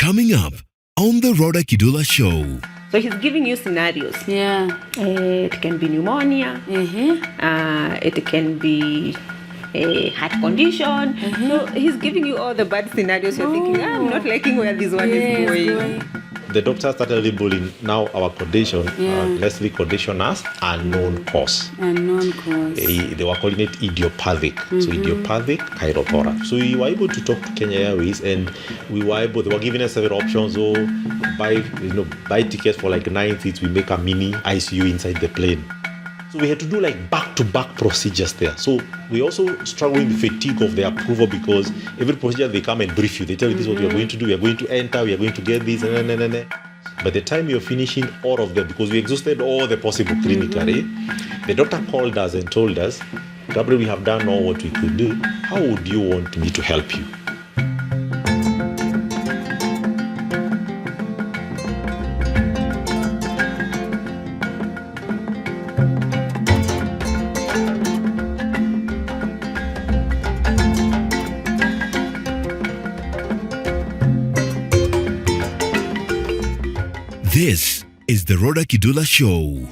Coming up on the Rhoda Kidula Show. So he's giving you scenarios. Yeah. It can be pneumonia. It can be a heart condition. So he's giving you all the bad scenarios. You're thinking, I'm not liking where this one is going. The doctor started labeling now our condition, let's condition as unknown cause. Unknown cause. They were calling it idiopathic. So idiopathic chirothorax. So we were able to talk to Kenya Airways, and they were giving us several options. So buy tickets for like 9 seats. We make a mini ICU inside the plane. So we had to do like back-to-back procedures there. So we also struggle with the fatigue of the approval, because every procedure they come and brief you. They tell you this is what we are going to do. We are going to enter. We are going to get this. By the time you're finishing all of them, because we exhausted all the possible clinically, the doctor called us and told us, Gabriel, we have done all what we could do. How would you want me to help you? This is the Rhoda Kidula Show.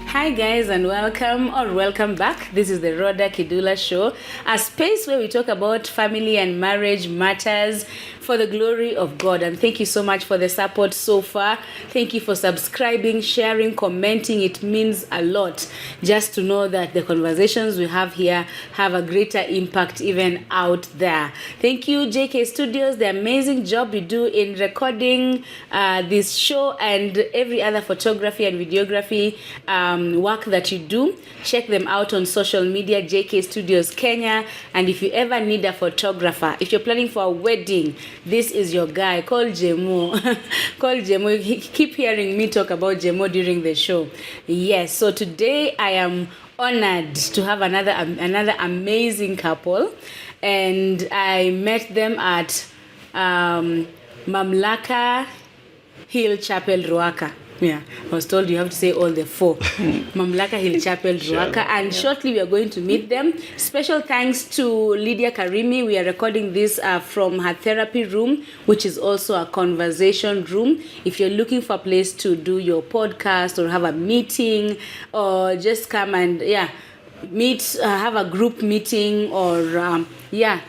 Hi guys, and welcome back. This is the Rhoda Kidula Show, a space where we talk about family and marriage matters for the glory of God. And thank you so much for the support so far. Thank you for subscribing, sharing, commenting. It means a lot just to know that the conversations we have here have a greater impact even out there. Thank you, JK Studios, the amazing job you do in recording this show and every other photography and videography work that you do. Check them out on social media, JK Studios Kenya. And if you ever need a photographer, if you're planning for a wedding, this is your guy. Call Jemo. Call Jemo. Keep hearing me talk about Jemo during the show. Yes, so today I am honored to have another amazing couple, and I met them at Mamlaka Hill Chapel, Ruaka. Yeah, I was told you have to say all the four. Mamlaka Hill Chapel, Ruaka. And shortly we are going to meet them. Special thanks to Lydia Karimi. We are recording this from her therapy room, which is also a conversation room. If you're looking for a place to do your podcast or have a meeting, or just come and, meet, have a group meeting, or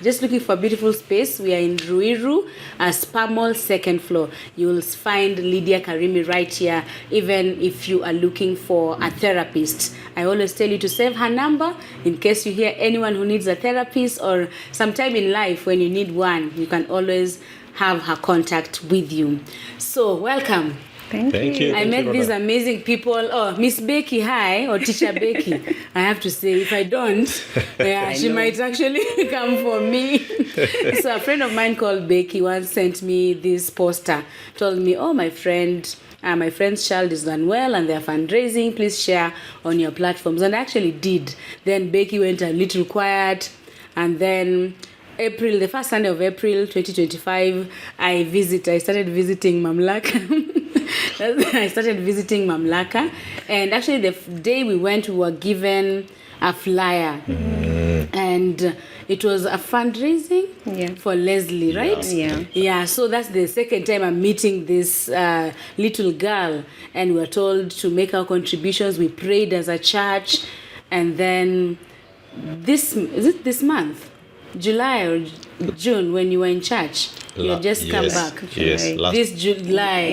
just looking for a beautiful space, we are in Ruiru, Spamol, second floor. You will find Lydia Karimi right here, even if you are looking for a therapist. I always tell you to save her number in case you hear anyone who needs a therapist, or sometime in life when you need one, you can always have her contact with you. So welcome. Thank you. I met these amazing people. Oh, Miss Becky, hi, or Teacher Becky. I have to say, if I don't, she might actually come for me. So a friend of mine called Becky once sent me this poster, told me, my friend's child is unwell and they're fundraising. Please share on your platforms. And I actually did. Then Becky went a little quiet, and then the first Sunday of April 2025, I started visiting Mamlaka. And actually the day we went, we were given a flyer. And it was a fundraising for Leslie, right? Yeah, so that's the second time I'm meeting this little girl, and we were told to make our contributions. We prayed as a church, and then this month? July or June, when you were in church, you had just come back. Yes, this July.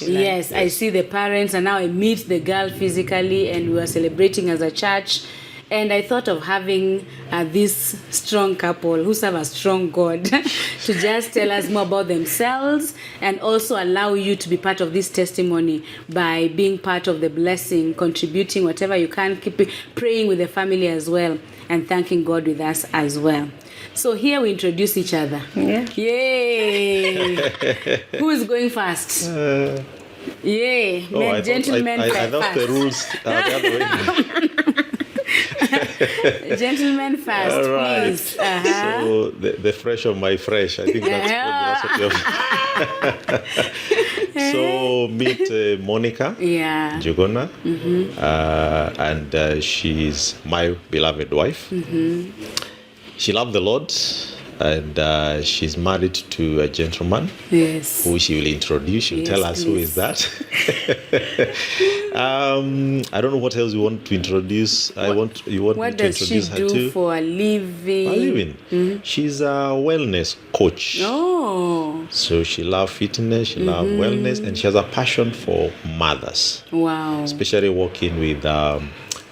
Yes, I see the parents, and now I meet the girl physically, and we are celebrating as a church. And I thought of having this strong couple who serve a strong God to just tell us more about themselves and also allow you to be part of this testimony by being part of the blessing, contributing whatever you can, keep praying with the family as well, and thanking God with us as well. So here we introduce each other. Yeah. Yay! Who is going first? Yay! Gentlemen I thought the rules are the other way. Gentlemen first, All right. please. So the fresh of my fresh. I think that's what So meet Monicah. Yeah. Jogona, and she's my beloved wife. She loved the Lord, and she's married to a gentleman. Yes. Who she will introduce. She'll tell us who is that. I don't know what else you want to introduce. What me to does she introduce her do to. for a living? A living. She's a wellness coach. Oh. So she loves fitness, she loves wellness, and she has a passion for mothers, Wow. especially working with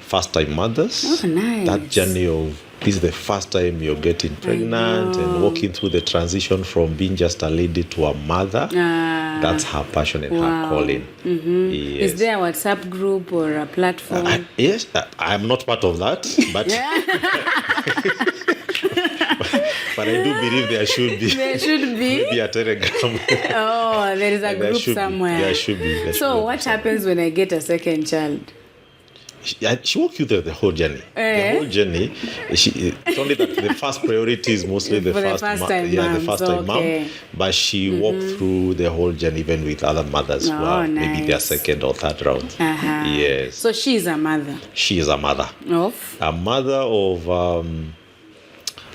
first-time mothers. Oh, nice. That journey of this is the first time you're getting pregnant and walking through the transition from being just a lady to a mother. That's her passion and her calling. Yes. Is there a WhatsApp group or a platform? Yes, I'm not part of that, but but I do believe there should be. There should be. Maybe a Telegram. Oh, there is a There group should be. somewhere. There should be. There should So be. what happens when I get a second child? She walked you through the whole journey. The whole journey. It's only that the first priority is mostly the For the first first-time the moms, first-time okay. mom. But she walked through the whole journey, even with other mothers who are maybe their nice. second or third round. Yes. So she is a mother She is a mother. of? A mother of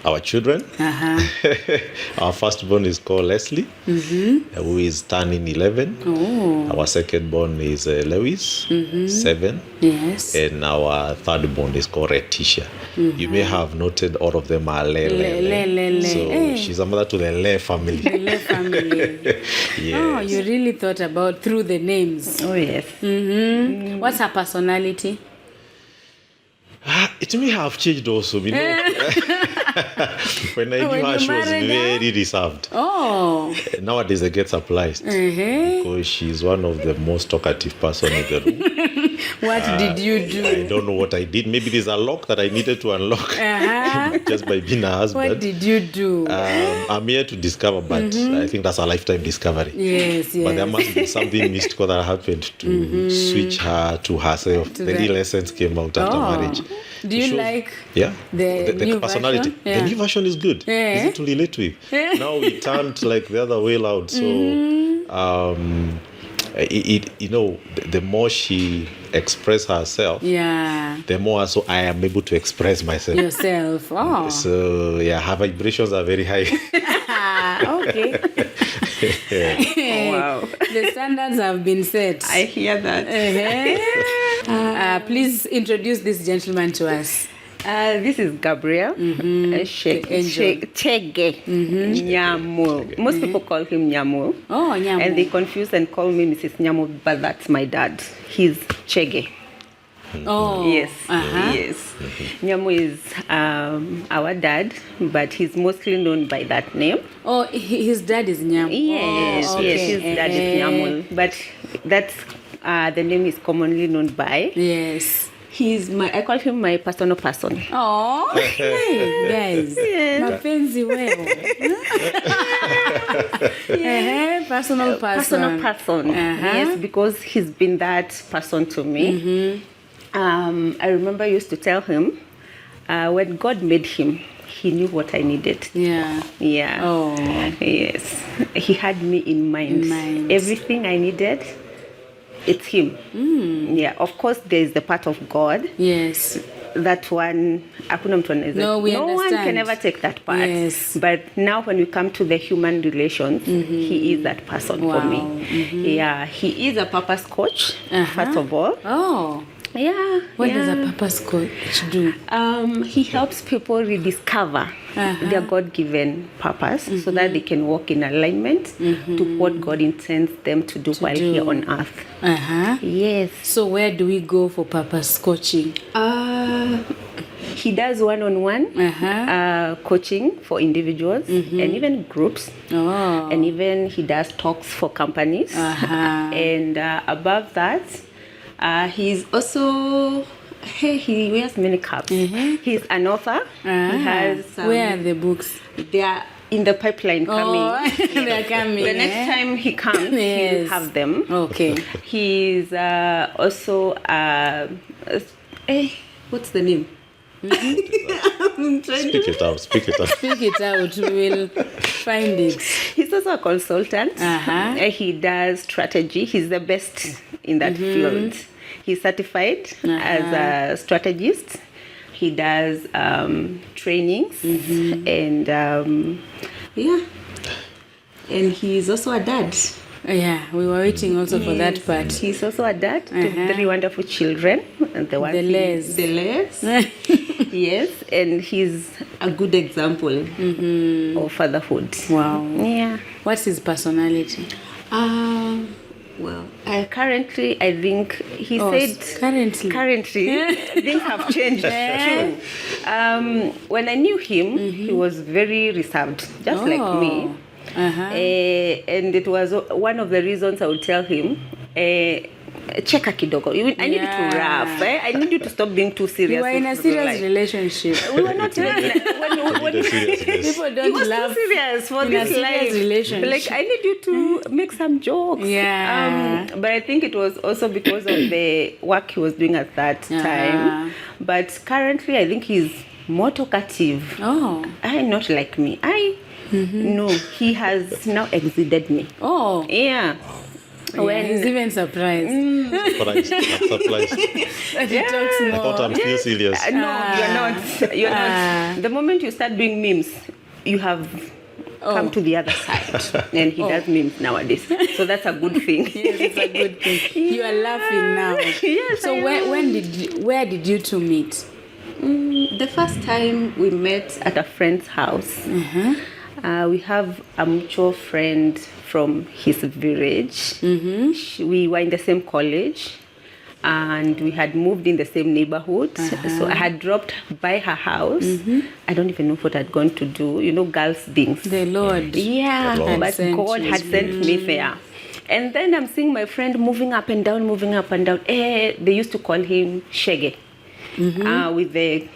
our children. Our firstborn is called Leslie, who is turning 11. Our secondborn is Lewis, 7. Yes. And our thirdborn is called Letitia. You may have noted all of them are Le. So she's a mother to the Le family. The Le family. Yes. Oh, you really thought about through the names. Oh, yes. What's her personality? It may have changed also. You know? When I knew When her, you she was married her? very reserved. Oh. Nowadays, I get surprised because she's one of the most talkative person in the room. What did you I do? don't know what I did. Maybe there's a lock that I needed to unlock just by being a husband. What did you do? I'm here to discover, but I think that's a lifetime discovery. Yes. But there must be something mystical that happened to switch her to herself. The real essence came out after marriage. Do you like the new personality? version? Yeah. The new version is good. Yeah. Easy to relate with. Now we turned like the other way around. So, the more she expresses herself, the more also I am able to express myself. Yourself. Oh. So her vibrations are very high. Okay. Wow. The standards have been set. I hear that. Please introduce this gentleman to us. This is Gabriel Chege Nyamu. Most people call him Nyamu. Oh, Nyamu. And they confuse and call me Mrs. Nyamu, but that's my dad. He's Chege. Oh. Yes. Yes. Nyamu is our dad, but he's mostly known by that name. Oh, his dad is Nyamu. Yes, oh, okay. yes, his dad is Nyamu. But that's the name is commonly known by. Yes. I call him my personal person. Oh, hey, guys. Mapenzi wewe. Personal person. Personal person. Yes, because he's been that person to me. I remember I used to tell him when God made him, he knew what I needed. Yeah. Yeah. Oh. Yes. He had me in mind. Everything I needed, it's him. Yeah. Of course, there's the part of God. Yes. That one, no one can ever take that part. Yes. But now when we come to the human relations, he is that person for me. Yeah. He is a purpose coach, first of all. Oh. Yeah. What does a purpose coach do? He helps people rediscover their God-given purpose so that they can walk in alignment to what God intends them to do while here on earth. Yes. Yes. So where do we go for purpose coaching? He does one-on-one coaching for individuals and even groups. Oh. And even he does talks for companies. And above that, he's also... Hey, he wears many caps. He's an author. He has... Where are the books? They are in the pipeline coming. They're coming. The next time he comes, he'll have them. Okay. He's also... what's the name? Speak it out. Speak it out. We'll find it. He's also a consultant. He does strategy. He's the best in that field. He's certified as a strategist. He does trainings and and he's also a dad. Yeah, we were waiting also for that part. He's also a dad to 3 wonderful children. And the Les. Yes, and he's a good example of fatherhood. Wow. Yeah. What's his personality? Well, currently, I think he said... Currently, things have changed too. When I knew him, he was very reserved, just like me. And it was one of the reasons I would tell him, cheka kidogo. I need you to laugh. I need you to stop being too serious. You were in a serious relationship. We were not when people don't laugh. Too serious for in this a serious life. relationship. Like, I need you to make some jokes. Yeah. But I think it was also because of the work he was doing at that time. But currently, I think he's more talkative. Oh. Not like me. No, he has now exceeded me. Oh. Yeah. When he's even surprised. Surprised. I'm surprised. That he talks more. I thought I'm too serious. No, you're not. You're not. The moment you start doing memes, you have come to the other side. And he does memes nowadays. So that's a good thing. Yes, it's a good thing. You are laughing now. Yes. So where did you two meet? The first time we met at a friend's house. We have a mutual friend from his village. We were in the same college and we had moved in the same neighborhood. So I had dropped by her house. I don't even know what I'd gone to do. You know, girls' things. The Lord. Yeah, The Lord. but God had sent me there. And then I'm seeing my friend moving up and down. They used to call him Shege. With the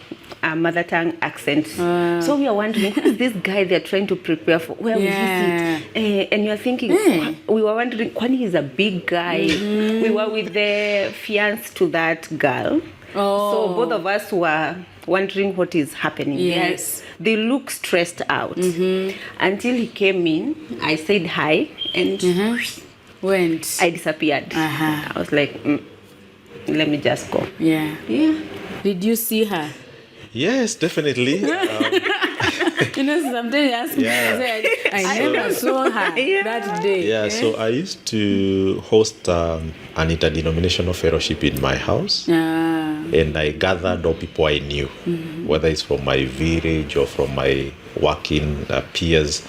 mother tongue accent. So we are wondering, who is this guy they're trying to prepare for? Where will he sit? And you're thinking, we were wondering, kwani he's a big guy. We were with the fiancé to that girl. So both of us were wondering what is happening. Yes. They look stressed out. Until he came in, I said hi, and went. I disappeared. I was like, let me just go. Yeah. Did you see her? Yes, definitely. Sometimes you ask me, I never saw her that day. Yeah, so I used to host an interdenominational fellowship in my house. And I gathered all people I knew, whether it's from my village or from my working peers.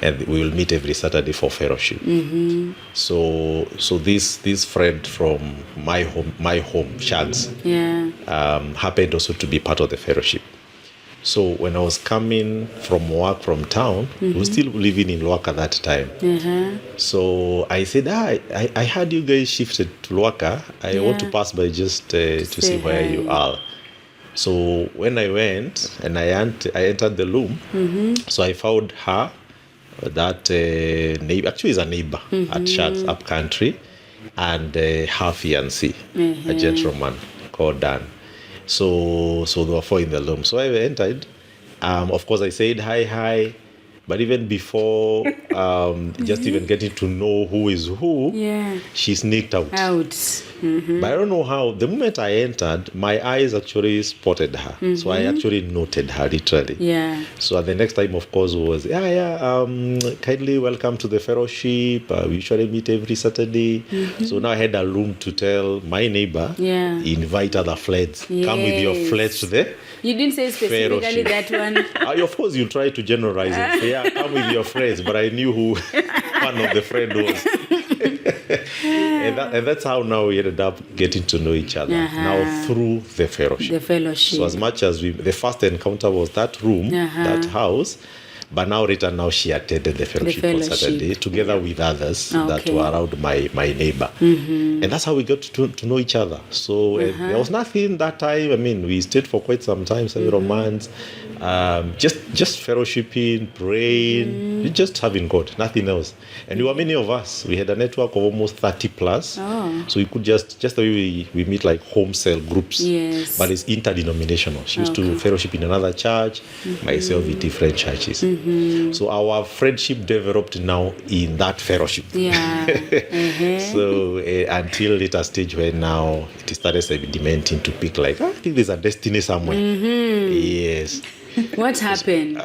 And we will meet every Saturday for fellowship. So this friend from my home, Shags, happened also to be part of the fellowship. So when I was coming from work from town, we were still living in Luaka at that time. So I said, I heard you guys shifted to Luaka. I want to pass by just to see where you are. So when I went and I entered the room, so I found her. That neighbor, actually is a neighbor at Shags up country, and her fiancé, a gentleman called Dan. So there were 4 in the room. So I entered. Of course, I said hi. But even before just even getting to know who is who, she sneaked out. But I don't know how. The moment I entered, my eyes actually spotted her. So I actually noted her literally. So the next time, of course, was, kindly welcome to the fellowship. We usually meet every Saturday. So now I had a room to tell my neighbor, invite other friends. Come with your friends to the You didn't say specifically fellowship. that one. Of course, you try to generalize and say, come with your friends. But I knew who one of the friends was. and that's how now we ended up getting to know each other now through the fellowship. The fellowship. So as much as the first encounter was that room, that house, but now written now she attended the fellowship on Saturday together with others that were around my neighbor. And that's how we got to know each other. So there was nothing that time. I mean, we stayed for quite some time, several months, just fellowshipping, praying, just having God, nothing else. And we were many of us. We had a network of almost 30 plus. So we could just the way we meet like home cell groups, but it's interdenominational. She used to fellowship in another church, myself in different churches. So our friendship developed now in that fellowship. So until later stage where now it started sedimenting to pick like, I think there's a destiny somewhere. Yes. What happened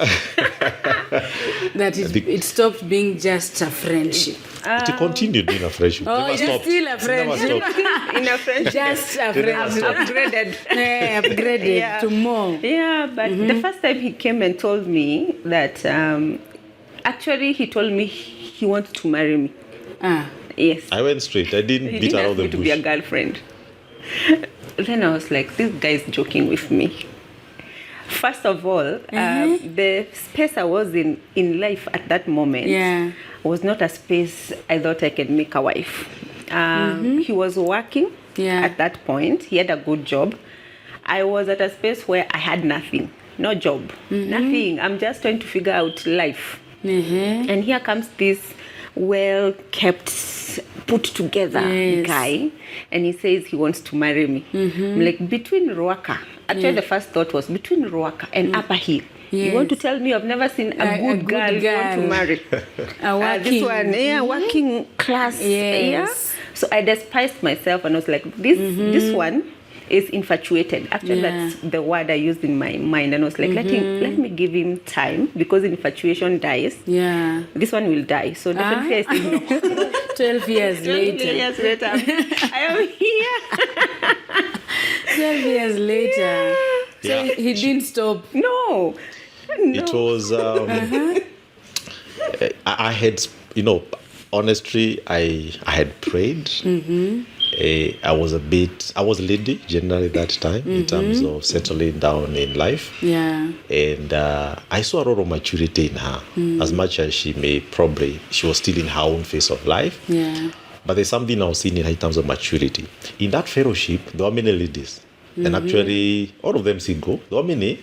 that it stopped being just a friendship? It continued being a friendship. Oh, it's still a friendship. In a friendship. Just a friendship. Upgraded. Upgraded to more. Yeah, but the first time he came and told me that, actually he told me he wants to marry me. Yes. I went straight. I didn't beat around the bush. To be a girlfriend. Then I was like, this guy is joking with me. First of all, the space I was in life at that moment was not a space I thought I could make a wife. He was working at that point. He had a good job. I was at a space where I had nothing. No job. Nothing. I'm just trying to figure out life. And here comes this well-kept, put-together guy, and he says he wants to marry me. I'm like, between Ruaka, actually the first thought was between Ruaka and Upper Hill. You want to tell me I've never seen a good girl you want to marry? This one, working class. So I despised myself and I was like, this one is infatuated. Actually, that's the word I used in my mind. And I was like, let me give him time, because infatuation dies. This one will die. So definitely I said no. 12 years later. 12 years later. I am here. 12 years later. So he didn't stop. No. It was, I had, honestly, I had prayed. I was lady generally that time in terms of settling down in life. And I saw a lot of maturity in her, as much as she was still in her own phase of life. But there's something I was seeing in her in terms of maturity. In that fellowship, there were many ladies. And actually, all of them single. There were many.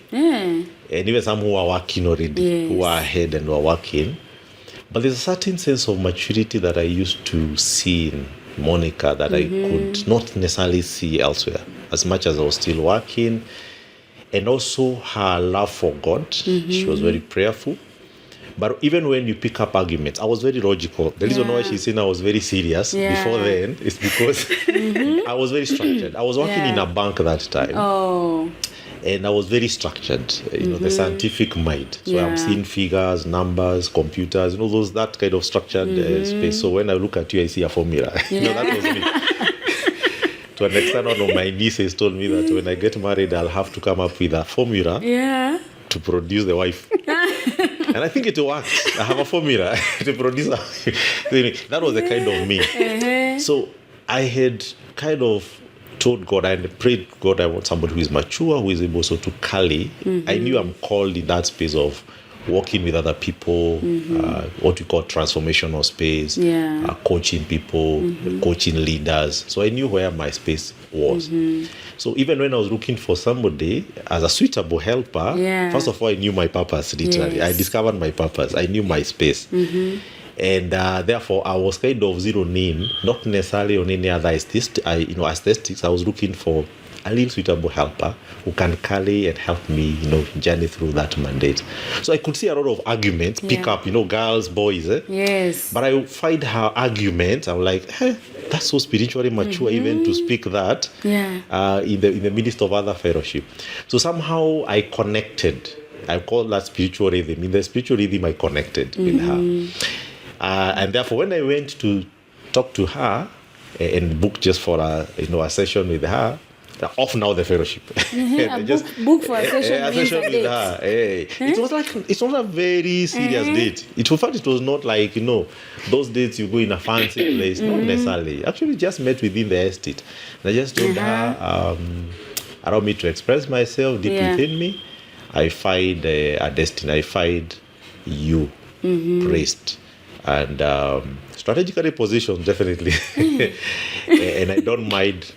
And even some who are working already, who are ahead and who are working. But there's a certain sense of maturity that I used to see in Monica that I could not necessarily see elsewhere, as much as I was still working. And also her love for God. She was very prayerful. But even when you pick up arguments, I was very logical. The reason why she's saying I was very serious before then is because I was very structured. I was working in a bank that time. And I was very structured, the scientific mind. So I'm seeing figures, numbers, computers, that kind of structured space. So when I look at you, I see a formula. That was me. To an extent, one of my nieces told me that when I get married, I'll have to come up with a formula to produce the wife. And I think it worked. I have a formula to produce a wife. That was the kind of me. So I had kind of told God and prayed, God, I want somebody who is mature, who is able so to carry. I knew I'm called in that space of working with other people, what we call transformational space, coaching people, coaching leaders. So I knew where my space was. So even when I was looking for somebody as a suitable helper, first of all, I knew my purpose, literally. I discovered my purpose. I knew my space. And therefore, I was kind of zeroing in, not necessarily on any other aesthetics. I was looking for a little suitable helper who can carry and help me, journey through that mandate. So I could see a lot of arguments pick up, girls, boys. Yes. But I find her argument, I'm like, that's so spiritually mature even to speak that in the midst of other fellowship. So somehow I connected. I call that spiritual rhythm. In the spiritual rhythm, I connected with her. And therefore, when I went to talk to her and book just for a session with her, off now the fellowship. A book for a session A means session a with date. her. It was like, it's not a very serious date. In fact, it was not like, those dates you go in a fancy place. Not necessarily. Actually, just met within the estate. And I just told her, allow me to express myself deep within me. I find a destiny. I find you praised. And strategically positioned, definitely. And I don't mind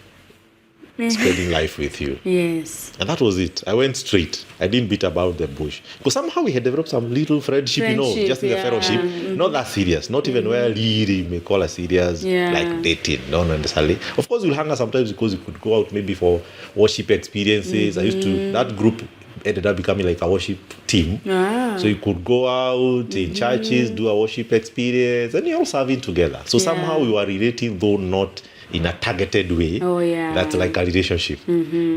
spending life with you. Yes. And that was it. I went straight. I didn't beat about the bush. Because somehow we had developed some little friendship, just in the fellowship. Not that serious. Not even where you may call us serious, like dating. Not necessarily. Of course, we'll hang out sometimes because we could go out maybe for worship experiences. That group ended up becoming like a worship team. So you could go out in churches, do a worship experience, and you're all serving together. So somehow we were relating, though not in a targeted way. That's like a relationship.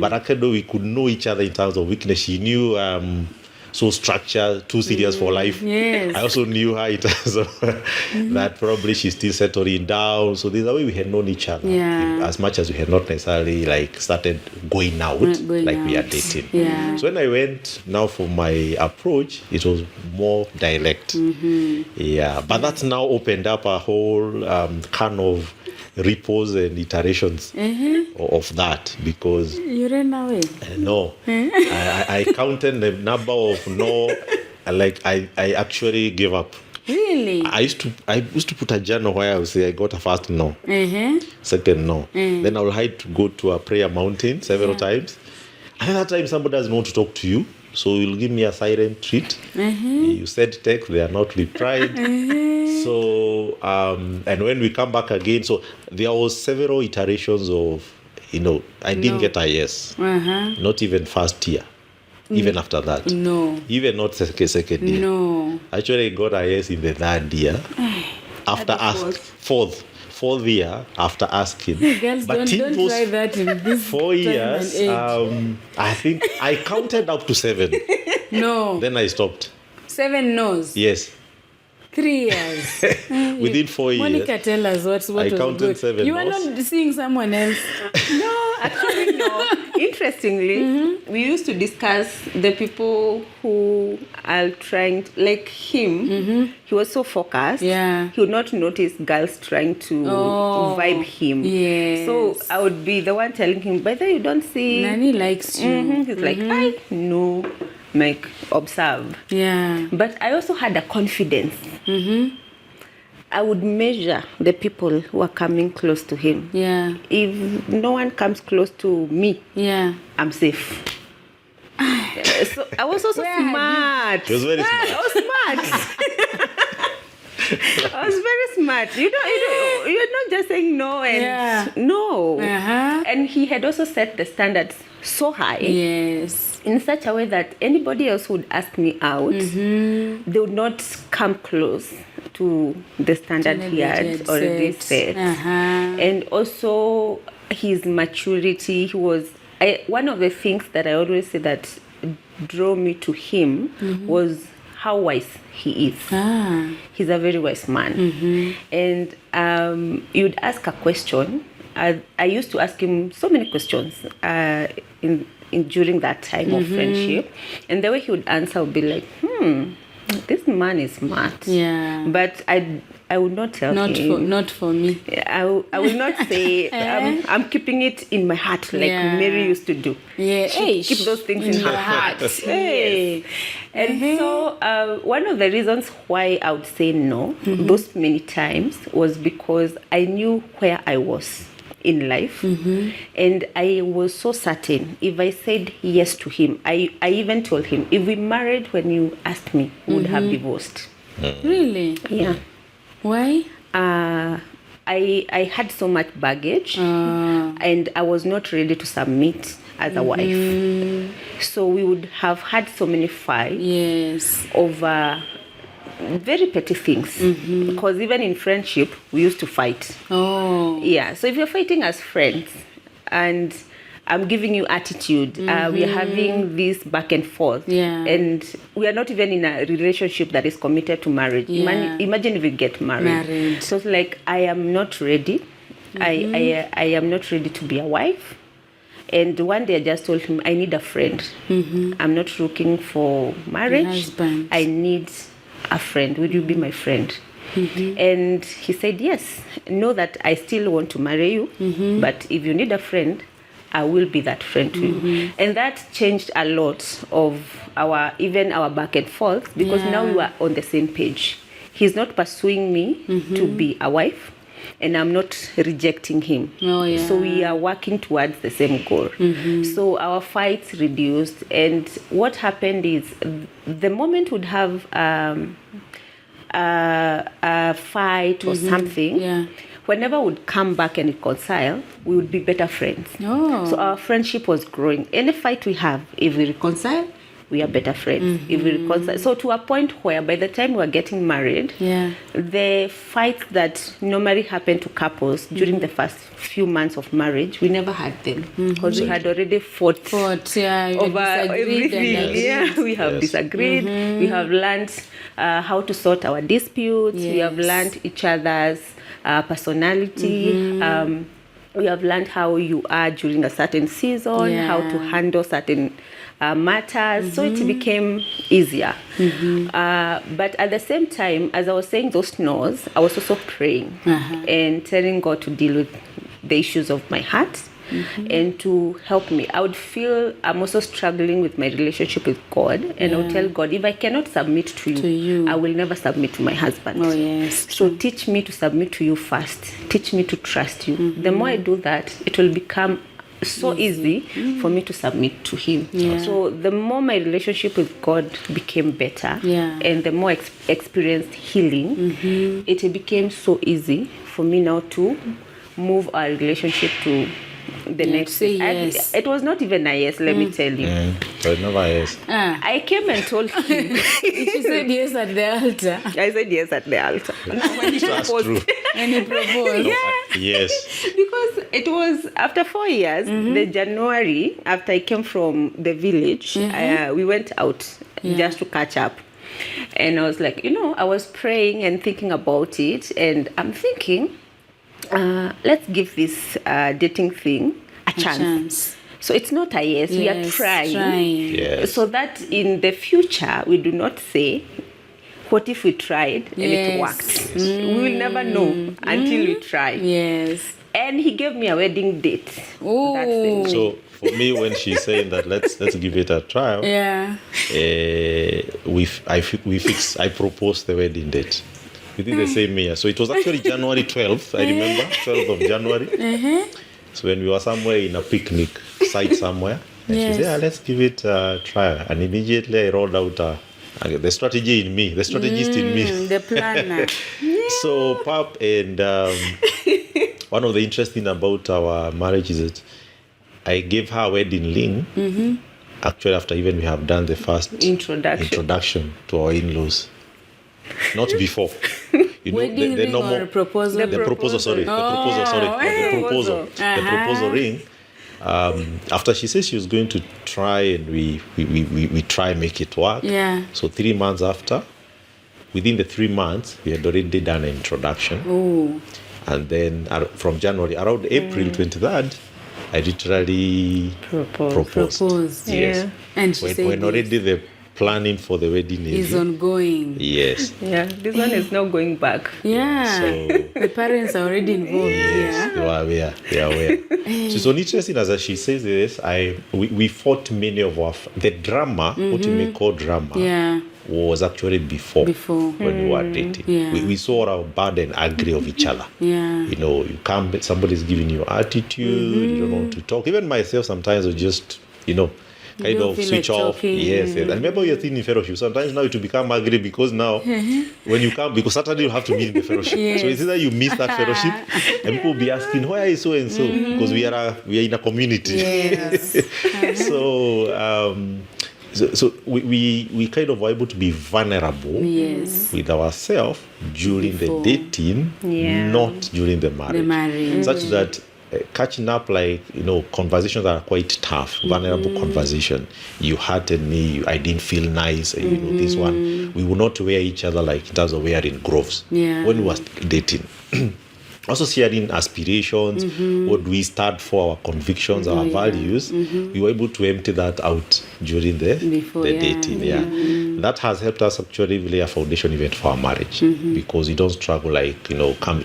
But actually, we could know each other in terms of weakness. She knew so structured, too serious for life. Yes. I also knew her in terms of that probably she's still settling down. So there's a way we had known each other. As much as we had not necessarily like started going out we are dating. So when I went now for my approach, it was more direct. But that's now opened up a whole kind of repos and iterations of that, because You ran away. no, I counted the number of no, like I actually gave up. Really? I used to put a journal where I would say I got a first no, second no, then I will hide to go to a prayer mountain several times. Another time somebody doesn't want to talk to you, so you'll give me a silent treat. You said text, they are not replied. So and when we come back again, so there was several iterations of, I didn't get a yes. Not even first year. Even after that. No. Even not second year. No. Actually, I got a yes in the third year. After fourth year after asking. Girls, But don't it was try that in this 4 time years. and age. I think I counted up to 7. No. Then I stopped. 7 no's. Yes. 3 years. Within 4 years. Monica, tell us what I was counted good. 7 You are no's. not seeing someone else. No, actually, no. Interestingly, we used to discuss the people who are trying to, like him. He was so focused. Yeah. He would not notice girls trying to vibe him. Yes. So I would be the one telling him, by the way, you don't see. Nani likes you. He's like, I know, like, observe. Yeah. But I also had a confidence. I would measure the people who are coming close to him. Yeah. If no one comes close to me, Yeah. I'm safe. So I was also smart. She was very smart. I was smart. I was very smart. You're not just saying no and no. And he had also set the standards so high. Yes. In such a way that anybody else would ask me out, they would not come close to the standard he had already set. And also his maturity. He was one of the things that I always say that drew me to him was how wise he is. He's a very wise man. And you'd ask a question. I used to ask him so many questions during that time of friendship, and the way he would answer would be like, this man is smart. Yeah. But I would not tell him. Not for me. I will not say, I'm keeping it in my heart like Mary used to do. Yeah. She keep those things in her heart. Hey. And so one of the reasons why I would say no those many times was because I knew where I was in life, and I was so certain if I said yes to him, I even told him, if we married when you asked me, we would have divorced. Really? Yeah. Why? I had so much baggage, and I was not ready to submit as a wife. So we would have had so many fights over very petty things, because even in friendship we used to fight. Yeah, so if you're fighting as friends and I'm giving you attitude, we are having this back and forth, and we are not even in a relationship that is committed to marriage. Imagine if we get married. So it's like, I am not ready. I am not ready to be a wife, And one day I just told him, I need a friend. I'm not looking for marriage. Husband. I need a friend. Would you be my friend? And he said, yes. Know that I still want to marry you, but if you need a friend, I will be that friend to you. And that changed a lot of even our back and forth, because now we were on the same page. He's not pursuing me to be a wife, and I'm not rejecting him. So we are working towards the same goal. So our fights reduced, and what happened is the moment we'd have a fight or something, whenever we'd come back and reconcile, we would be better friends. So our friendship was growing. Any fight we have, if we reconcile, we are better friends. If we reconcile, so to a point where by the time we were getting married, the fights that normally happen to couples during the first few months of marriage, we never had them, because we had already fought over everything. We have disagreed. We have learned how to sort our disputes. We have learned each other's personality. We have learned how you are during a certain season, how to handle certain matters. So it became easier. But at the same time, as I was saying those no's, I was also praying and telling God to deal with the issues of my heart and to help me. I would feel I'm also struggling with my relationship with God, and I would tell God, if I cannot submit to you, I will never submit to my husband. So teach me to submit to you first. Teach me to trust you. The more I do that, it will become so easy for me to submit to him. So the more my relationship with God became better, and the more I experienced healing, it became so easy for me now to move our relationship to the next say yes. It was not even a yes, let me tell you. So never yes. I came and told him. She said yes at the altar. I said yes at the altar. When he That's proposed. true. And he proposed. Yes. Because it was after 4 years, the January, after I came from the village, we went out just to catch up. And I was like, I was praying and thinking about it, and I'm thinking, let's give this dating thing a chance. So it's not a yes, we are trying. Yes. So that in the future, we do not say, what if we tried and it worked? We will never know until we try. And he gave me a wedding date. That same day. So for me, when she's saying that let's give it a trial, I proposed the wedding date within the same year. So it was actually January 12th. I remember 12th of January. So when we were somewhere in a picnic site somewhere, and she said, let's give it a trial. And immediately I rolled out the strategy in me, the strategist in me. The planner. So Pap, and one of the interesting about our marriage is that I gave her a wedding ring. Actually, after even we have done the first introduction to our in-laws. Not before. Wedding ring or proposal? The proposal ring. After she said she was going to try, and we try make it work. So 3 months after, within the 3 months, we had already done an introduction. And then from January, around April 23rd, I literally proposed. Yes. And she said when already the planning for the wedding is ongoing. Yes. This one is not going back. So the parents are already involved. They are aware. So it's so interesting as she says this. We fought many of the drama, what you may call drama, was actually before when we were dating. We saw our bad and ugly of each other. You come, somebody's giving you attitude, you don't know what to talk. Even myself sometimes I just, kind of switch like off. Yes. And remember you're in fellowship. Sometimes now it will become ugly because now when you come, because Saturday you have to meet in the fellowship. So it's either you miss that fellowship and people will be asking, why are you so and so? Because we are in a community. So we kind of were able to be vulnerable with ourselves during the dating, not during the marriage. Such that catching up, conversations that are quite tough, vulnerable conversation. You hurted me, I didn't feel nice, this one. We will not wear each other like in terms of wearing gloves when we were dating. also sharing aspirations, what we stand for, our convictions, our values. We were able to empty that out during the dating. Yeah. That has helped us actually lay a foundation even for our marriage, because we don't struggle like,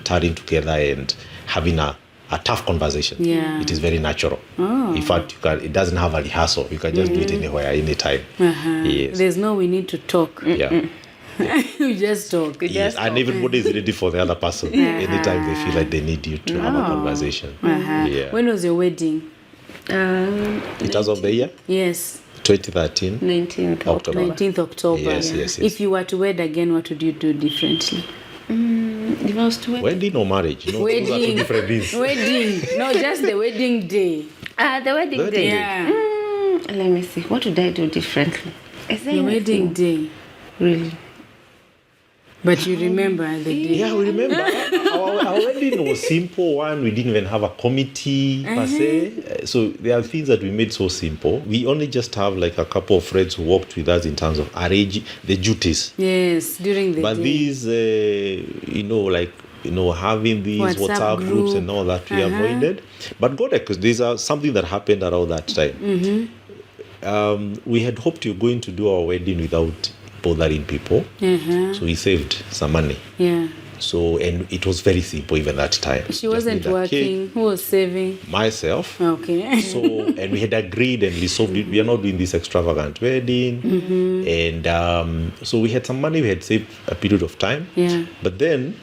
tarrying together and having a tough conversation. Yeah. It is very natural. In fact, it doesn't have a rehearsal. You can just do it anywhere, anytime. Yes. There's no we need to talk. Yeah. You just talk. Yes, and everybody is ready for the other person anytime they feel like they need you to have a conversation. Yeah. When was your wedding? In terms of the year? Yes. 2013. 19th October. 19th October. Yes. If you were to wed again, what would you do differently? If I was to wed- Wedding or marriage? Those are two Wedding. different things. Wedding. No, just the wedding day. the wedding The day. wedding Yeah. Let me see. What would I do differently? Is there The anything? wedding day. Really? But you remember the day. Yeah, we remember. Our wedding was simple one. We didn't even have a committee per se. So there are things that we made so simple. We only just have like a couple of friends who worked with us in terms of arranging the duties. Yes, during the But day. these, having these WhatsApp groups and all that, we avoided. But God, because there's something that happened around that time. We had hoped you were going to do our wedding without bothering people. So we saved some money. Yeah. So, and it was very simple even that time. She Just wasn't need a working. cake, Who was saving? myself. Okay. So, and we had agreed and we solved it. We are not doing this extravagant wedding. And so we had some money we had saved a period of time. Yeah. But then,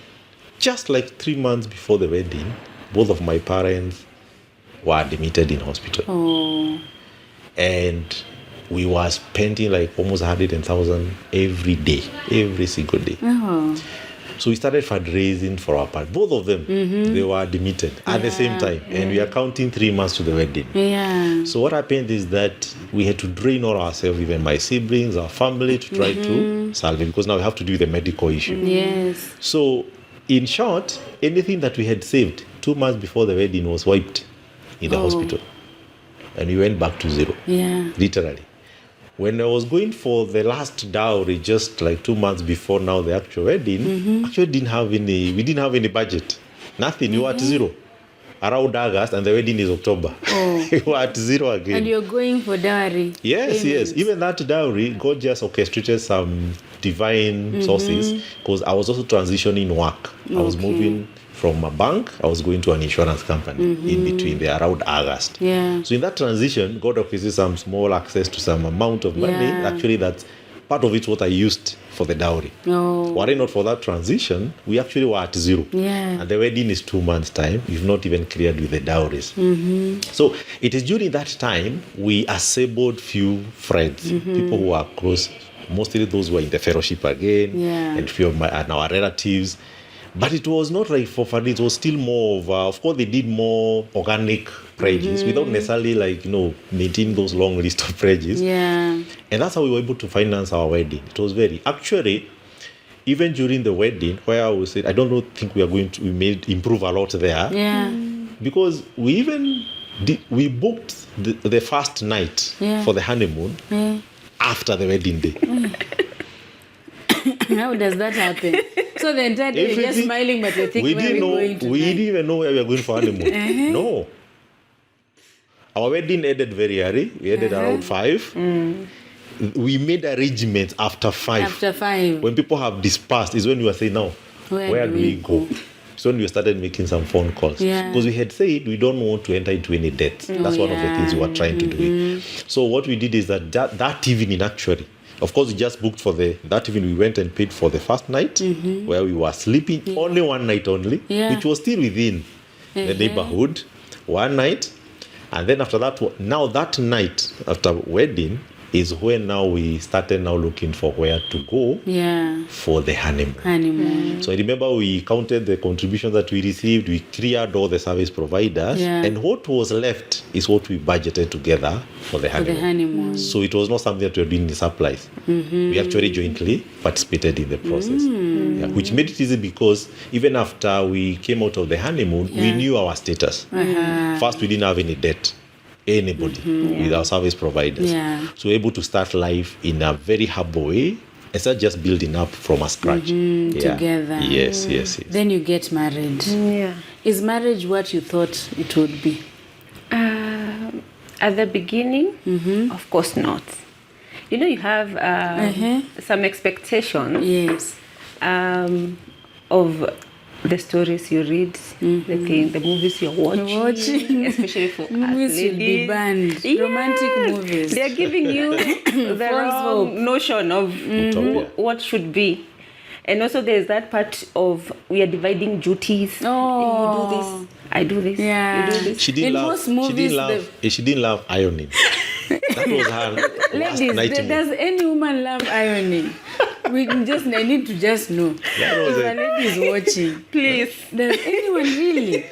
just like 3 months before the wedding, both of my parents were admitted in hospital. Oh. And we were spending like almost 100,000 every day, every single day. Oh. So we started fundraising for our part. Both of them, they were admitted at the same time. And we are counting 3 months to the wedding. Yeah. So what happened is that we had to drain all ourselves, even my siblings, our family, to try to solve it, because now we have to do the medical issue. Yes. So in short, anything that we had saved 2 months before the wedding was wiped in the hospital. And we went back to zero, Yeah. literally. When I was going for the last dowry, just like 2 months before now the actual wedding, actually we didn't have any budget. Nothing. We were at zero. Around August, and the wedding is October. We were at zero again. And you're going for dowry. Yes. payments. Even that dowry, God just orchestrated some divine sources, because I was also transitioning work. I was moving from a bank, I was going to an insurance company in between there around August. Yeah. So in that transition, God orchestrated some small access to some amount of money. Yeah. Actually, that's part of it what I used for the dowry. Oh. Were it not for that transition, we actually were at zero. Yeah. And the wedding is 2 months' time. We've not even cleared with the dowries. So it is during that time we assembled few friends, people who are close, mostly those who are in the fellowship again, Yeah. and few of our relatives. But it was not like for fun. It was still more of course, they did more organic pledges without necessarily maintaining those long list of pledges. Yeah. And that's how we were able to finance our wedding. It was actually, even during the wedding, where I would say, I don't think we made improve a lot there. Yeah. Because we booked the first night for the honeymoon after the wedding day. How does that happen? So the entire day you're just Everything- smiling, but you're thinking, where are we going tonight? We didn't even know where we were going for honeymoon. No. Our wedding ended very early. We ended around 5. We made arrangements after 5. After 5. When people have dispersed is when we were saying, now, where do we go? So when we started making some phone calls. Yeah. Because we had said we don't want to enter into any debts. That's one of the things we were trying to do. So what we did is that evening actually, of course, we just booked for that evening. We went and paid for the first night where we were sleeping only one night only, which was still within the neighborhood. One night. And then after that, now that night after wedding is when now we started now looking for where to go for the honeymoon. So I remember we counted the contributions that we received. We cleared all the service providers. And what was left is what we budgeted together for the honeymoon. So it was not something that we were doing in supplies. We actually jointly participated in the process. Which made it easy because even after we came out of the honeymoon, we knew our status. First, we didn't have any debt. Anybody with our service providers. So we're able to start life in a very humble way I started just building up from a scratch. Together. Yes. Then you get married. Yeah. Is marriage what you thought it would be? At the beginning, of course not. You know, you have some expectations Yes. of the stories you read, the movies you're watching, especially for us Movies will be ladies. banned. Yeah. Romantic movies. They're giving you the False hope. wrong notion of Utopia. what should be. And also there's that part of we are dividing duties. Oh. You do this, I do this, Yeah. you do this. She didn't In love. most movies, She didn't love ironing. That was her last Ladies, nightmare. does any woman love ironing? I need to just know. That was If it. a lady is watching, Please. does anyone really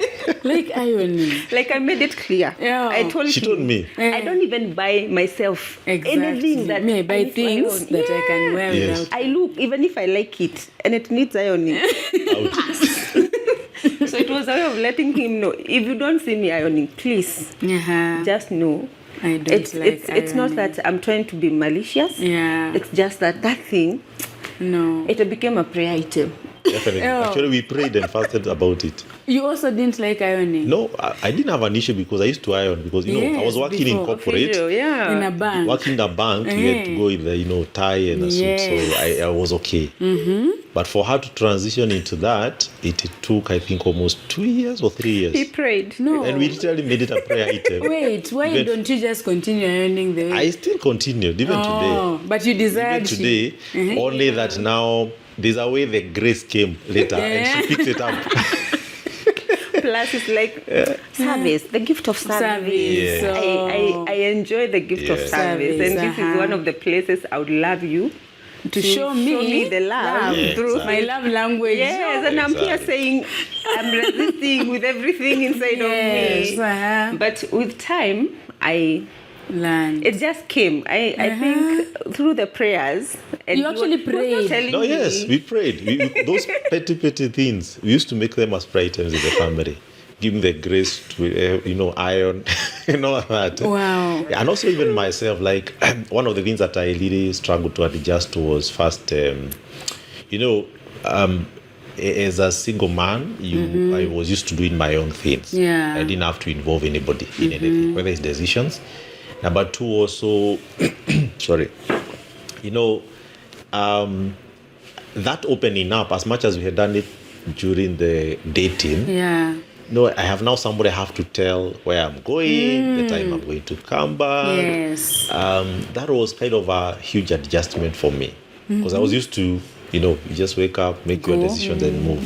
like ironing? Like I made it clear. Yeah. I told She him, told me. I don't even buy myself Exactly. anything that May I buy I need to things iron. that I can wear Yes. without. I look, even if I like it and it needs ironing. Out. So it was a way of letting him know, if you don't see me ironing, please Uh-huh. just know. I don't It's not ironing. that I'm trying to be malicious. Yeah. It's just that thing, No. it became a prayer item. Definitely. Oh. Actually, we prayed and fasted about it. You also didn't like ironing? No, I didn't have an issue because I used to iron because I was Yes, working in before. corporate. Video, yeah. In a bank? Working in a bank, you had to go with the tie and a suit, so Yes. I was okay. But for her to transition into that, it took I think almost 2 years or 3 years. He prayed. No. And we literally made it a prayer item. Wait, why Even- don't you just continue ironing the way? I still continued even Oh, but you today. desired Even today, only that now there's a way the grace came later and she picked it up. Plus, it's like service, the gift of service. Service. Yeah. I enjoy the gift of Yes. service, and this is one of the places I would love you to show me the love Yeah, through exactly. my love language. Yes, and I'm here Exactly. saying I'm resisting with everything inside Yes, of me. uh-huh. But with time, Land. it just came. I think through the prayers. And You actually he was not prayed. telling No, yes, me. we prayed. Those petty things, we used to make them as prayer items in the family. Give me the grace to, iron and all of that. Wow. And also even myself, like one of the things that I really struggled to adjust was first, as a single man, I was used to doing my own things. Yeah. I didn't have to involve anybody in anything, whether it's decisions. Number two, also, sorry, that opening up, as much as we had done it during the dating, Yeah. no, I have now somebody I have to tell where I'm going, the time I'm going to come back. Yes. That was kind of a huge adjustment for me because I was used to, you just wake up, make your decisions and move.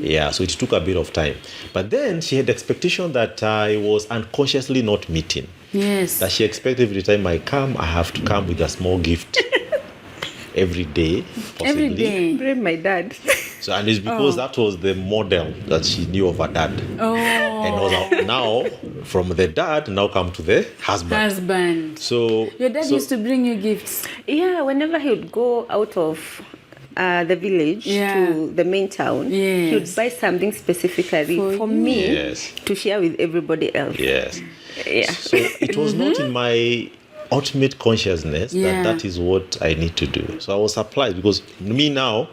Yeah, so it took a bit of time. But then she had expectation that I was unconsciously not meeting. Yes. That she expected every time I come, I have to come with a small gift every day, possibly. Every day. Blame my dad. So, and it's because that was the model that she knew of her dad. Oh. And also now, from the dad, now come to the husband. Husband. So Your dad used to bring you gifts. Yeah, whenever he would go out of the village Yeah. to the main town, Yes. he would buy something specifically For for you. me Yes. to share with everybody else. Yes. Yeah. So it was not in my ultimate consciousness Yeah. that is what I need to do. So I was surprised because me now,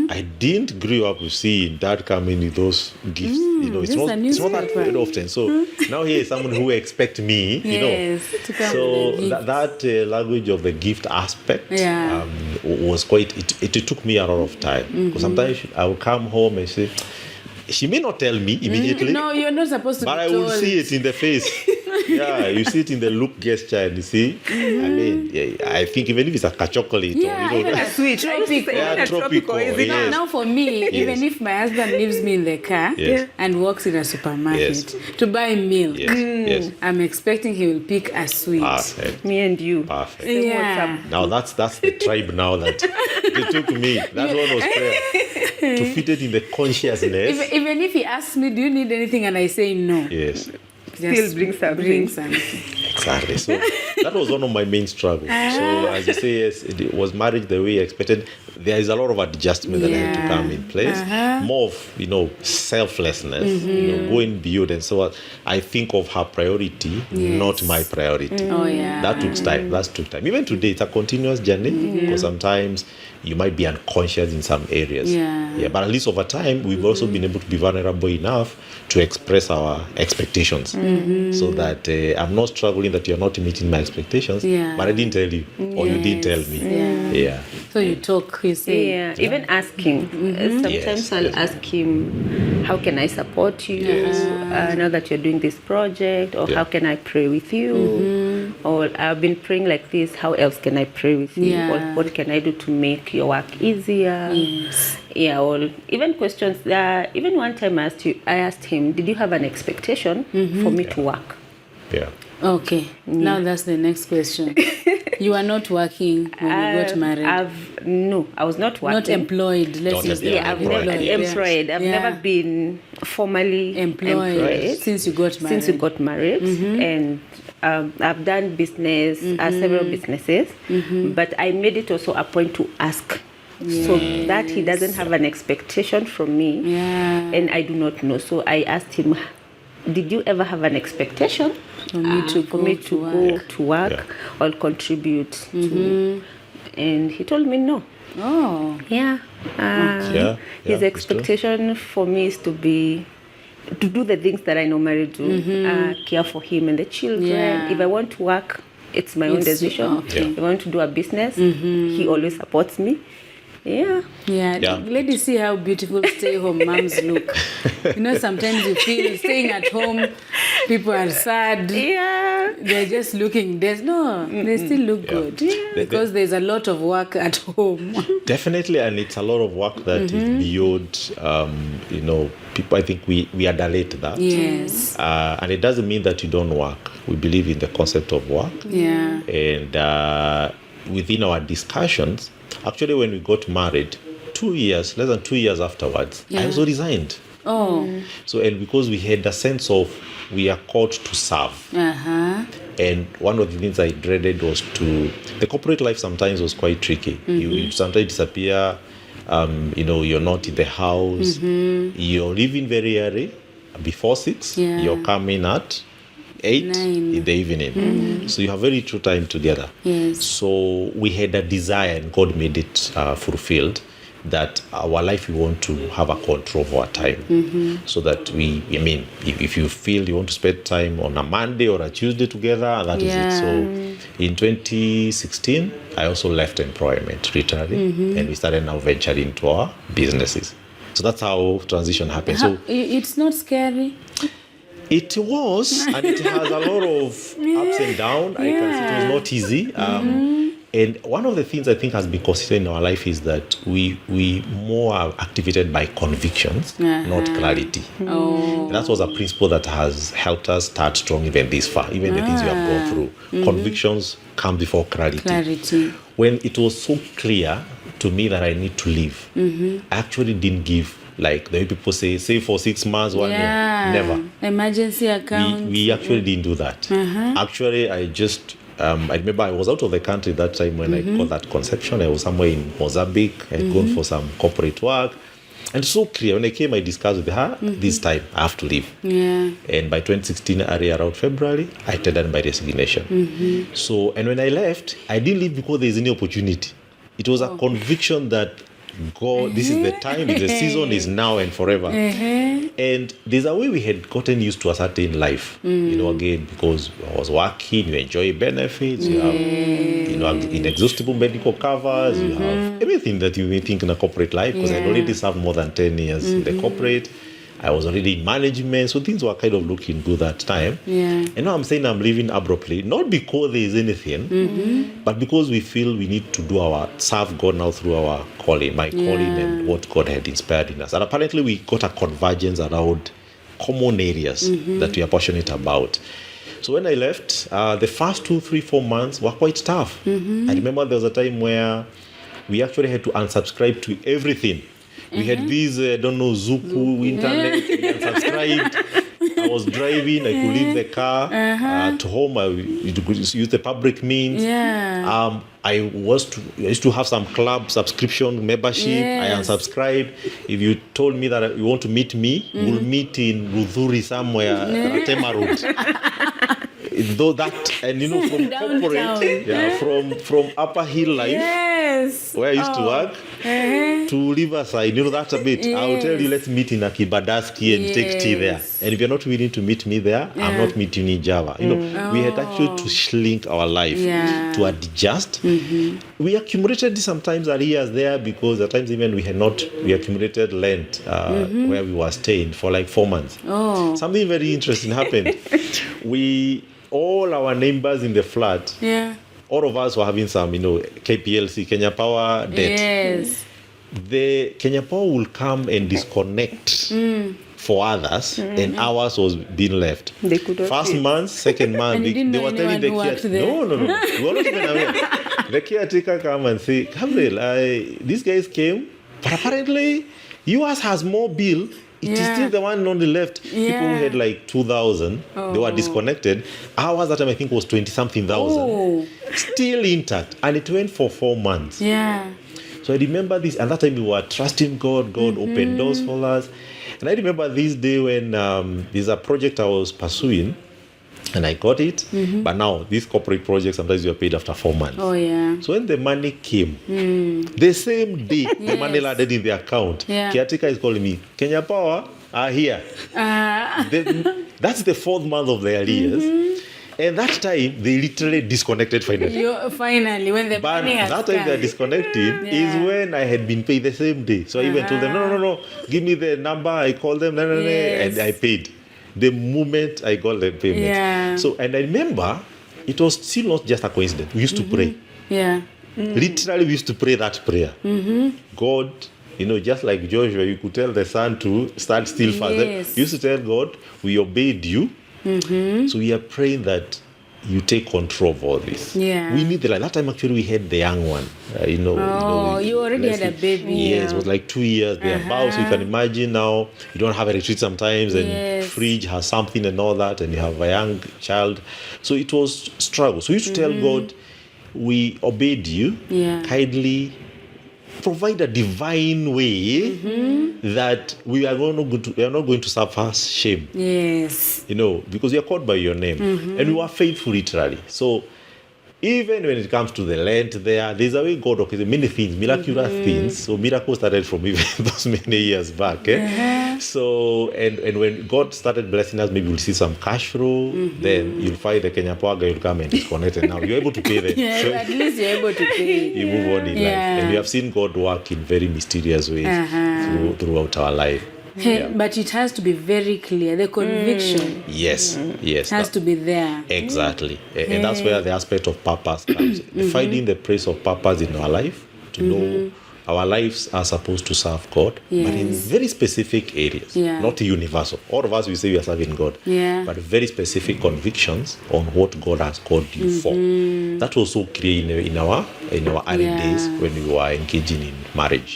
I didn't grow up with seeing dad coming with those gifts. just a it's not that newspaper. very often. So now here is someone who expects me, Yes, to come So with a gift. that language of the gift aspect Yeah. was quite, it took me a lot of time. Because sometimes I would come home and say, she may not tell me immediately. No, you're not supposed to But be I told. will see it in the face. Yeah, you see it in the look gesture, and you see. I mean, I think even if it's like a chocolate, Yeah, or, even a sweet tropical. Yeah, tropical, is Now, yes. now for me, even if my husband leaves me in the car Yes. and walks in a supermarket Yes. to buy milk, yes, I'm expecting he will pick a sweet. perfect, Me and you. perfect. Yeah. Now that's the tribe now that they took me. That one was prayer to fit it in the consciousness. Even if he asks me, do you need anything? And I say no. Yes, Just bring something. Bring something. exactly. So That was one of my main struggles. So as you say, yes, it was marriage the way I expected. There is a lot of adjustment that had to come in place. More of, selflessness, going beyond. And so I think of her priority, not my priority. Oh, yeah. That took time. Even today, it's a continuous journey. Because sometimes you might be unconscious in some areas. Yeah. But at least over time, we've also been able to be vulnerable enough to express our expectations. So that I'm not struggling that you're not meeting my expectations, but I didn't tell you, or you didn't tell me. Yeah. So you talk, you say. Yeah, even asking. Sometimes I'll ask him, how can I support you now that you're doing this project? Or how can I pray with you? Or I've been praying like this, how else can I pray with you? Or what can I do to make your work easier? Yes. Yeah, or even questions that, even one time I asked him, did you have an expectation for me to work? Yeah. Okay, now that's the next question. You are not working when you got married? No, I was not working. Not employed, let's use that. I've never employed. I've never been formally employed since you got married. And I've done business, several businesses, but I made it also a point to ask. So that he doesn't have an expectation from me, and I do not know. So I asked him, did you ever have an expectation for me to go to work or contribute to? And he told me no. Oh. Yeah. His expectation for me is to do the things that I normally do, care for him and the children. If I want to work, it's my own decision. If I want to do a business, he always supports me. Yeah. Ladies, see how beautiful stay-home moms look. Sometimes you feel staying at home, people are sad. Yeah. They're just looking. They still look good. Because there's a lot of work at home. Definitely, and it's a lot of work that is beyond, people, I think we adulate that. Yes. And it doesn't mean that you don't work. We believe in the concept of work. Yeah. And within our discussions, actually, when we got married, less than 2 years afterwards, I also resigned. Oh. So, and because we had a sense of we are called to serve. And one of the things I dreaded was the corporate life sometimes was quite tricky. You sometimes disappear, you're not in the house, you're leaving very early, before 6, you're coming at 8 in the evening. So you have very little time together. Yes. So we had a desire, and God made it fulfilled, that our life, we want to have a control of our time. So that if you feel you want to spend time on a Monday or a Tuesday together, that is it. So in 2016, I also left employment literally, and we started now venturing into our businesses. So that's how transition happened. So it's not scary. It was, and it has a lot of ups and downs. I can see it was not easy. And one of the things I think has been consistent in our life is that we more are activated by convictions, not clarity. And that was a principle that has helped us start strong even this far, even the things we have gone through. Convictions come before clarity. When it was so clear to me that I need to leave, I actually didn't give, like the way people say for 6 months, 1 year. Never. Emergency account. We actually didn't do that. Actually, I remember I was out of the country that time when I got that conception. I was somewhere in Mozambique. I had gone for some corporate work. And so clear, when I came, I discussed with her, this time I have to leave. And by 2016, around February, I tendered my resignation. So, and when I left, I didn't leave because there's any opportunity. It was a conviction that God, this is the time, the season is now and forever. And there's a way we had gotten used to a certain life, again, because I was working, you enjoy benefits, you have, inexhaustible medical covers, you have everything that you may think in a corporate life, because I'd already served more than 10 years in the corporate. I was already in management, so things were kind of looking good that time. And now I'm saying I'm leaving abruptly, not because there is anything, but because we feel we need to serve God now through our calling, my calling and what God had inspired in us. And apparently we got a convergence around common areas that we are passionate about. So when I left, the first 2, 3, 4 months were quite tough. I remember there was a time where we actually had to unsubscribe to everything. We had these, Zuku, internet, we unsubscribed. I was driving, I could leave the car at home. I could use the public means. Yeah. I used to have some club subscription membership. Yes. I unsubscribed. If you told me that you want to meet me, we'll meet in Ruthuri somewhere, Tema Road. Though that, and from corporate, from Upper Hill Life, where I used to work, to Riverside, that a bit. I will tell you, let's meet in Akibadaski and take tea there. And if you're not willing to meet me there, I'm not meeting you in Java. We had actually to shrink our life to adjust. We accumulated sometimes arrears there because at times even we accumulated rent where we were staying for like 4 months. Something very interesting happened. All our neighbors in the flat, all of us were having some, KPLC, Kenya Power debt. Yes. The Kenya Power will come and disconnect for others, and ours was being left. They could have First it. month, second month, And you they didn't were know telling the anyone who worked caretaker. there? No. We were not even aware. The caretaker come and say, Gabriel, these guys came, but apparently yours has more bill. It is still the one on the left. People who had like 2,000, they were disconnected. Ours that time I think was 20-something thousand. Still intact. And it went for 4 months. Yeah. So I remember this. And that time we were trusting God. God opened doors for us. And I remember this day when there's a project I was pursuing. And I got it. But now, these corporate projects, sometimes you are paid after 4 months. Oh, yeah. So when the money came, the same day, the money landed in the account. Caretaker is calling me, Kenya Power are here. That's the 4th month of the arrears. And that time, they literally disconnected finally. Finally, when the But money has that time they're disconnecting is when I had been paid the same day. So I even told them, no, give me the number. I called them, and I paid. The moment I got the payment. Yeah. So, and I remember, it was still not just a coincidence. We used to pray. Yeah. Literally, we used to pray that prayer. God, just like Joshua, you could tell the sun to stand still fast. Yes. You used to tell God, we obeyed you. So we are praying that you take control of all this. Yeah. We need that time actually we had the young one. You already had a baby. Yes, it was like 2 years thereabouts. So you can imagine now you don't have a retreat sometimes, and fridge has something and all that, and you have a young child. So it was struggle. So we used to tell God, we obeyed you. Kindly provide a divine way that we are not going to suffer shame. Yes. Because we are called by your name. And we were faithful literally. So even when it comes to the land there's a way God works. Many things, miraculous things. So miracles started from even those many years back. So, and when God started blessing us, maybe we'll see some cash flow. Then you'll find the Kenya Power guy will come and disconnect, and now you're able to pay them. So At least you're able to pay. you move on in life. And we have seen God work in very mysterious ways throughout our life. But it has to be very clear. The conviction Yes. has to be there. Exactly. And that's where the aspect of purpose comes. Finding the place of purpose in our life, to know our lives are supposed to serve God, but in very specific areas, not universal. All of us, we say we are serving God, but very specific convictions on what God has called you for. That was so clear in our early days when we were engaging in marriage.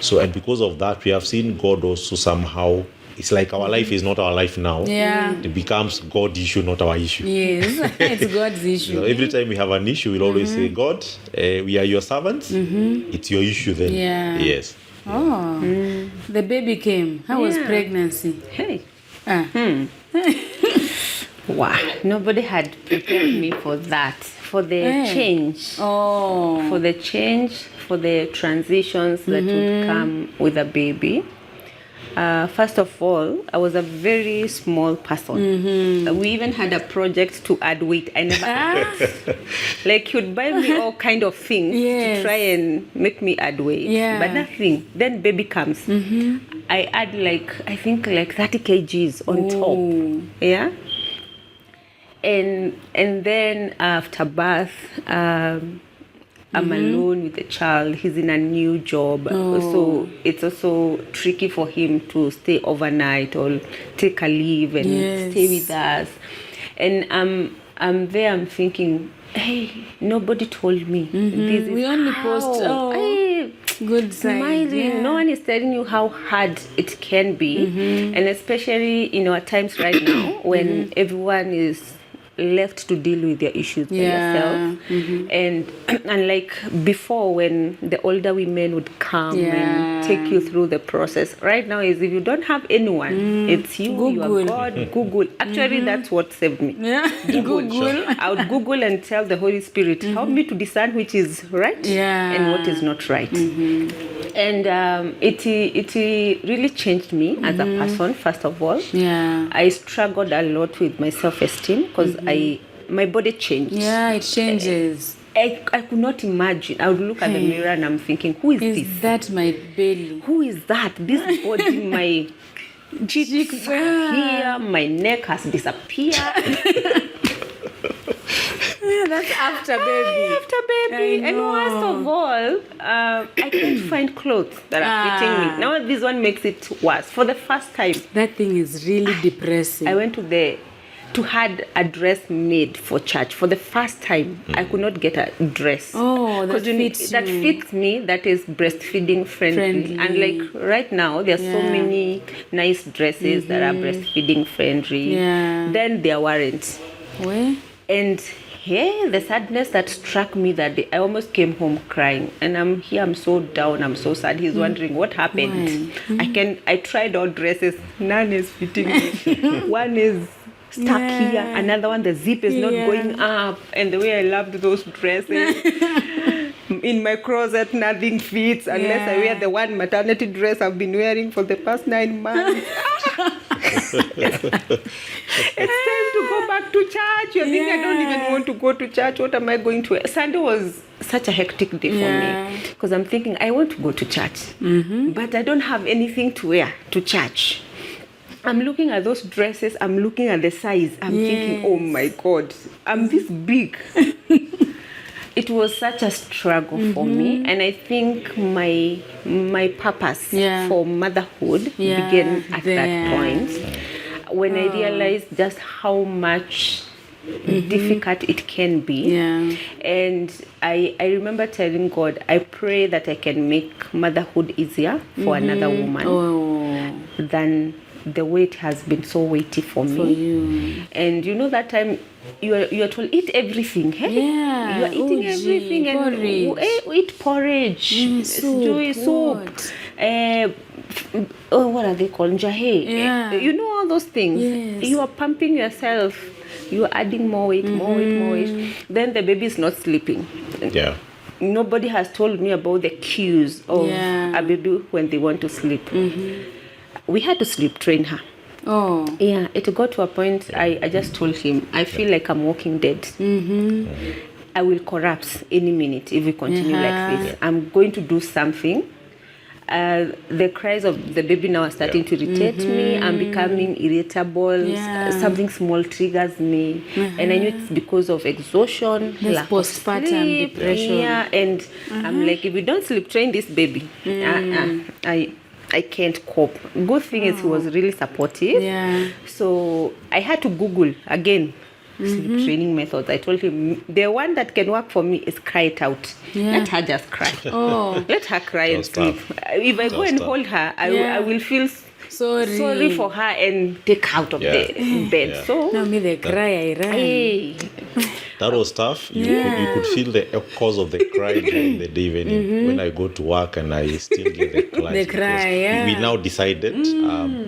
So, and because of that, we have seen God also somehow. It's like our life is not our life now. It becomes God's issue, not our issue. Yes, it's God's issue. So every time we have an issue, we'll always say, God, we are your servants. It's your issue then. Yes. Oh, the baby came. How was pregnancy? Hey. Wow. Nobody had prepared me for that. For the change. For the change, for the transitions that would come with a baby. First of all, I was a very small person. We even had a project to add weight. I never like you'd buy me all kind of things to try and make me add weight, but nothing. Then baby comes. I add I think 30 kgs on top. And then after birth, I'm alone with the child. He's in a new job. So it's also tricky for him to stay overnight or take a leave and stay with us. And I'm there, I'm thinking, hey, nobody told me. This is we only how. post. Good sign. smiling. Yeah. No one is telling you how hard it can be, and especially in our times right now when everyone is left to deal with their issues by yourself. And unlike before, when the older women would come and take you through the process, right now is if you don't have anyone, it's you, Google. your God, Google. Actually, that's what saved me. Yeah. Google. I would Google and tell the Holy Spirit, help me to discern which is right and what is not right. And it really changed me as a person, first of all. Yeah. I struggled a lot with my self-esteem because my body changed. Yeah, it changes. I could not imagine. I would look at the mirror and I'm thinking, who is this? Is that my belly? Who is that? This body, my cheeks are here, my neck has disappeared. Yeah, that's after baby. After baby. I And know. worst of all, I can't find clothes that are fitting me. Now this one makes it worse. For the first time, That thing is really depressing. I went to had a dress made for church. For the first time, I could not get a dress. Oh, that 'Cause fits that you. fits me, that is breastfeeding friendly. And like right now, there are so Yeah. many nice dresses that are breastfeeding friendly. Yeah. Then there weren't. Where? And the sadness that struck me that day, I almost came home crying. And I'm so down, I'm so sad. He's wondering what happened. I tried all dresses, none is fitting me. One is stuck here, another one, the zip is not going up. And the way I loved those dresses, in my closet, nothing fits unless I wear the one maternity dress I've been wearing for the past 9 months. It's time to go back to church. You're thinking, I don't even want to go to church. What am I going to wear? Sunday was such a hectic day for me because I'm thinking, I want to go to church, but I don't have anything to wear to church. I'm looking at those dresses. I'm looking at the size. I'm thinking, oh my God, I'm this big. It was such a struggle for me, and I think my purpose for motherhood began at that point when I realized just how much difficult it can be. And I remember telling God, I pray that I can make motherhood easier for another woman than the weight has been so weighty for me. And you know that time you are told eat everything. You are eating everything and eat porridge, soup. What are they called? Jahe. You know all those things. You are pumping yourself. You are adding more weight. Then the baby is not sleeping. Nobody has told me about the cues of a baby when they want to sleep. We had to sleep train her. It got to a point I just told him, I feel like I'm walking dead. I will collapse any minute if we continue like this. I'm going to do something. The cries of the baby now are starting to irritate me. I'm becoming irritable. Something small triggers me. And I know it's because of exhaustion, lack of sleep, depression. And I'm like, if we don't sleep train this baby, I can't cope. Good thing is he was really supportive. So I had to Google again sleep training methods. I told him the one that can work for me is cry it out. Let her just cry. Let her cry and sleep. If I go and hold her, I will feel sorry for her and take her out of the bed. So now me they cry, I run. That was tough. You could feel the echoes of the cry during the day when I go to work and I still get the cry. The cry, We now decided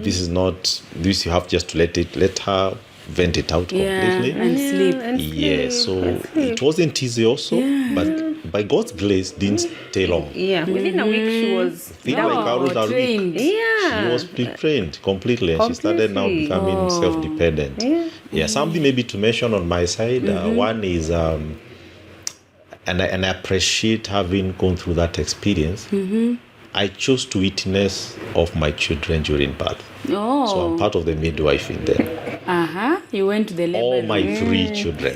this you have just to let her vent it out completely. And sleep. So it wasn't easy also, but by God's grace, didn't stay long. Within a week she was trained. She was pre-trained completely, and she started now becoming self-dependent. Something maybe to mention on my side. One is, and I appreciate having gone through that experience. I chose to witness of my children during birth. So I'm part of the midwife in there. You went to the labor all my 3 children.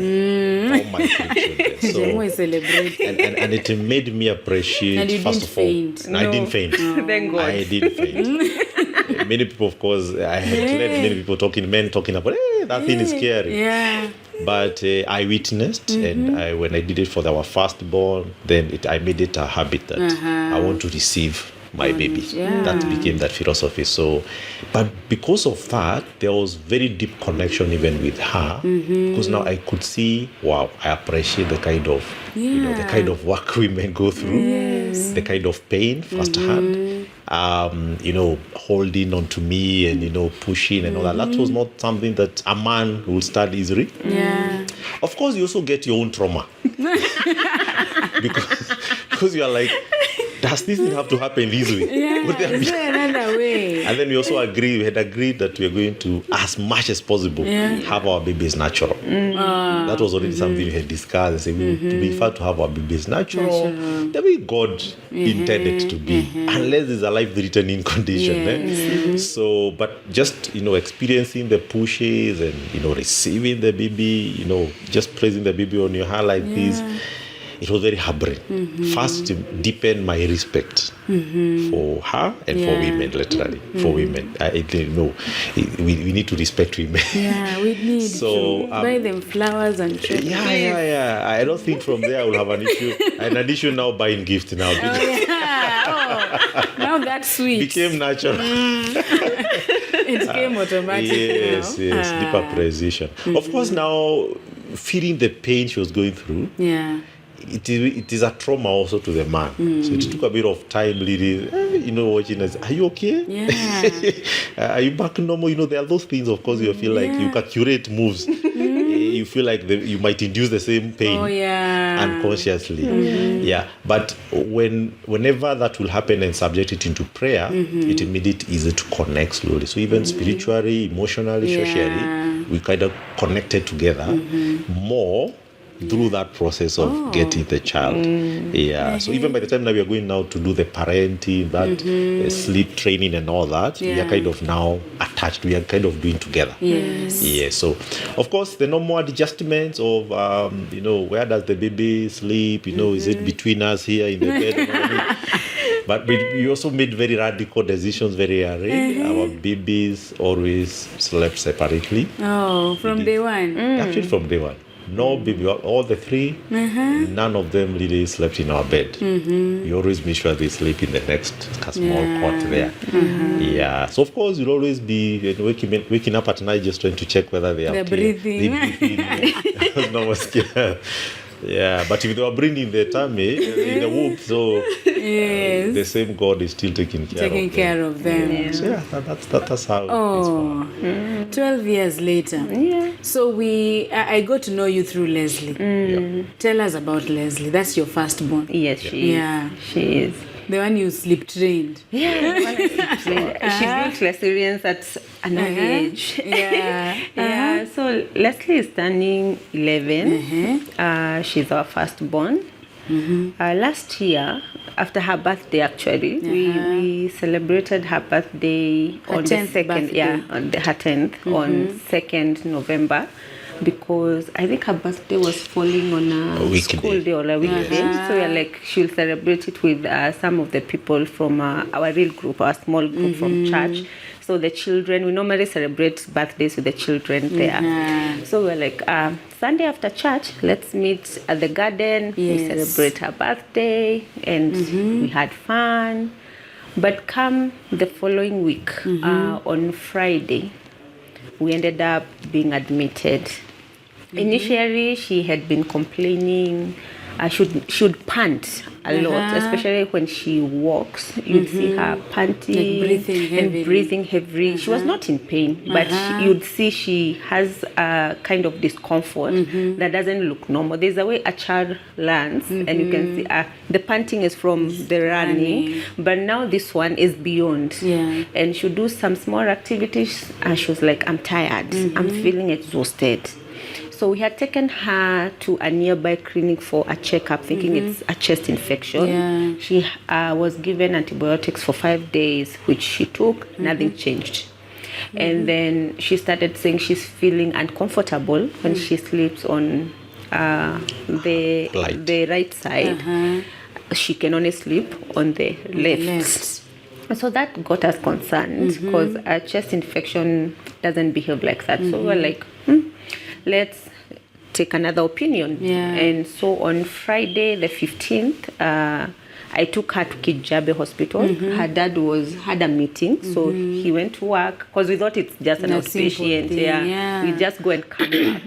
All my 3 children. So, and it made me appreciate, and you first didn't of all. faint. No. I didn't faint. Thank God. I didn't faint. many people, of course, I had heard many people men talking about, hey, that thing is scary. Yeah. But I witnessed, and when I did it for our firstborn, then I made it a habit that I want to receive my baby. Yeah. That became that philosophy. So, but because of that, there was very deep connection even with her, because now I could see, wow, I appreciate the kind of, the kind of work women go through, the kind of pain firsthand, holding on to me and, pushing and all that. That was not something that a man will start easily. Yeah. Of course, you also get your own trauma. because you're like, does this thing have to happen this way? Yeah, is there another way? And then we had agreed that we are going to, as much as possible, have our babies natural. That was already something we had discussed and said we prefer to have our babies natural, the way God intended it to be, unless there's a life-threatening condition. So, but just, experiencing the pushes and, receiving the baby, just placing the baby on your hand like this, it was very humbling. First, to deepen my respect for her and for women, literally. For women. We need to respect women. Yeah, we need to buy them flowers and chocolates. Yeah. I don't think from there I will have an issue. An issue now buying gifts now. Now that's sweet. Became natural. It came automatic. Yes, deep appreciation. Of course, now feeling the pain she was going through. Yeah. It is a trauma also to the man. So it took a bit of time, really, watching us. Are you okay? Yeah. Are you back normal? There are those things, of course, you feel like you calculate moves. You feel like you might induce the same pain unconsciously. Yeah. But whenever that will happen and subject it into prayer, it made it easy to connect slowly. So even spiritually, emotionally, socially, we kind of connected together more through that process of getting the child. So even by the time that we are going now to do the parenting, that sleep training and all that, we are kind of now attached. We are kind of doing together. Yes. So of course the normal adjustments of where does the baby sleep? Is it between us here in the bed? But we also made very radical decisions very early. Our babies always slept separately. Oh, from day one. Actually, from day one. No baby, all the three, none of them really slept in our bed. We always make sure they sleep in the next small cot there. Yeah. So of course you'll always be waking up at night just trying to check whether they are breathing. No more scared. Yeah, but if they were breathing in the tummy, in the womb, so the same God is still taking care of them. Yeah. So that's how it's 12 years later. Yeah. So I got to know you through Leslie. Tell us about Leslie. That's your firstborn. Yes, she is. She is. The one you sleep trained. Yeah, the one I sleep trained. She built resilience at an early age. Yeah. So Leslie is turning 11. She's our firstborn. Last year, after her birthday, actually, we celebrated her birthday on the 2nd. On her 10th on 2nd November. Because I think her birthday was falling on a school day or a weekend. So we're like, she'll celebrate it with some of the people from our real group, our small group from church. So the children, we normally celebrate birthdays with the children there. So we're like, Sunday after church, let's meet at the garden. We celebrate her birthday and we had fun. But come the following week, on Friday, we ended up being admitted. Initially, she had been complaining. Should pant a lot, especially when she walks. You'd see her panting and breathing heavy. She was not in pain, but you'd see she has a kind of discomfort that doesn't look normal. There's a way a child learns, and you can see the panting is from the running, but now this one is beyond. And she'll do some small activities, and she was like, I'm tired. I'm feeling exhausted. So we had taken her to a nearby clinic for a checkup, thinking it's a chest infection. She was given antibiotics for 5 days, which she took. Nothing changed. And then she started saying she's feeling uncomfortable when she sleeps on the right side. She can only sleep on the left. So that got us concerned because a chest infection doesn't behave like that. So we're like, let's take another opinion. Yeah. And so on Friday the 15th, I took her to Kijabe Hospital. Her dad had a meeting, so he went to work because we thought it's just an That simple outpatient. thing, yeah. We just go and come back.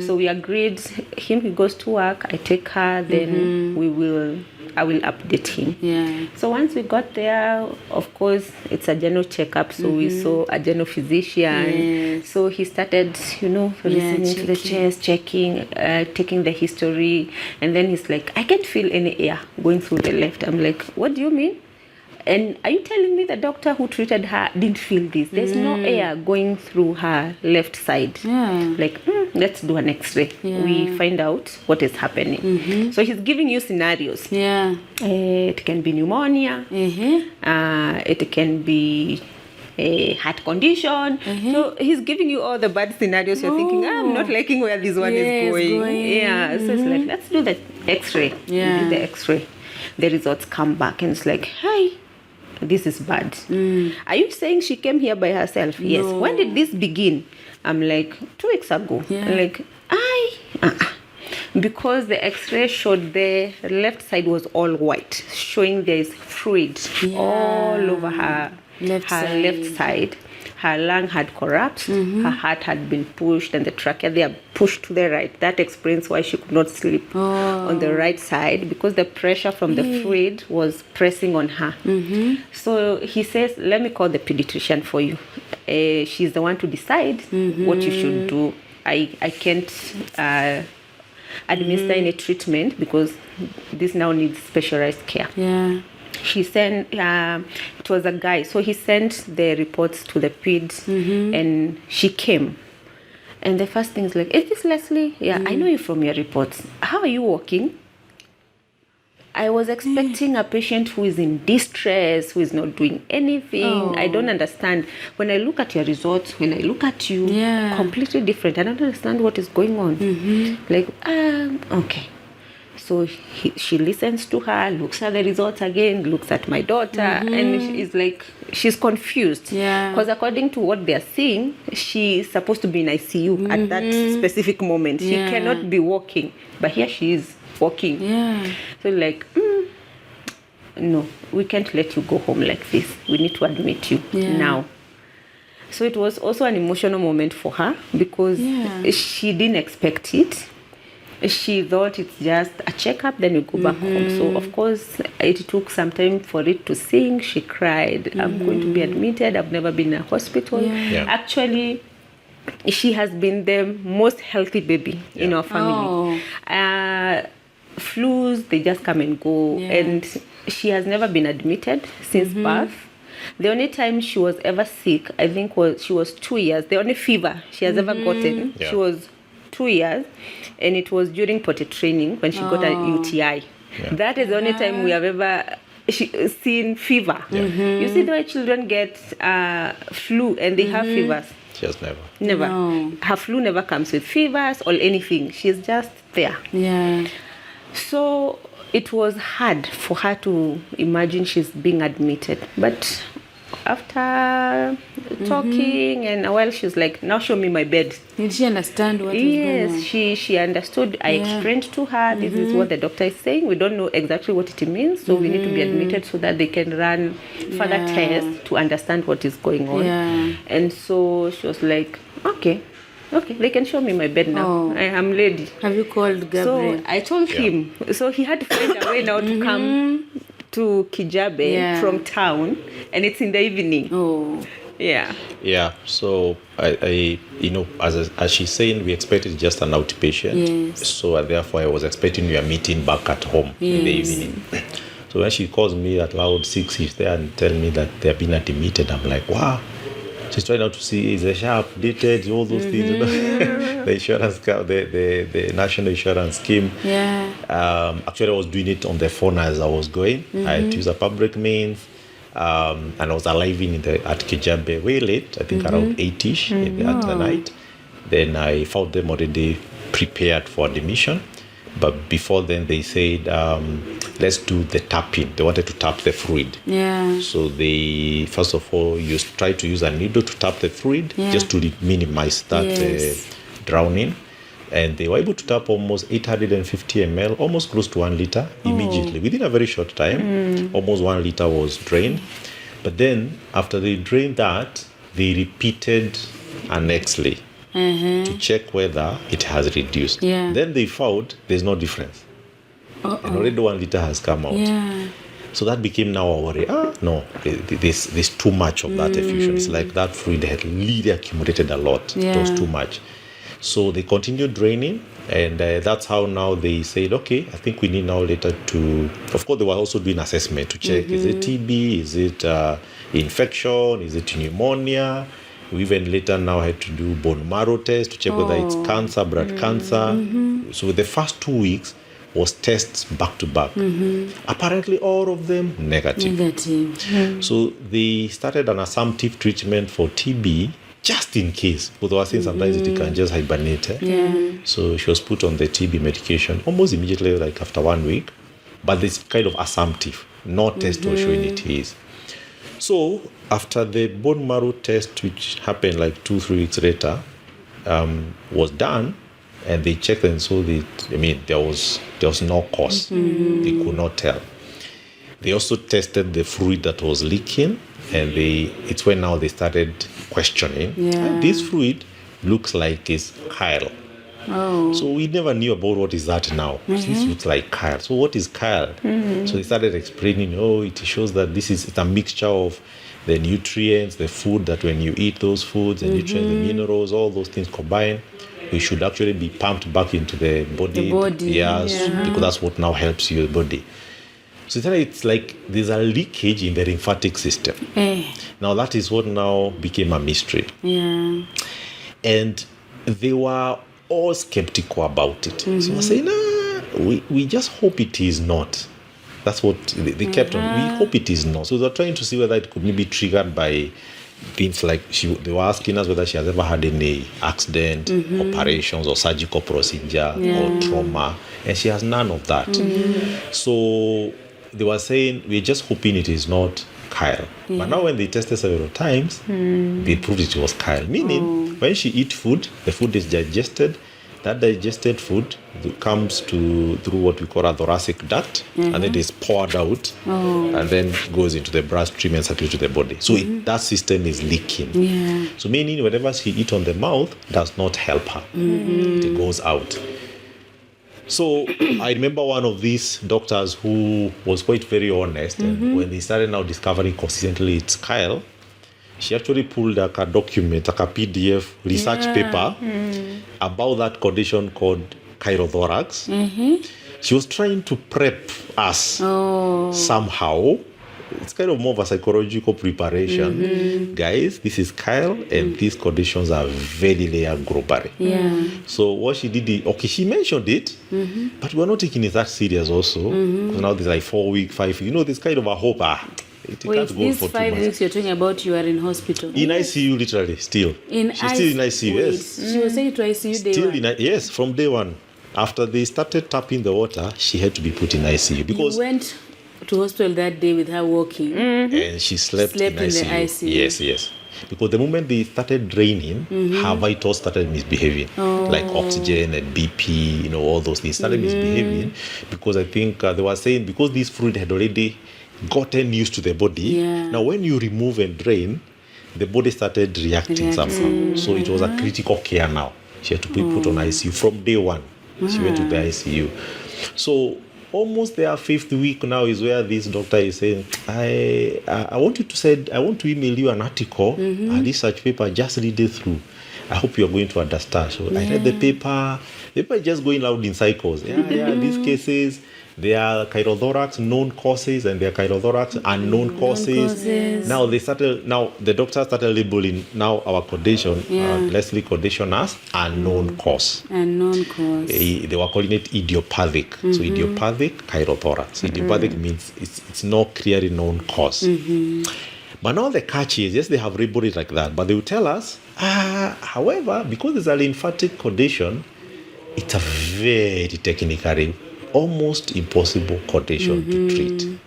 So we agreed. He goes to work. I take her. Then I will update him. Yeah. So once we got there, of course, it's a general checkup. So we saw a general physician. Yes. So he started, listening to the chest, checking, taking the history. And then he's like, I can't feel any air going through the left. I'm like, what do you mean? And are you telling me the doctor who treated her didn't feel this? There's no air going through her left side. Yeah. Like, let's do an X-ray. Yeah. We find out what is happening. So he's giving you scenarios. Yeah. It can be pneumonia. It can be a heart condition. So he's giving you all the bad scenarios. You're thinking, I'm not liking where this one is going. Yeah. So it's like, let's do the X-ray. Yeah. We did the X-ray. The results come back and it's like, hey, this is bad. Are you saying she came here by herself? Yes. No. When did this begin? I'm like, 2 weeks ago. Yeah. I'm like, because the X-ray showed the left side was all white, showing there is fluid all over her left side. Her lung had collapsed, her heart had been pushed, and the trachea they are pushed to the right. That explains why she could not sleep on the right side, because the pressure from the fluid was pressing on her. So he says, let me call the pediatrician for you. She's the one to decide what you should do. I can't administer any treatment because this now needs specialized care. Yeah. He sent, it was a guy, so he sent the reports to the PIDs, and she came. And the first thing is like, is this Leslie? Yeah, I know you from your reports. How are you walking? I was expecting a patient who is in distress, who is not doing anything. I don't understand. When I look at your results, when I look at you, completely different. I don't understand what is going on. Like, okay. So she listens to her, looks at the results again, looks at my daughter, and she's like, she's confused. Yeah. Because according to what they're seeing, she's supposed to be in ICU at that specific moment. She cannot be walking, but here she is walking. Yeah. So like, no, we can't let you go home like this. We need to admit you now. So it was also an emotional moment for her because she didn't expect it. She thought it's just a checkup, then you go back home. So, of course, it took some time for it to sink. She cried, I'm going to be admitted. I've never been in a hospital. Actually, she has been the most healthy baby in our family. Flus, they just come and go. And she has never been admitted since birth. The only time she was ever sick, I think, she was 2 years. The only fever she has ever gotten, she was 2 years, and it was during potty training when she got a UTI. That is the only time we have ever seen fever. You see the way children get flu and they have fevers. She has never. Never. No. Her flu never comes with fevers or anything. She's just there. Yeah. So it was hard for her to imagine she's being admitted. But after talking and a while, she was like, now show me my bed. Did she understand what was going on? Yes, she understood. I explained to her, this is what the doctor is saying. We don't know exactly what it means, so we need to be admitted so that they can run further tests to understand what is going on. And so she was like, okay, they can show me my bed now. I am ready. Have you called Gabriel? So I told him. So he had to find a way now to come to Kijabe from town, and it's in the evening. Yeah. So I as she's saying, we expected just an outpatient. So therefore I was expecting we are meeting back at home in the evening. So when she calls me at loud 6, she's there and tell me that they've been admitted. I'm like, wow. She's trying out to see, is the SHA updated, all those things, the insurance, the national insurance scheme. Actually, I was doing it on the phone as I was going. I had to use a public means, and I was arriving at Kijabe way late, I think around 8ish at the night. Then I found them already prepared for admission. But before then, they said, let's do the tapping. They wanted to tap the fluid. Yeah. So they, first of all, try to use a needle to tap the fluid just to minimize that drowning. And they were able to tap almost 850 ml, almost close to 1 liter immediately. Within a very short time, almost 1 liter was drained. But then, after they drained that, they repeated annexely to check whether it has reduced. Yeah. Then they found there's no difference. And already 1 liter has come out. Yeah. So that became now a worry. No, there's too much of that effusion. It's like that fluid had really accumulated a lot. It was too much. So they continued draining, and that's how now they said, okay, I think we need now later to, of course, they were also doing assessment to check, is it TB, is it infection, is it pneumonia? We even later now had to do bone marrow test to check whether it's cancer, blood cancer. So the first 2 weeks was tests back to back. Apparently all of them negative. So they started an assumptive treatment for TB just in case, because they were saying sometimes it can just hibernate. So she was put on the TB medication almost immediately, like after 1 week. But this kind of assumptive, no test was showing it is. So after the bone marrow test, which happened like 2-3 weeks later, was done, and they checked and saw that, there was no cause. They could not tell. They also tested the fluid that was leaking, and it's when now they started questioning. This fluid looks like it's chyle. So we never knew about what is that now. This looks like chyle. So what is chyle? So they started explaining, it shows that it's a mixture of the nutrients, the food that when you eat those foods, the nutrients, the minerals, all those things combined, we should actually be pumped back into the body. Because that's what now helps your body. So it's like there's a leakage in the lymphatic system. Now that is what now became a mystery. And they were all skeptical about it. So I was saying, we just hope it is not. That's what they kept on. We hope it is not. So they're trying to see whether it could be triggered by things like they were asking us whether she has ever had any accident, operations or surgical procedure or trauma, and she has none of that. So they were saying, we're just hoping it is not chyle. But now when they tested several times, they proved it was chyle. Meaning, when she eats food, the food is digested. That digested food comes through what we call a thoracic duct, and then it is poured out, and then goes into the bloodstream and circulates to the body. So that system is leaking. So meaning whatever she eats on the mouth does not help her. It goes out. So I remember one of these doctors who was quite very honest, and when they started now discovering consistently it's chyle, she actually pulled like a document, like a PDF research paper about that condition called chylothorax. She was trying to prep us somehow. It's kind of more of a psychological preparation. Guys, this is chyle, and these conditions are very rare globally. So what she did, she mentioned it, but we're not taking it that serious also. Because now there's like 4 weeks, 5 weeks. There's kind of a hope. Wait, these 5 weeks you're talking about, you are in hospital? In ICU, literally, still. She's still in ICU, yes. She was saying to ICU day still one? Yes, from day one. After they started tapping the water, she had to be put in ICU. Because you went to hospital that day with her walking? And she slept in ICU. The ICU. Yes. Because the moment they started draining, her vitals started misbehaving. Like oxygen and BP, all those things started misbehaving. Because I think they were saying, because this fluid had already gotten used to the body. Now when you remove and drain, the body started reacting somehow. So it was a critical care now. She had to be put on ICU from day one. She went to the ICU. So almost their 5th week now is where this doctor is saying, I want to email you an article, a research paper, just read it through. I hope you're going to understand. So I read the paper. The paper is just going loud in cycles. These cases, there are chylothorax known causes and there are chylothorax unknown causes. Now the doctor started labeling now our condition, Leslie condition as unknown cause. Unknown cause. They were calling it idiopathic. So idiopathic chylothorax. Idiopathic means it's not clearly known cause. But now the catch is, yes, they have labeled it like that, but they will tell us, however, because it's a lymphatic condition, it's a very technically almost impossible condition to treat.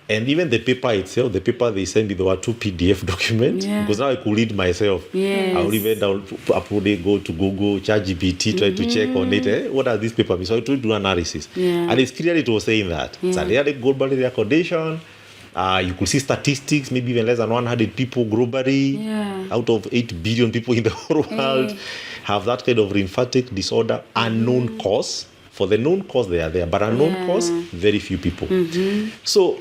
And even the paper itself, the paper they sent me, there were 2 PDF documents. Because now I could read myself. I would even upload it, go to Google, ChatGPT, try to check on it. What are these papers? So I tried to do analysis. And it's clear it was saying that. It's a really good malaria condition. You could see statistics, maybe even less than 100 people globally, out of 8 billion people in the whole world, have that kind of lymphatic disorder, unknown cause. For the known cause, they are there, but unknown cause, very few people. So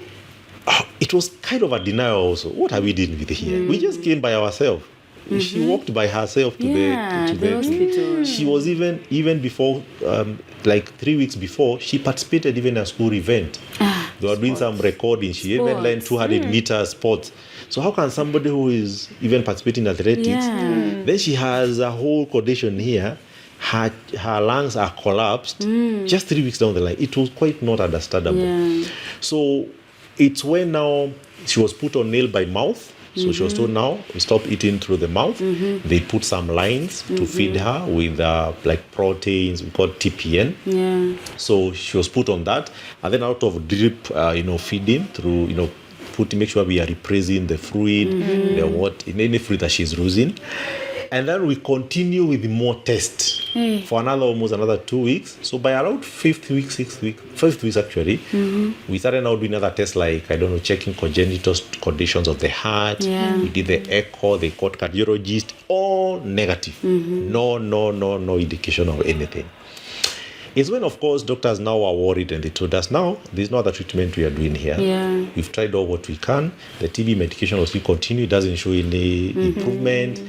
it was kind of a denial also. What are we dealing with here? We just came by ourselves. She walked by herself to the hospital. She was even before, like 3 weeks before, she participated even in a school event. They were doing some recording. She even learned 200 meter sports. So how can somebody who is even participating in athletics, then she has a whole condition here, her lungs are collapsed just 3 weeks down the line. It was quite not understandable. So it's when now she was put on nail by mouth. So she was told now, stop eating through the mouth. They put some lines to feed her with like proteins, we call TPN. So she was put on that. And then out of drip, feeding through, make sure we are replacing the fluid, in any fluid that she's losing. And then we continue with more tests for almost another 2 weeks. So by around 5th week actually, we started now doing other tests like, checking congenital conditions of the heart. We did the echo, they called cardiologist, all negative. No indication of anything. It's when, of course, doctors now are worried and they told us, now, there's no other treatment we are doing here. We've tried all what we can. The TB medication will still continue. It doesn't show any improvement.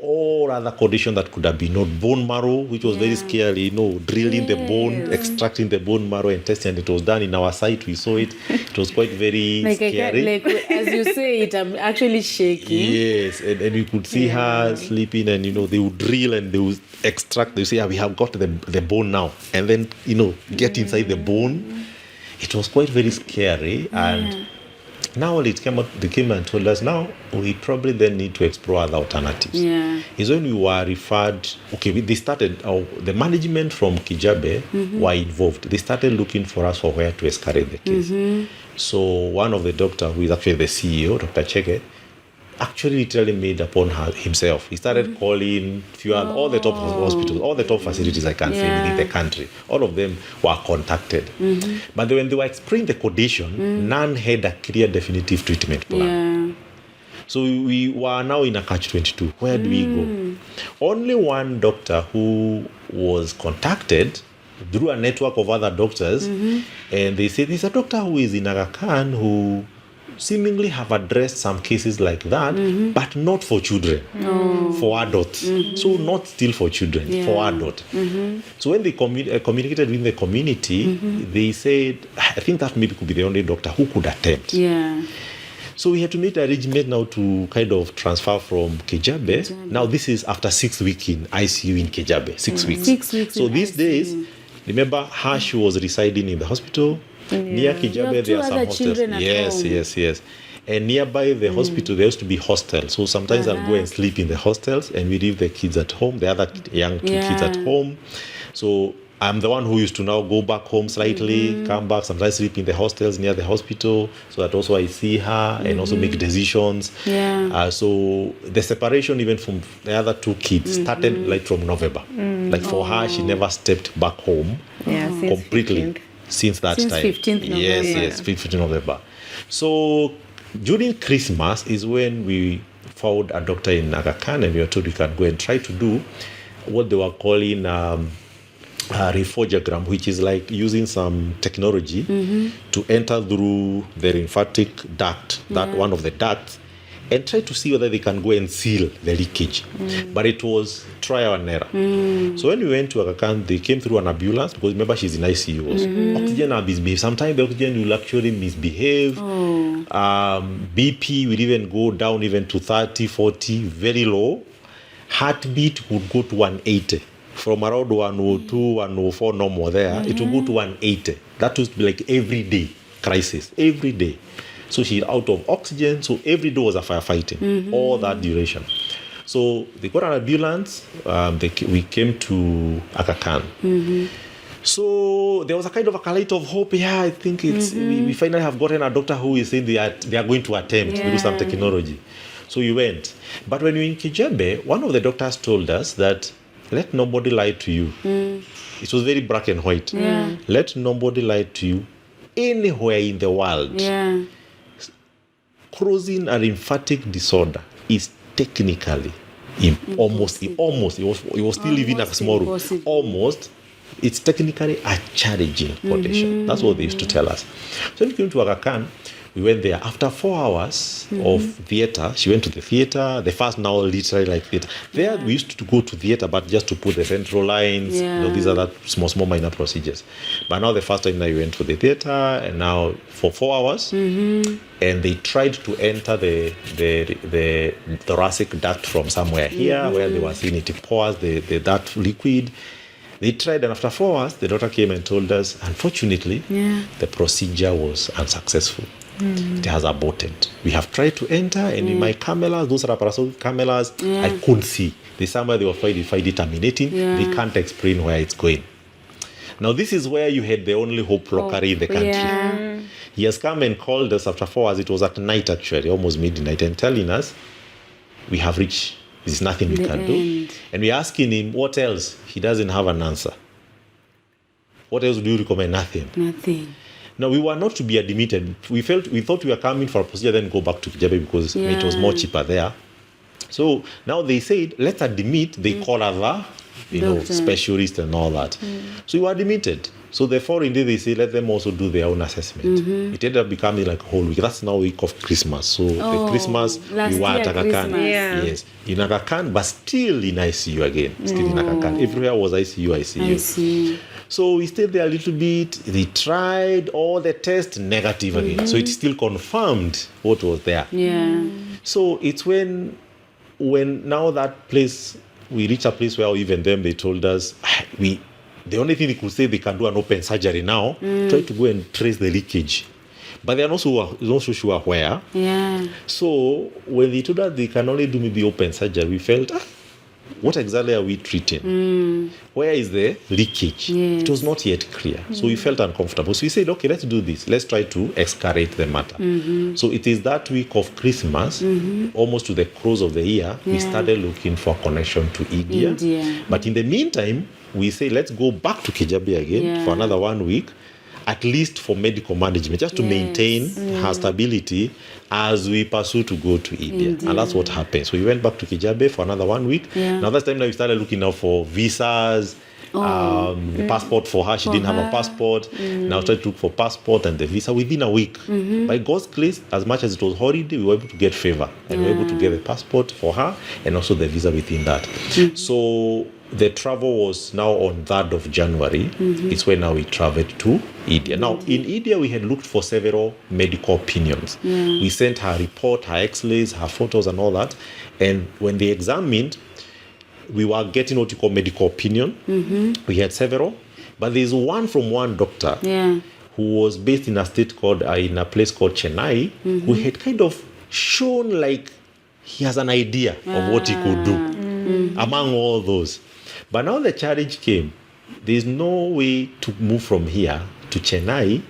Or other condition that could have been bone marrow, which was very scary, drilling the bone, extracting the bone marrow and testing. And it was done in our site. We saw it. It was quite very scary. As you say it, I'm actually shaking. Yes, and we could see her sleeping, and they would drill and they would extract. They say, we have got the bone now, and then get inside the bone. It was quite very scary, and now they came and told us, now we probably then need to explore other alternatives. Is when we were referred, they started, the management from Kijabe were involved. They started looking for us for where to escalate the case. So one of the doctors, who is actually the CEO, Dr. Chege, actually literally made upon himself. He started calling all the top hospitals, all the top facilities I can say within the country. All of them were contacted. But when they were explaining the condition, none had a clear definitive treatment plan. So we were now in a catch-22. Where do we go? Only one doctor who was contacted through a network of other doctors, and they said there's a doctor who is in Aga Khan who seemingly have addressed some cases like that, but not for children, for adults. So not still for children, for adults. So when they communicated with the community, they said, I think that maybe could be the only doctor who could attempt. So we had to make the arrangement now to kind of transfer from Kijabe. Now this is after 6 weeks in ICU in Kijabe, 6 weeks. 6 weeks. So these days, remember, she was residing in the hospital. Near Kijabe, there are some hostels. Yes. And nearby the hospital, there used to be hostels. So sometimes I'll go and sleep in the hostels, and we leave the kids at home, the other young two kids at home. So I'm the one who used to now go back home slightly, come back, sometimes sleep in the hostels near the hospital, so that also I see her and also make decisions. So the separation even from the other two kids started like from November. Like for her, she never stepped back home completely. Since that time. 15th November. Yes, 15th November. So during Christmas is when we found a doctor in Aga Khan, and we were told we can go and try to do what they were calling a refogiogram, which is like using some technology to enter through the lymphatic duct, that one of the ducts, and try to see whether they can go and seal the leakage. But it was trial and error. So when we went to Aga Khan, they came through an ambulance, because remember she's in ICU also. Oxygen will misbehave. Sometimes the oxygen will actually misbehave. BP will even go down even to 30, 40, very low. Heartbeat would go to 180. From around 102, 104, no more there, it will go to 180. That used to be like everyday crisis, every day. So she's out of oxygen, so every day was a firefighting, all that duration. So they got an ambulance. We came to Aga Khan. So there was a kind of a light of hope. Yeah, I think it's we finally have gotten a doctor who is saying they are going to attempt to do some technology. So we went. But when we were in Kijembe, one of the doctors told us that let nobody lie to you. It was very black and white. Let nobody lie to you anywhere in the world. Causing a lymphatic disorder is technically almost it was still living a small room. Almost. It's technically a challenging condition. That's what they used to tell us. So when we came to Aga Khan, we went there. After 4 hours of theater, she went to the theater. The first now literally like theater. There we used to go to theater, but just to put the central lines. These are that small minor procedures. But now the first time we went to the theater, and now for 4 hours, and they tried to enter the thoracic duct from somewhere here, where they were seeing it pours that liquid. They tried, and after 4 hours, the doctor came and told us, unfortunately, the procedure was unsuccessful. It has aborted. We have tried to enter, and in my cameras, those laparoscopic cameras, I couldn't see. There's somewhere they will find it terminating. They can't explain where it's going. Now, this is where you had the only hope locally in the country. He has come and called us after 4 hours. It was at night, actually, almost midnight, and telling us, we have reached. There's nothing we can do. And we're asking him, what else? He doesn't have an answer. What else do you recommend? Nothing. Now, we were not to be admitted. We thought we were coming for a procedure, then go back to Kijabe because it was more cheaper there. So now they said, let's admit. They call other, specialists and all that. So we were admitted. So the following day, they say, let them also do their own assessment. It ended up becoming like a whole week. That's now week of Christmas. So the Christmas, we were at Aga Khan. Yes, in Aga Khan, but still in ICU again. Still in Aga Khan. Everywhere was ICU. So we stayed there a little bit. They tried all the tests, negative again. So it still confirmed what was there. So it's when now that place, we reached a place where even them, they told us, the only thing they could say, they can do an open surgery now, try to go and trace the leakage. But they're not so sure where. So when they told us they can only do maybe open surgery, we felt, what exactly are we treating? Where is the leakage? It was not yet clear. So we felt uncomfortable. So we said, okay, let's do this. Let's try to escalate the matter. So it is that week of Christmas, almost to the close of the year, we started looking for a connection to India. But in the meantime, we say, let's go back to Kijabe again for another 1 week, at least for medical management, just to maintain her stability as we pursue to go to India. And that's what happened. So we went back to Kijabe for another 1 week. Now this time we started looking now for visas, the passport for her. She didn't have a passport. Now tried to look for passport and the visa within a week. By God's grace, as much as it was holiday, we were able to get favor. And we were able to get the passport for her and also the visa within that. So the travel was now on 3rd of January. It's when now we traveled to India. Now, in India, we had looked for several medical opinions. We sent her report, her x-rays, her photos and all that. And when they examined, we were getting what you call medical opinion. We had several. But there's one from one doctor who was based in a state called, in a place called Chennai, who had kind of shown like he has an idea of what he could do among all those. But now the challenge came. There's no way to move from here to Chennai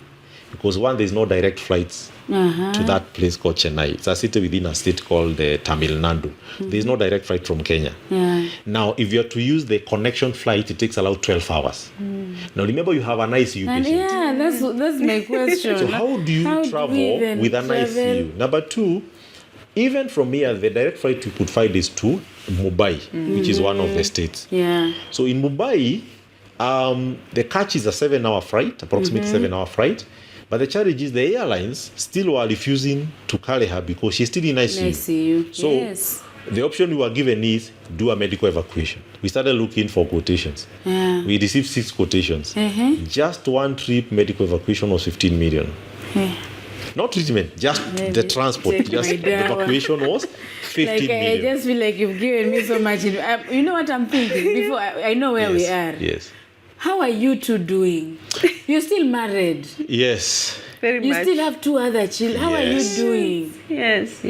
because one, there's no direct flights to that place called Chennai. It's a city within a state called Tamil Nadu. There's no direct flight from Kenya. Now, if you're to use the connection flight, it takes about 12 hours. Now, remember, you have an ICU patient. That's my question. So how do you travel with an ICU? Number two, even from here, the direct flight you could find is to Mumbai, which is one of the states. So in Mumbai, the catch is a 7-hour flight, approximately 7-hour flight. But the challenge is the airlines still were refusing to carry her because she's still in ICU. So the option we were given is do a medical evacuation. We started looking for quotations. We received 6 quotations. Just one trip medical evacuation was 15 million. Not treatment, just the transport. Just the evacuation was 15 million. I just feel like you've given me so much. You know what I'm thinking? Before I know where we are. How are you two doing? You're still married. Very much. You still have 2 other children. How are you doing? Yes.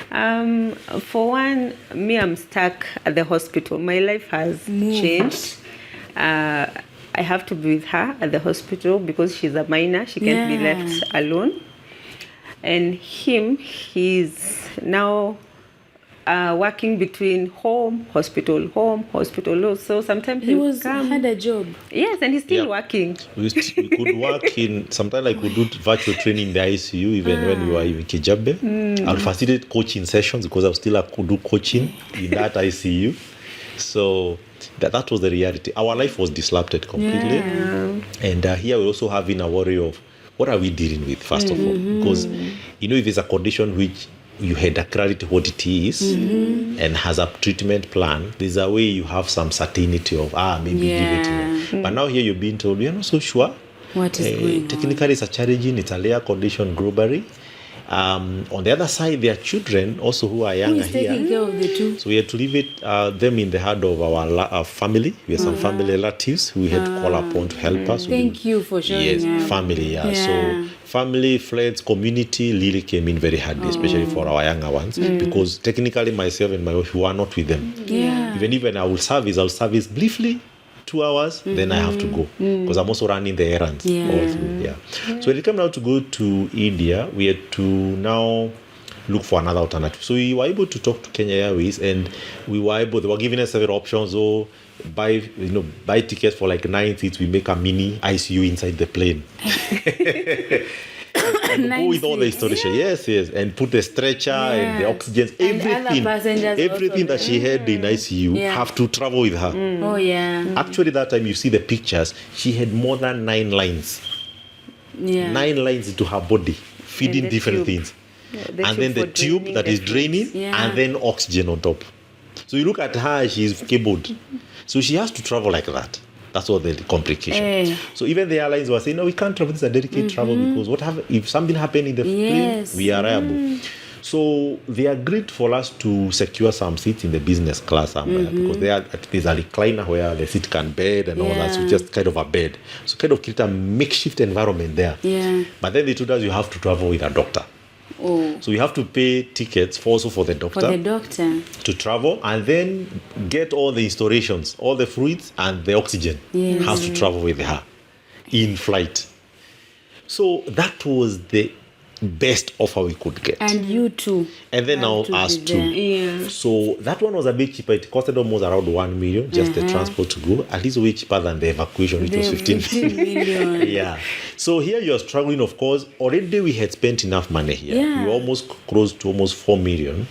For one, me, I'm stuck at the hospital. My life has changed. I have to be with her at the hospital because she's a minor. She can't be left alone. And he's now working between home, hospital. So sometimes He had a job. Yes, and he's still working. We could work in, sometimes I could do virtual training in the ICU even when we were in Kijabe. I'll facilitate coaching sessions because I could do coaching in that ICU. So that was the reality. Our life was disrupted completely. And here we're also having a worry of what are we dealing with, first of all? Because, if it's a condition which you had a clarity what it is and has a treatment plan, there's a way you have some certainty of, maybe give it to me. But now here you're being told, you're not so sure. What is going on? Technically, it's a challenging, it's a rare condition globally. On the other side, there are children also who are younger here. Taking care of the two? So we had to leave it them in the hand of our family. We have some family relatives who we had to call upon to help us. Thank you for showing up. Family, So family, friends, community really came in very hard, especially for our younger ones, because technically myself and my wife were not with them. Even I will service briefly, 2 hours, then I have to go because I'm also running the errands. So when it came now to go to India, we had to now look for another alternative. So we were able to talk to Kenya Airways, and they were giving us several options. So buy tickets for like 9 seats, we make a mini ICU inside the plane. And go with all the installation, yes, and put the stretcher and the oxygen, everything that she had in ICU have to travel with her. Actually, that time you see the pictures, she had more than 9 lines. 9 lines into her body, feeding different things. And then the tube that is draining, and then oxygen on top. So you look at her, she's cabled. So she has to travel like that. That's all the complication. So even the airlines were saying, no, we can't travel. This is a dedicated travel because if something happened in the plane, we are liable. So they agreed for us to secure some seats in the business class somewhere because there's a recliner where the seat can bed and all that. So just kind of a bed. So kind of create a makeshift environment there. But then they told us you have to travel with a doctor. So you have to pay tickets also for the doctor to travel, and then get all the installations, all the fluids and the oxygen has to travel with her in flight. So that was the best offer we could get. And you too. And then now us too. So that one was a bit cheaper. It costed almost around 1 million, just the transport to go. At least way cheaper than the evacuation, which was 15 million. So here you are struggling, of course. Already we had spent enough money here. We were almost close to almost 4 million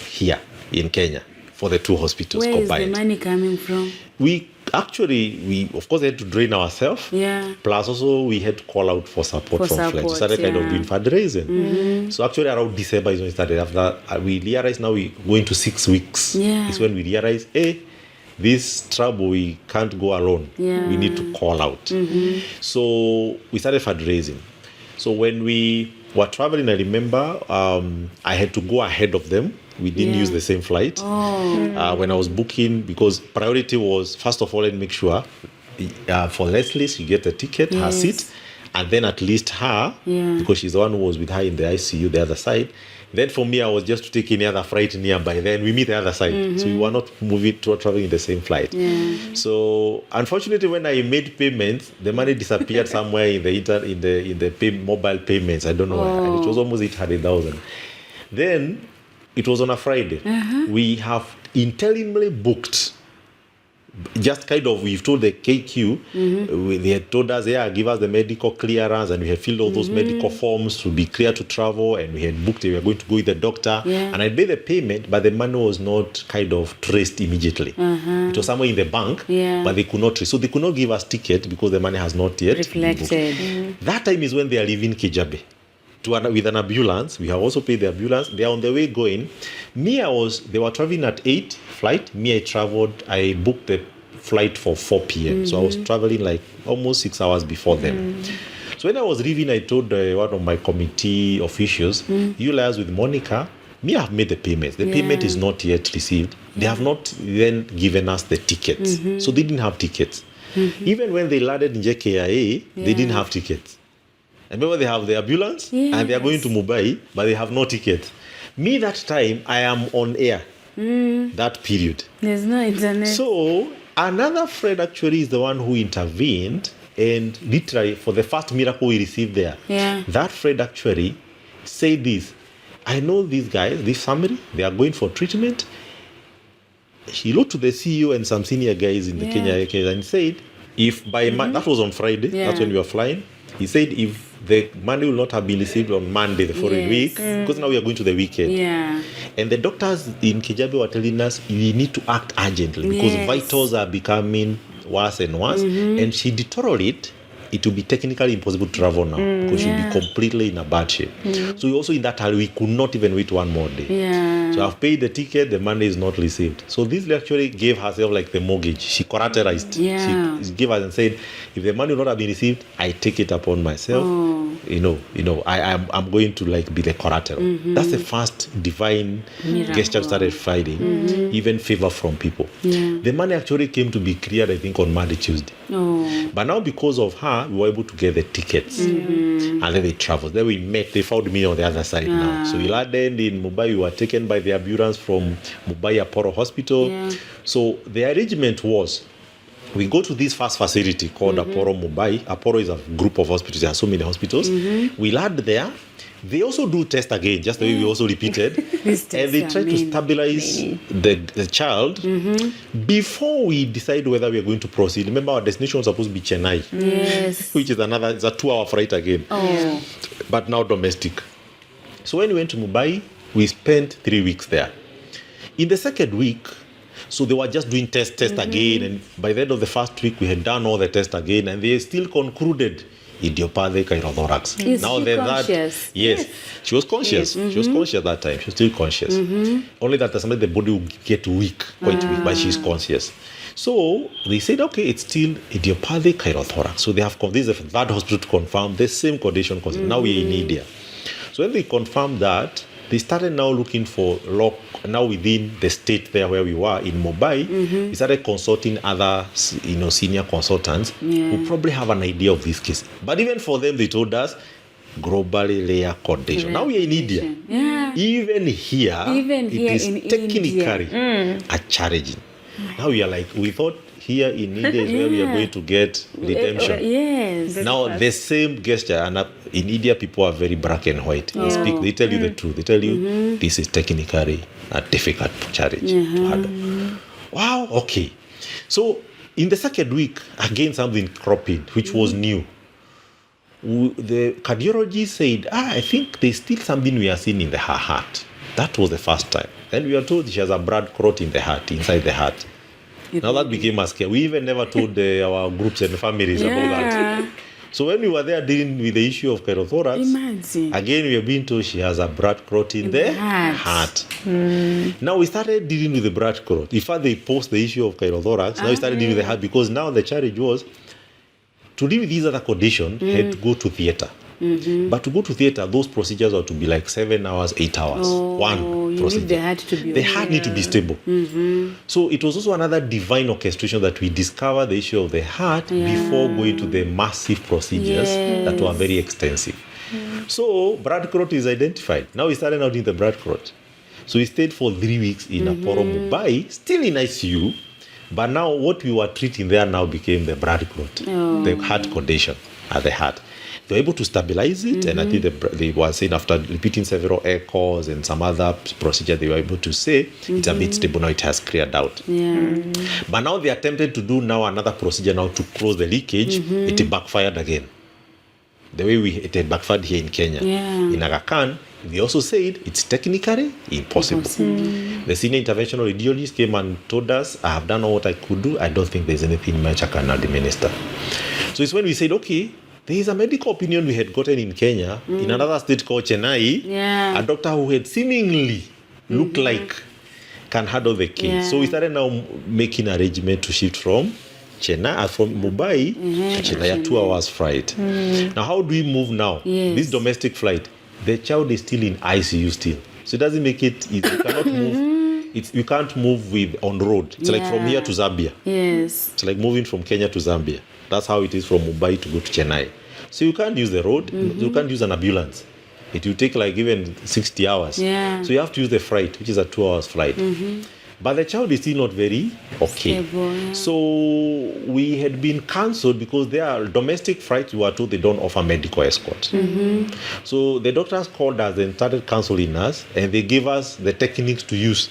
here in Kenya for the 2 hospitals combined. Where is the money coming from? We of course had to drain ourselves. Plus also we had to call out for support from friends. We started kind of doing fundraising. So actually around December is when we started. After we realized now we're going to 6 weeks. It's when we realized, this trouble, we can't go alone. We need to call out. So we started fundraising. So when we were traveling, I remember I had to go ahead of them. We didn't use the same flight. When I was booking, because priority was, first of all, let me make sure for Leslie, you get a ticket, her seat, and then at least her, because she's the one who was with her in the ICU, the other side. Then for me, I was just to take any other flight nearby. Then we meet the other side. So we were not traveling in the same flight. So unfortunately, when I made payments, the money disappeared somewhere in the mobile payments. I don't know where. And it was almost 800,000. Then it was on a Friday. We have interimly booked. Just kind of, we've told the KQ, they had told us, give us the medical clearance, and we had filled all those medical forms to be clear to travel, and we had booked it. We were going to go with the doctor, and I made the payment, but the money was not kind of traced immediately. It was somewhere in the bank, but they could not trace. So they could not give us ticket because the money has not yet reflected. That time is when they are leaving Kijabe with an ambulance. We have also paid the ambulance. They are on the way going. They were traveling at 8 flight. I booked the flight for 4 p.m. So I was traveling like almost 6 hours before them. So when I was leaving, I told one of my committee officials, you liaise with Monica. I have made the payments. The payment is not yet received. They have not then given us the tickets. So they didn't have tickets. Even when they landed in JKIA, they didn't have tickets. Remember, they have the ambulance and they are going to Mumbai, but they have no ticket. Me, that time, I am on air. That period. There's no internet. So another friend actually is the one who intervened, and literally for the first miracle we received there, that friend actually said this: I know these guys, this family, they are going for treatment. He looked to the CEO and some senior guys in the Kenya case and said, if by that was on Friday, that's when we were flying. He said if the money will not have been received on Monday the following week, because now we are going to the weekend. And the doctors in Kijabe were telling us we need to act urgently because vitals are becoming worse and worse. And she deteriorated. It will be technically impossible to travel now because she'll be completely in a bad shape. So also in that hurry, we could not even wait one more day. So I've paid the ticket, the money is not received. So this actually gave herself like the mortgage. She collateralized. She gave us and said, if the money will not have been received, I take it upon myself. I'm going to like be the collateral. That's the first divine gesture started Friday. Even favor from people. The money actually came to be cleared, I think, on Monday, Tuesday. But now because of her, we were able to get the tickets. And then they traveled. Then we met. They found me on the other side now. So we landed in Mumbai. We were taken by the ambulance from Mumbai Apollo Hospital. So the arrangement was, we go to this first facility called Apollo Mumbai. Apollo is a group of hospitals. There are so many hospitals. We land there. They also do test again, just the way we also repeated. And they try to stabilize the child before we decide whether we are going to proceed. Remember, our destination was supposed to be Chennai, which is it's a 2-hour flight again. But now domestic. So when we went to Mumbai, we spent 3 weeks there. In the second week, so they were just doing test again. And by the end of the first week, we had done all the tests again. And they still concluded idiopathic chirothorax. Is she conscious? Yes. She was conscious. She was conscious that time. She was still conscious. Only that sometimes the body will get weak, quite weak, but she's conscious. So they said, okay, it's still idiopathic chirothorax. So they have this is the third hospital to confirm the same condition. Now we're in India. So when they confirmed that, they started now looking for now within the state there where we were in Mumbai. We started consulting other senior consultants who probably have an idea of this case. But even for them, they told us globally rare condition. Now we are in India. Even here, it is technically a challenging. Now we are like, we thought here in India is where we are going to get redemption. Now the same gesture, and in India people are very black and white. They tell you the truth. They tell you this is technically a difficult challenge to handle. Wow, okay. So in the second week, again something cropped in, which was new. The cardiologist said, I think there's still something we are seeing in her heart. That was the first time. Then we were told she has a blood clot in the heart, inside the heart. Now that became a scare. We even never told our groups and families about that. So when we were there dealing with the issue of chirothorax, again we are being told she has a blood clot in the heart. Now we started dealing with the blood clot. In fact, they posed the issue of chirothorax. Now we started dealing with the heart because now the challenge was to deal with these other conditions, had to go to theater. But to go to theater, those procedures are to be like 7 hours, 8 hours. One procedure. The heart to be the heart need to be stable. So it was also another divine orchestration that we discovered the issue of the heart before going to the massive procedures that were very extensive. So blood clot is identified. Now we started out in the blood clot. So we stayed for 3 weeks in Apollo Mumbai, still in ICU. But now what we were treating there now became the blood clot, the heart condition at the heart. They were able to stabilize it, and I think they were saying after repeating several echoes and some other procedure, they were able to say it's a bit stable now, it has cleared out. But now they attempted to do now another procedure now to close the leakage. It backfired again. The way it had backfired here in Kenya. In Aga Khan, they also said it's technically impossible. The senior interventional radiologist came and told us, I have done all what I could do. I don't think there's anything much I can administer. So it's when we said, okay, there is a medical opinion we had gotten in Kenya, in another state called Chennai, a doctor who had seemingly looked like can handle the case. So we started now making arrangement to shift from Chennai, from Mumbai to Chennai, a 2 hours flight. Now, how do we move now? This domestic flight, the child is still in ICU still. So it doesn't make it easy. You cannot move. You can't move on road. It's like from here to Zambia. It's like moving from Kenya to Zambia. That's how it is from Mumbai to go to Chennai. So you can't use the road. You can't use an ambulance. it will take like even 60 hours. Yeah. So you have to use the flight, which is a 2 hours flight. But the child is still not very okay. Stable, yeah. So we had been cancelled because there are domestic flights, we were told they don't offer medical escort. So the doctors called us and started counseling us, and they gave us the techniques to use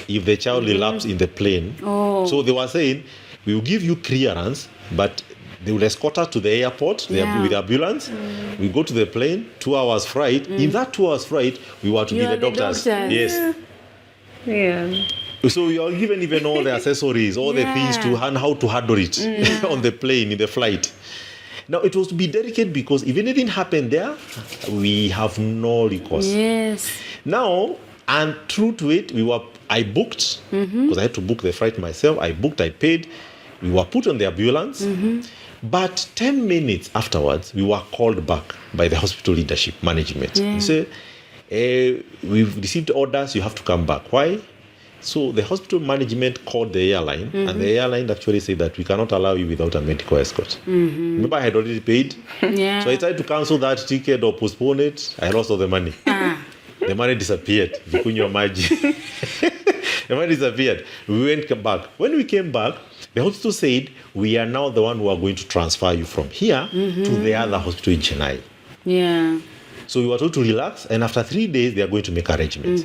if the child relapsed in the plane. Oh. So they were saying, we will give you clearance, but they will escort us to the airport with ambulance. We go to the plane, 2 hours flight. In that 2 hours flight, we were to You be are the doctors. Yes. Yeah. So you are given even all the accessories, all the things to and how to handle it on the plane, in the flight. Now it was to be delicate because if anything happened there, we have no recourse. Yes. Now, and true to it, I booked, because I had to book the flight myself. I booked, I paid. We were put on the ambulance. But 10 minutes afterwards, we were called back by the hospital leadership management. They said, we've received orders, you have to come back. Why? So the hospital management called the airline, and the airline actually said that we cannot allow you without a medical escort. Remember, I had already paid. Yeah. So I tried to cancel that ticket or postpone it. I lost all the money. The money disappeared. Vikunywa maji. The money disappeared. We went back. When we came back, the hospital said, we are now the one who are going to transfer you from here to the other hospital in Chennai. Yeah. So we were told to relax, and after 3 days, they are going to make arrangements.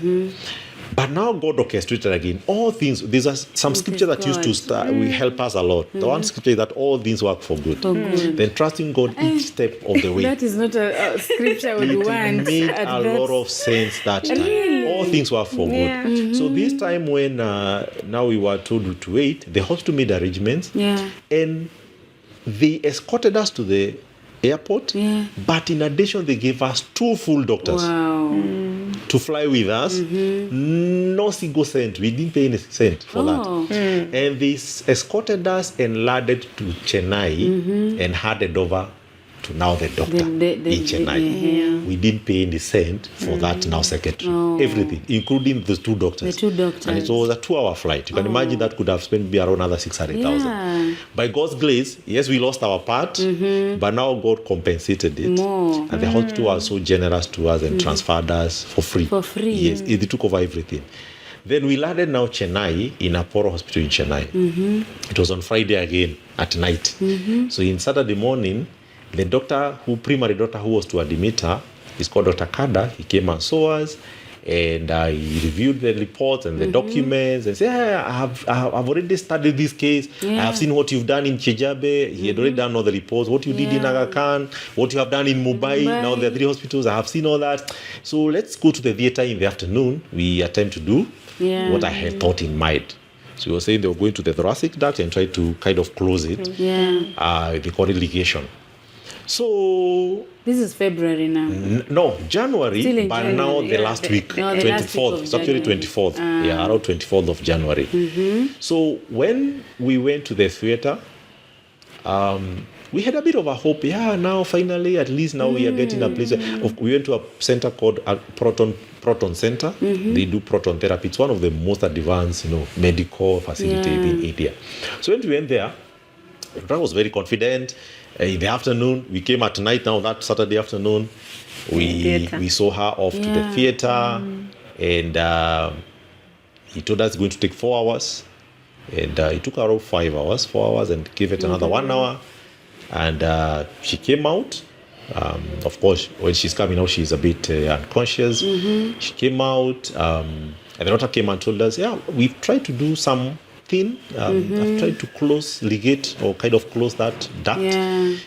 But now God orchestrated again. All things, there's some scripture that used to start, will help us a lot. The one scripture is that all things work for good. Then trusting God each step of the way. That is not a scripture I would It want. made a lot of sense that time. Really? All things were for good. So this time when now we were told to wait, the hospital made arrangements. Yeah. And they escorted us to the airport. Yeah. But in addition, they gave us 2 full doctors to fly with us. No single cent. We didn't pay any cent for that. And they escorted us and landed to Chennai and handed over to now the doctor in Chennai. We didn't pay any cent for that now secretary. Everything, including the 2 doctors. The 2 doctors. And it was a 2-hour flight. You can imagine that could have spent maybe around another 600,000. Yeah. By God's grace, yes, we lost our part, but now God compensated it. More. And the hospital was so generous to us and transferred us for free. For free. Yes, they took over everything. Then we landed now Chennai in Apollo Hospital in Chennai. It was on Friday again at night. So in Saturday morning, the primary doctor who was to admit her, is called Dr. Kada. He came and saw us, and he reviewed the reports and the documents and said, I've already studied this case. I have seen what you've done in Chejabe. He had already done all the reports, what you did in Aga Khan, what you have done in Mumbai. Now there are 3 hospitals. I have seen all that. So let's go to the theater in the afternoon. We attempt to do what I had thought in mind. So he was saying they were going to the thoracic duct and try to kind of close it. They call it ligation. So this is February now. No, January, Still in but January, now the last week, No, the 24th. last week of It's actually January. 24th. Yeah, around 24th of January. So when we went to the theater, we had a bit of a hope. Yeah, now finally, at least now we are getting a place. We went to a center called Proton Center. They do proton therapy. It's one of the most advanced, medical facilities in India. So when we went there, I was very confident. In the afternoon, we came at night now, that Saturday afternoon, we saw her off to the theater, and he told us it's going to take 4 hours, and it took around 5 hours, 4 hours, and gave it another 1 hour, and she came out. Of course, when she's coming out, she's a bit unconscious. She came out, and the doctor came and told us, we've tried to do some thin. I've tried to ligate or kind of close that duct.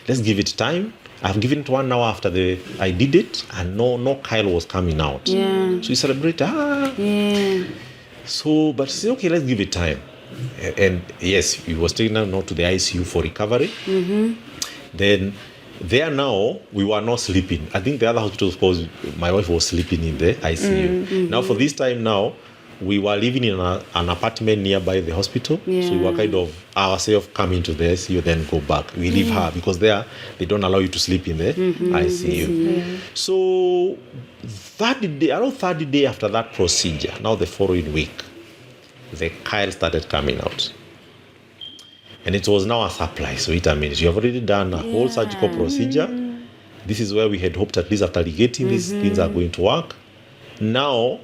Let's give it time. I've given it 1 hour after I did it, and no chyle was coming out. So we celebrate. So, but she said, okay, let's give it time. And yes, we was taken now to the ICU for recovery. Then there now, we were not sleeping. I think the other hospitals, because my wife was sleeping in the ICU. Now for this time now, we were living in an apartment nearby the hospital. So we were kind of ourselves coming to the ICU, then go back. We leave her because there, they don't allow you to sleep in the ICU. So around 30 days after that procedure, now the following week, the chyle started coming out. And it was now a surprise. So wait a minute, you have already done a whole surgical procedure. this is where we had hoped at least after ligating these things are going to work. Now,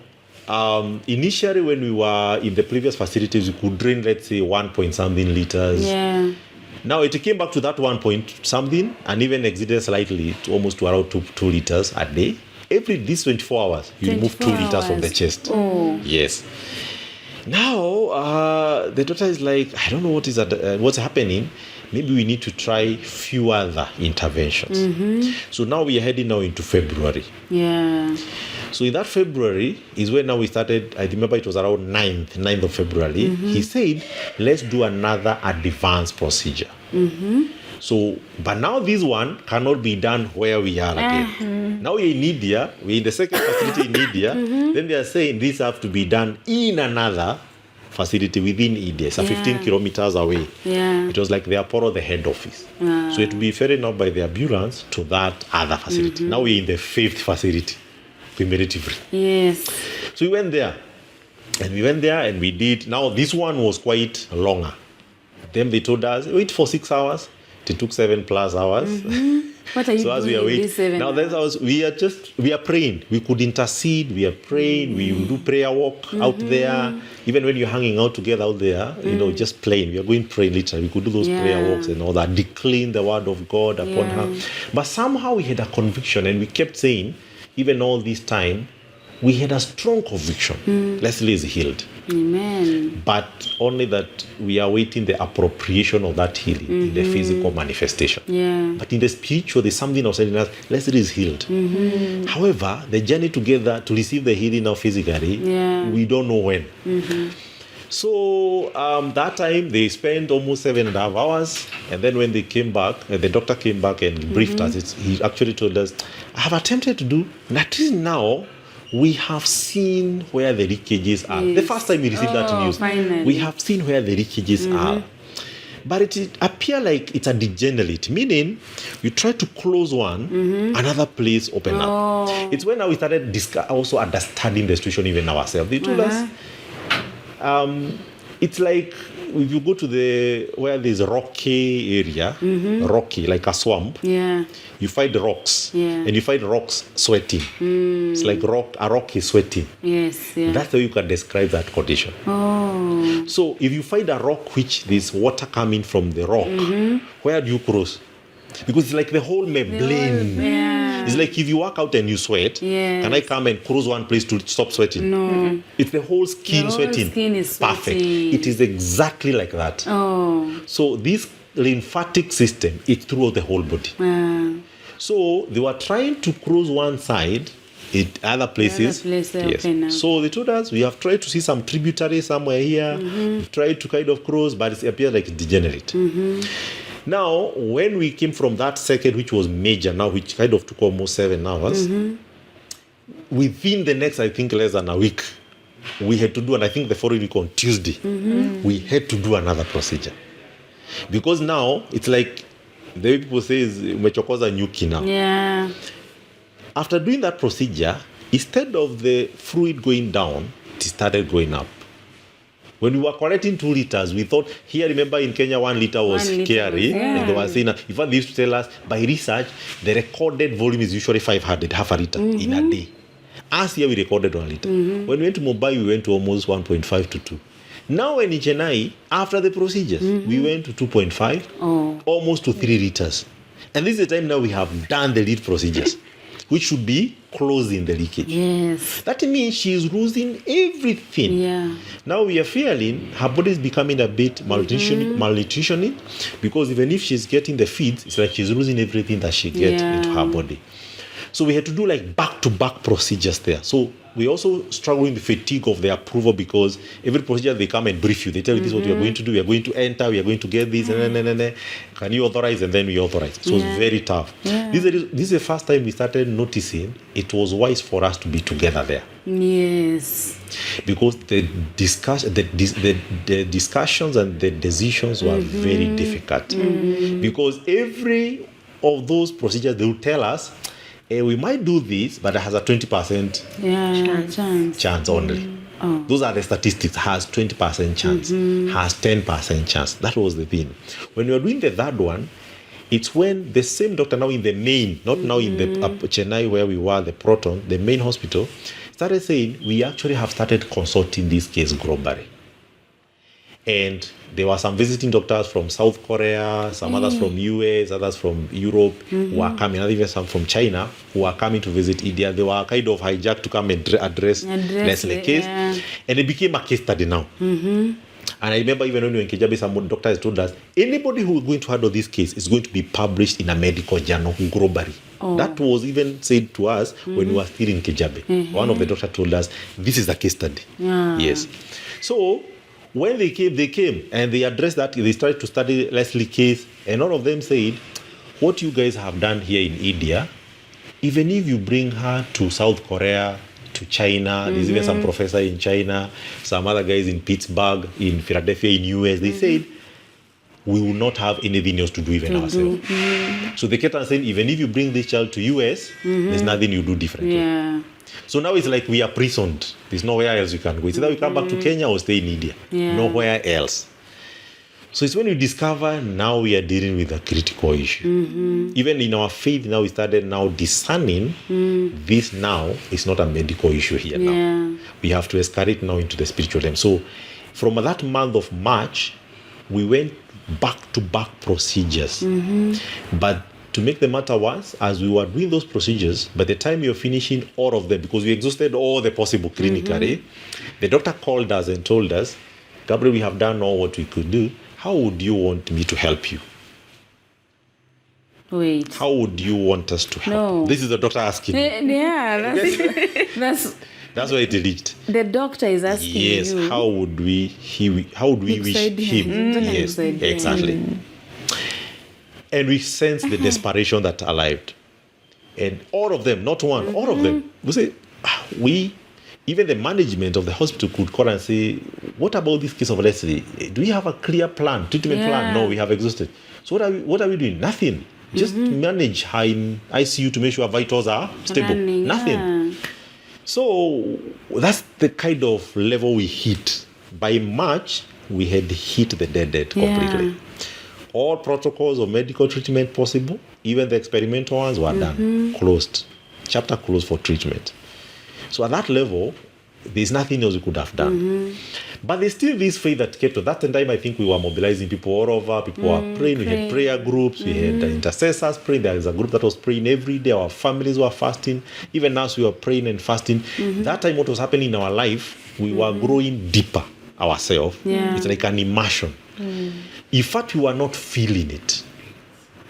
initially when we were in the previous facilities, we could drain, let's say, 1 point something liters. Yeah. Now it came back to that 1 point something and even exceeded slightly to almost to around 2 liters a day. Every these 24 hours, you remove 2 liters from the chest. Oh. Yes. Now the doctor is like, I don't know what's happening. Maybe we need to try few other interventions. So now we are heading now into February. Yeah. So in that February is when now we started. I remember it was around 9th of February. He said, let's do another advanced procedure. So, but now this one cannot be done where we are again. Now we're in India, we're in the second facility in India. Then they are saying this have to be done in another facility within India. So 15 kilometers away. Yeah. It was like the Apollo, the head office. So it will be ferried now by the ambulance to that other facility. Now we're in the 5th facility, cumulatively. Yes. So we went there. And we did. Now this one was quite longer. Then they told us, wait for 6 hours. It took 7+ hours. What are you So as doing we are in waiting, these 7 now hours? we are praying. We could intercede. We are praying. We will do prayer walk out there. Even when you're hanging out together out there, just praying. We are going praying literally. We could do those prayer walks and all that, declaring the word of God upon her. But somehow we had a conviction, and we kept saying, even all this time, we had a strong conviction. Leslie is healed. Amen. But only that we are waiting the appropriation of that healing in the physical manifestation. Yeah. But in the spiritual, there's something else telling us, Leslie is healed. However, the journey together to receive the healing now physically, we don't know when. So that time, they spent almost 7.5 hours. And then when they came back, the doctor came back and briefed us. He actually told us, I have attempted to do, that is now, we have seen where the leakages are. The first time we received that news, finally. we have seen where the leakages are. But it appears like it's a degenerate, meaning you try to close one, another place open up. It's when now we started also understanding the situation even ourselves. They told us, it's like if you go to where there's a rocky area, rocky, like a swamp, you find rocks, and you find rocks sweating. It's like a rock is sweating. Yes, yeah. That's how you can describe that condition. So if you find a rock which there's water coming from the rock, where do you cross? Because it's like the whole membrane. It's like if you work out and you sweat, can I come and cross one place to stop sweating? No. It's the whole skin The whole sweating. skin is Perfect. sweating. It is exactly like that. So this lymphatic system is throughout the whole body. So they were trying to cross one side. Other places, open up. So they told us we have tried to see some tributary somewhere here. We've tried to kind of cross, but it appears like it's degenerate. Now, when we came from that second, which was major now, which kind of took almost 7 hours, within the next, I think, less than a week, we had to do, and I think the following week on Tuesday, we had to do another procedure. Because now, it's like, the way people say is, umechokoza nyuki now. Yeah. After doing that procedure, instead of the fluid going down, it started going up. When we were collecting 2 liters, we thought, here, remember in Kenya, 1 liter was 1 liter scary. And they were saying, in fact, they used to tell us, by research, the recorded volume is usually 500, half a liter in a day. As here, we recorded 1 liter. When we went to Mumbai, we went to almost 1.5 to 2. Now in Chennai, after the procedures, we went to 2.5, almost to 3 liters. And this is the time now we have done the lead procedures, which should be closing the leakage. Yes. That means she is losing everything. Yeah. Now we are feeling her body is becoming a bit malnutritioning, because even if she's getting the feeds, it's like she's losing everything that she gets into her body. So we had to do like back-to-back procedures there. So we also struggle with the fatigue of the approval, because every procedure they come and brief you. They tell you this is what we are going to do. We are going to enter. We are going to get this. Can you authorize? And then we authorize. So it's very tough. Yeah. This is the first time we started noticing it was wise for us to be together there. Yes. Because the discussions and the decisions were very difficult. Because every of those procedures, they will tell us, we might do this, but it has a 20% chance only. Those are the statistics. Has 20% chance, has 10% chance. That was the thing. When we were doing the third one, It's when the same doctor now in the main, not now in the Chennai where we were, the Proton, the main hospital, started saying, we actually have started consulting this case globally. And there were some visiting doctors from South Korea, some others from US, others from Europe who are coming, and even some from China who are coming to visit India. They were kind of hijacked to come and address Leslie case. Yeah. And it became a case study now. And I remember even when we were in Kijabe, some doctors told us, anybody who is going to handle this case is going to be published in a medical journal globally. That was even said to us when we were still in Kijabe. One of the doctors told us, this is a case study. Yes. So, when they came and they addressed that, they started to study Leslie case, and all of them said, what you guys have done here in India, even if you bring her to South Korea, to China, there's even some professor in China, some other guys in Pittsburgh, in Philadelphia, in US, they said, we will not have anything else to do even ourselves. So they kept on saying, even if you bring this child to US, there's nothing you do differently. Yeah. So now it's like we are prisoned. There's nowhere else you can go. It's either we come back to Kenya or stay in India. Nowhere else. So it's when you discover now we are dealing with a critical issue. Even in our faith now, we started now discerning this now is not a medical issue here now. We have to escalate now into the spiritual realm. So from that month of March, we went back-to-back procedures. But to make the matter worse, as we were doing those procedures, by the time we were finishing all of them, because we exhausted all the possible clinically, the doctor called us and told us, Gabriel, we have done all what we could do. How would you want me to help you? Wait. How would you want us to help? No. This is the doctor asking. Yeah, That's where it reached. the doctor is asking you. Yes, how would we wish him? Yes, exactly. And we sense the desperation that arrived. And all of them, not one, all of them, we say, even the management of the hospital could call and say, what about this case of Leslie? Do we have a clear plan, treatment plan? No, we have exhausted. So what are we doing? Nothing. Just manage her in ICU to make sure her vitals are stable. Nothing. So that's the kind of level we hit. By March, we had hit the dead completely. All protocols of medical treatment possible, even the experimental ones, were done. Closed. Chapter closed for treatment. So at that level, there's nothing else we could have done. But there's still this faith that kept on. That time, I think we were mobilizing people all over. People were praying. We had prayer groups. We had intercessors praying. There was a group that was praying every day. Our families were fasting. Even as we were praying and fasting. That time, what was happening in our life, we were growing deeper ourselves. It's like an immersion. In fact, we were not feeling it.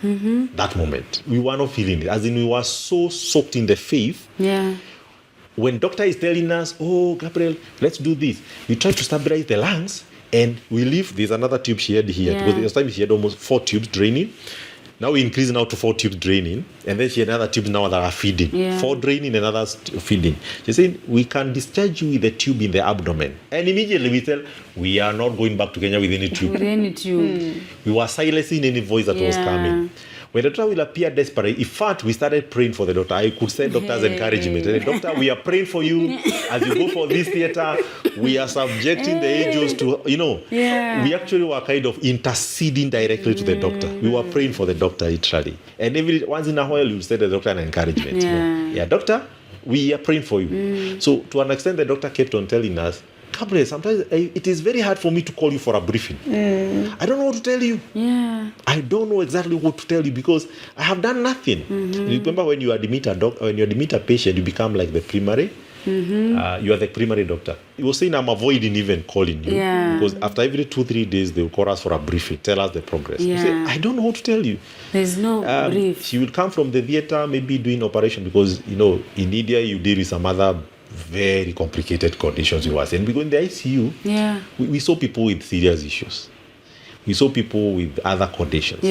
That moment. We were not feeling it. As in, we were so soaked in the faith. When doctor is telling us, oh, Gabriel, let's do this. We try to stabilize the lungs and we leave. There's another tube she had here. Because this time she had almost 4 tubes draining. Now we increase now to 4 tubes draining. And then she had another tube now that are feeding. 4 draining and others feeding. She said, we can discharge you with the tube in the abdomen. And immediately we tell, we are not going back to Kenya with any tube. We were silencing any voice that was coming. When the doctor will appear desperate, in fact, we started praying for the doctor. I could send doctors encouragement. The doctor, we are praying for you as you go for this theater. We are subjecting the angels to, we actually were kind of interceding directly to the doctor. We were praying for the doctor, literally. And once in a while, you send the doctor an encouragement. Doctor, we are praying for you. So to an extent, the doctor kept on telling us, Gabriel, sometimes it is very hard for me to call you for a briefing. I don't know what to tell you. I don't know exactly what to tell you because I have done nothing. Remember when you admit a patient, you become like the primary. You are the primary doctor. He was saying, I'm avoiding even calling you. Because after every 2-3 days, they will call us for a briefing, tell us the progress. You say, I don't know what to tell you. There's no brief. She will come from the theater, maybe doing operation because, in India, you deal with some other very complicated conditions you was in. Because in the ICU, we saw people with serious issues. We saw people with other conditions.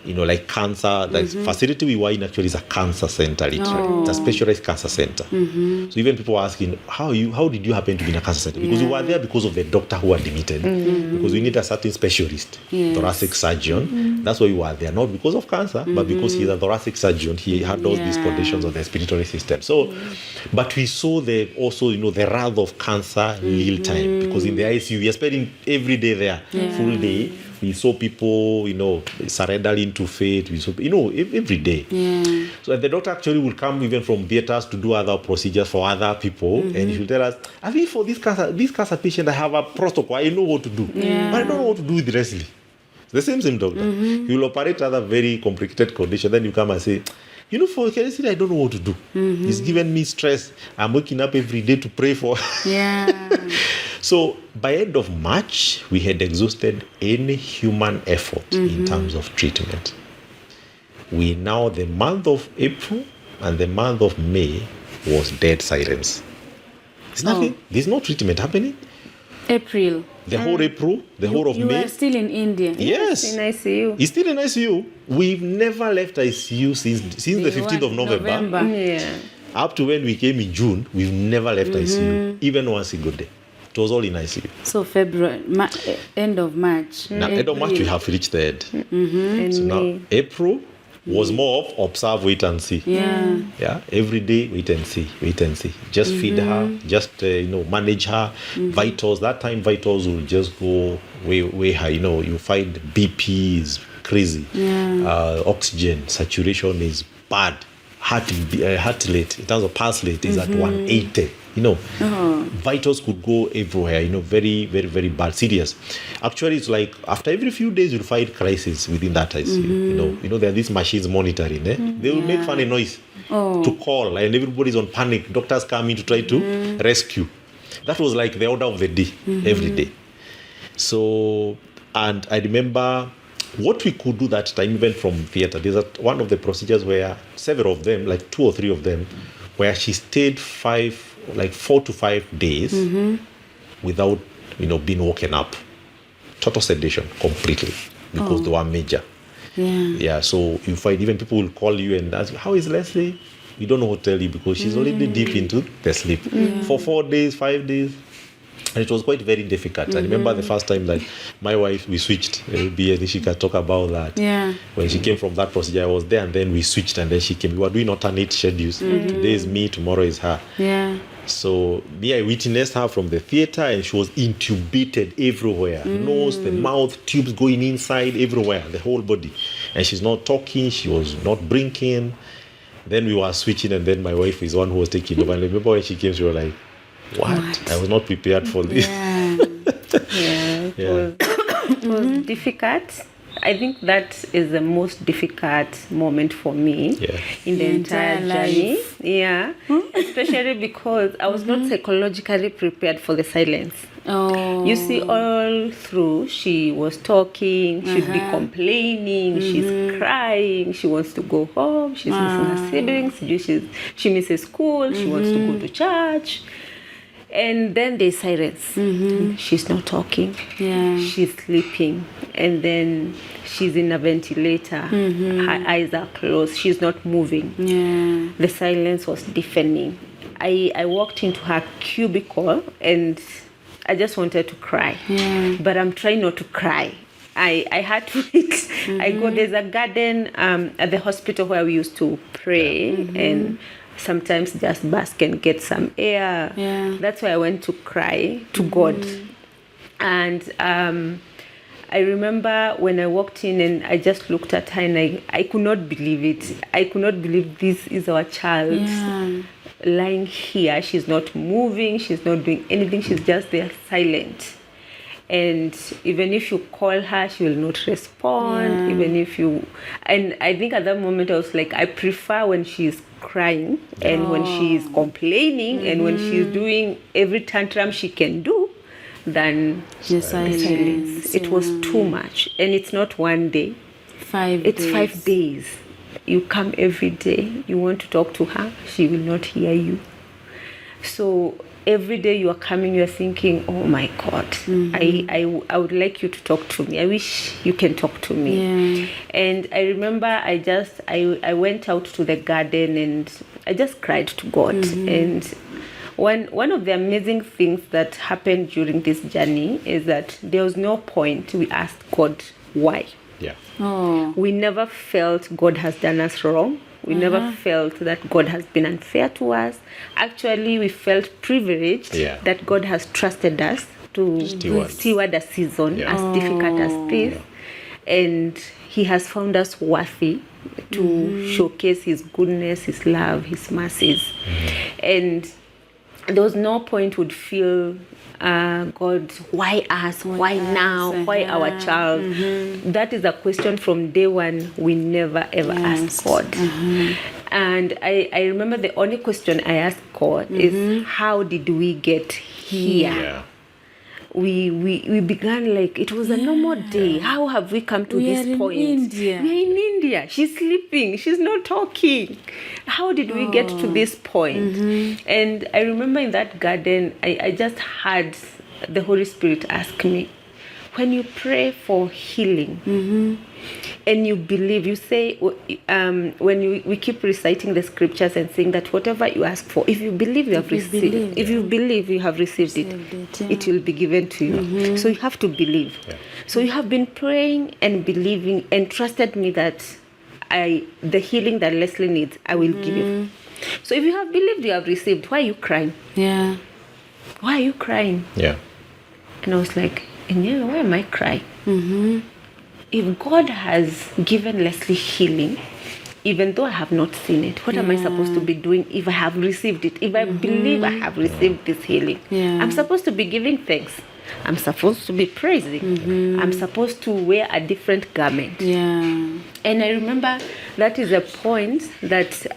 Like cancer. The facility we were in actually is a cancer center, literally. It's a specialized cancer center. So even people were asking, how did you happen to be in a cancer center? Because we were there because of the doctor who admitted. Because we need a certain specialist, thoracic surgeon. That's why we were there. Not because of cancer, but because he's a thoracic surgeon. He handles these conditions of the respiratory system. So, but we saw the wrath of cancer real time. Because in the ICU, we are spending every day there, full day, We saw people, surrendering to faith. We saw, every day. Yeah. So the doctor actually will come even from theaters to do other procedures for other people, and he will tell us, I think for this cancer patient, I have a protocol. I know what to do, but I don't know what to do with wrestling. The same doctor. He will operate other very complicated condition. Then you come and say, for cancer, I don't know what to do. He's given me stress. I'm waking up every day to pray for. Yeah. So by end of March, we had exhausted any human effort in terms of treatment. We now, the month of April and the month of May was dead silence. There's nothing. There's no treatment happening. April. The whole April, the whole of You May. are still in India. Yes. In ICU. He's still in ICU. We've never left ICU since the 15th of November. Yeah. Up to when we came in June, we've never left ICU, even one single day. It was all in ICU. So February, end of March. Now, end of March, we have reached the end. And So now, May. April was more of observe, wait and see. Yeah. Yeah, every day, wait and see. Just feed her, just, manage her. Vitals, that time vitals will just go way high. You find BP is crazy. Oxygen saturation is bad. Heart rate, in terms of pulse rate, is at 180. Vitals could go everywhere, very, very, very bad, serious. Actually, it's like after every few days, you'll find crisis within that ICU. There are these machines monitoring. They will make funny noise to call, and everybody's on panic. Doctors come in to try to rescue. That was like the order of the day, every day. So, and I remember what we could do that time, even from theater. There's one of the procedures where several of them, like 2 or 3 of them, where she stayed 4 to 5 days without, being woken up. Total sedation completely because they were major. Yeah. So you find even people will call you and ask, how is Leslie? You don't know what to tell you because she's already deep into the sleep for 4 days, 5 days. And it was quite very difficult. I remember the first time that my wife, we switched. Maybe I think she can talk about that. Yeah. When she came from that procedure, I was there, and then we switched, and then she came. We were doing alternate schedules. Today is me, tomorrow is her. Yeah. So me, I witnessed her from the theater, and she was intubated everywhere. Nose, the mouth, tubes going inside, everywhere, the whole body. And she's not talking, she was not blinking. Then we were switching, and then my wife is the one who was taking over. And I remember when she came, she was like, what? I was not prepared for this. It was difficult. I think that is the most difficult moment for me in the entire journey. life. Yeah. Especially because I was not psychologically prepared for the silence. Oh. You see, all through, she was talking, she'd be complaining, she's crying, she wants to go home, she's missing her siblings, she misses school, she wants to go to church. And then there's silence. She's not talking. Yeah. She's sleeping. And then she's in a ventilator. Her eyes are closed. She's not moving. Yeah. The silence was deafening. I walked into her cubicle and I just wanted to cry. Yeah. But I'm trying not to cry. I had to eat. I go, there's a garden at the hospital where we used to pray and sometimes just bask and get some air. Yeah. That's why I went to cry to God. And I remember when I walked in and I just looked at her and I could not believe it. I could not believe this is our child lying here. She's not moving. She's not doing anything. She's just there silent. And even if you call her, she will not respond. Even if you... And I think at that moment I was like, I prefer when she's crying and when she's complaining and when she's doing every tantrum she can do than The silence. It was too much. And it's not one day. 5 It's days. 5 days. You come every day. You want to talk to her. She will not hear you. So every day you are coming, you are thinking, oh my God, I would like you to talk to me. I wish you can talk to me. Yeah. And I remember I went out to the garden and I just cried to God. And one of the amazing things that happened during this journey is that there was no point we asked God why. Yeah. Oh. We never felt God has done us wrong. We never felt that God has been unfair to us. Actually, we felt privileged that God has trusted us to steward a season as difficult as this. and he has found us worthy to showcase his goodness, his love, his mercies. And there was no point would feel, God, why us? Why now? Why our child? That is a question from day one we never ever asked God. And I remember the only question I asked God is, how did we get here? Yeah. We began like it was a normal day. How have we come to this point? India. We are in India. She's sleeping. She's not talking. How did we get to this point? And I remember in that garden, I just had the Holy Spirit ask me, when you pray for healing and you believe, you say, when we keep reciting the scriptures and saying that whatever you ask for, if you believe you have received, if you believe you have received it, it will be given to you. So you have to believe. So you have been praying and believing and trusted me that the healing that Leslie needs, I will give you. So if you have believed you have received, why are you crying? Yeah. Why are you crying? Yeah. And I was like, Enya, why am I crying? If God has given Leslie healing, even though I have not seen it, what am I supposed to be doing if I have received it? If I believe I have received this healing, I'm supposed to be giving thanks. I'm supposed to be praising. I'm supposed to wear a different garment. Yeah. And I remember that is a point that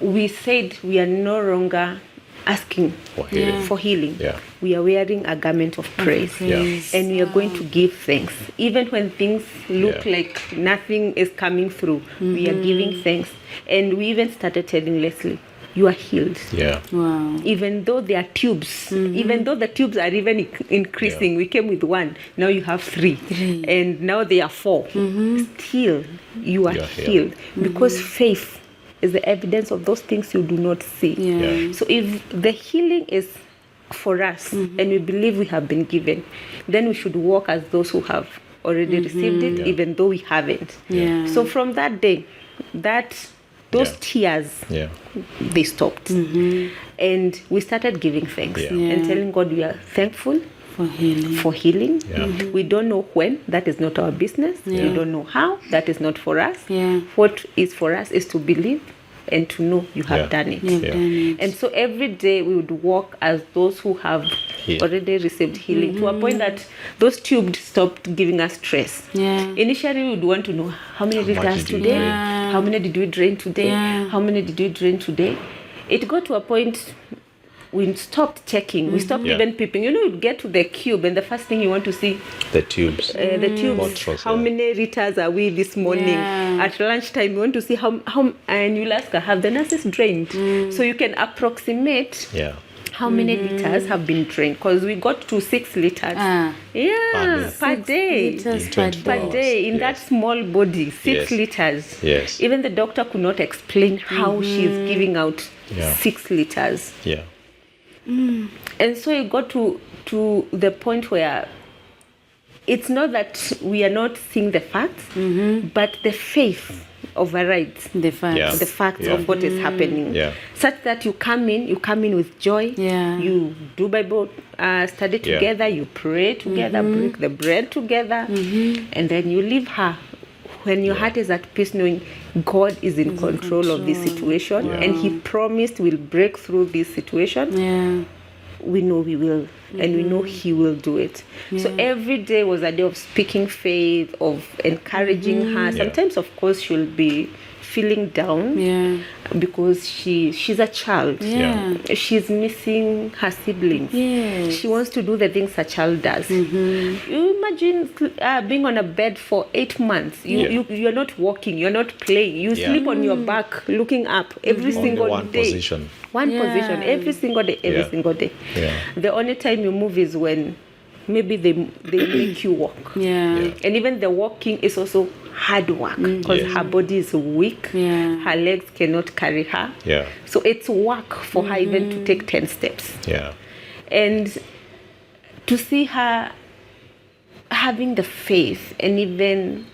we said we are no longer asking for healing. Yeah. We are wearing a garment of praise. And we are going to give thanks. Even when things look like nothing is coming through, we are giving thanks. And we even started telling Leslie, you are healed. Yeah. Wow. Even though there are tubes, even though the tubes are even increasing, we came with 1, now you have 3, and now they are 4. Still, you are healed. Because faith is the evidence of those things you do not see. Yeah. So if the healing is for us and we believe we have been given, then we should walk as those who have already received it, even though we haven't. Yeah. So from that day, those tears, they stopped. And we started giving thanks and telling God we are thankful for healing. We don't know when, that is not our business. We don't know how, that is not for us. What is for us is to believe and to know you have done it. And so every day we would walk as those who have already received healing, to a point that those tubes stopped giving us stress. Initially we would want to know how many liters today, how many did we drain today, how many did we drain today. It got to a point we stopped checking. We stopped even peeping. You know, you get to the cube and the first thing you want to see, the tubes. Monstrous, how many liters are we this morning? At lunchtime, you want to see how and you'll ask her, have the nurses drained? So you can approximate how many liters have been drained, because we got to 6 liters. Per day. Per day in that small body, 6 liters. Even the doctor could not explain how she's giving out 6 liters. And so it got to the point where it's not that we are not seeing the facts, but the faith overrides the facts of what is happening. Such that you come in with joy. You do Bible study together, you pray together, break the bread together, and then you leave her when your heart is at peace, knowing God is in control of this situation, and He promised we'll break through this situation. We know we will, and we know He will do it. So every day was a day of speaking faith, of encouraging her. Sometimes, of course, she'll be feeling down because she's a child. She's missing her siblings. She wants to do the things a child does. You imagine being on a bed for 8 months. You're not walking, you're not playing. You sleep on your back, looking up every single one day. Position. One position every single day, single day. The only time you move is when maybe they make you walk. And even the walking is also hard work, because her body is weak. Her legs cannot carry her. So it's work for her even to take 10 steps. And to see her having the faith and even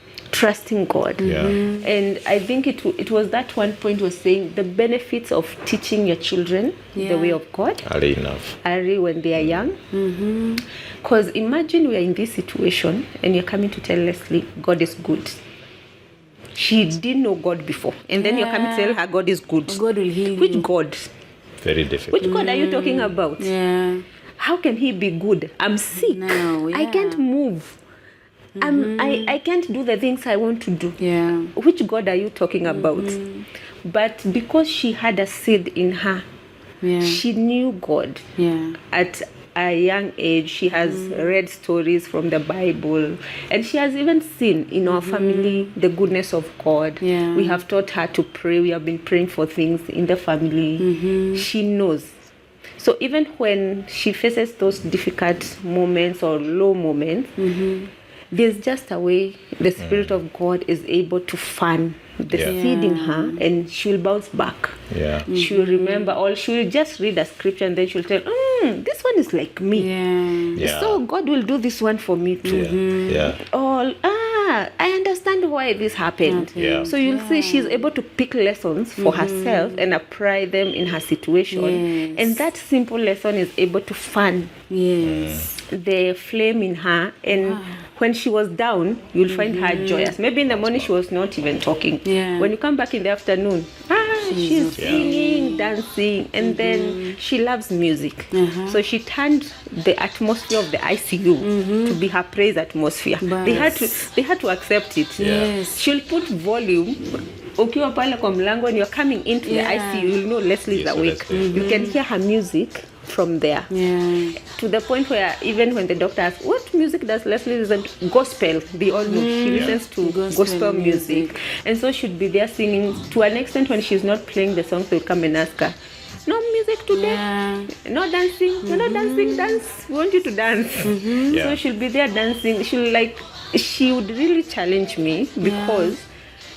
trusting God. Yeah. And I think it was that one point was saying the benefits of teaching your children the way of God Early enough. early when they are young. Because imagine we are in this situation and you're coming to tell Leslie God is good. She didn't know God before, and then you're coming to tell her God is good. God will heal Which you. God? Very difficult. Which God are you talking about? Yeah. How can he be good? I'm sick. No, I can't move. I can't do the things I want to do. Yeah. Which God are you talking about? But because she had a seed in her, Yeah. she knew God. Yeah. At a young age, she has read stories from the Bible, and she has even seen in our family the goodness of God. Yeah. We have taught her to pray. We have been praying for things in the family. She knows. So even when she faces those difficult moments or low moments, there's just a way the Spirit of God is able to fan the Yeah. seed in her, and she'll bounce back. Yeah. She'll remember, or she'll just read a scripture and then she'll tell, this one is like me. Yeah. Yeah. So God will do this one for me too. Yeah. Or, I understand why this happened. Yeah. So you'll see she's able to pick lessons for herself and apply them in her situation. Yes. And that simple lesson is able to fan Yes. the flame in her, and when she was down, you'll find her joyous. Maybe in the morning she was not even talking. Yeah. When you come back in the afternoon, she's singing, dancing, and then she loves music. So she turned the atmosphere of the ICU to be her praise atmosphere. They had to accept it. Yes. She'll put volume. Ukiwa pale kwa mlango and you're coming into the ICU, you'll know Leslie is Yes, awake. Leslie. You can hear her music from there. Yeah. To the point where even when the doctor asks, what music does Leslie listen to? Gospel. They all know she listens to gospel music. And so she'd be there singing. To an extent, when she's not playing the songs, they'll come and ask her, no music today? Yeah. No dancing? You're not dancing? Dance. We want you to dance. Yeah. So she'll be there dancing. She would really challenge me because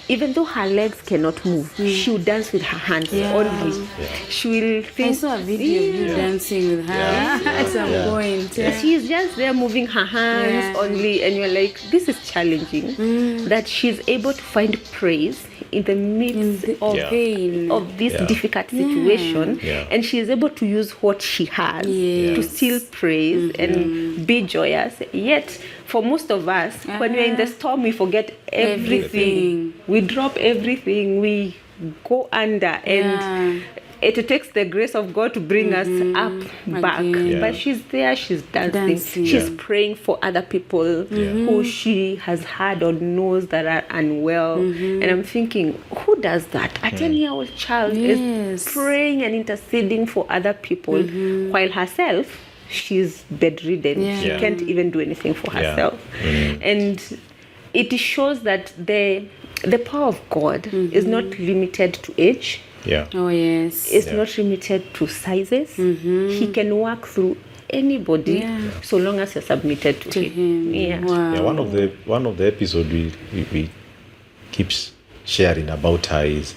even though her legs cannot move, she will dance with her hands only. She will think. I saw a video of you dancing with her at some point. Yeah. She's just there moving her hands only, and you're like, this is challenging. That she's able to find praise in the midst of pain. of this difficult situation, and she is able to use what she has to still praise and be joyous. Yet, for most of us, when we're in the storm, we forget everything. We drop everything. We go under, and it takes the grace of God to bring us up back. Again. But she's there, she's dancing. She's praying for other people who she has heard or knows that are unwell. And I'm thinking, who does that? A 10-year-old child is praying and interceding for other people while herself, she's bedridden. She can't even do anything for herself. And it shows that the power of God is not limited to age. Yeah. Oh, yes. It's not limited to sizes. He can work through anybody so long as you're submitted to him. Yeah. Wow. Yeah, one of the episodes we keep sharing about her is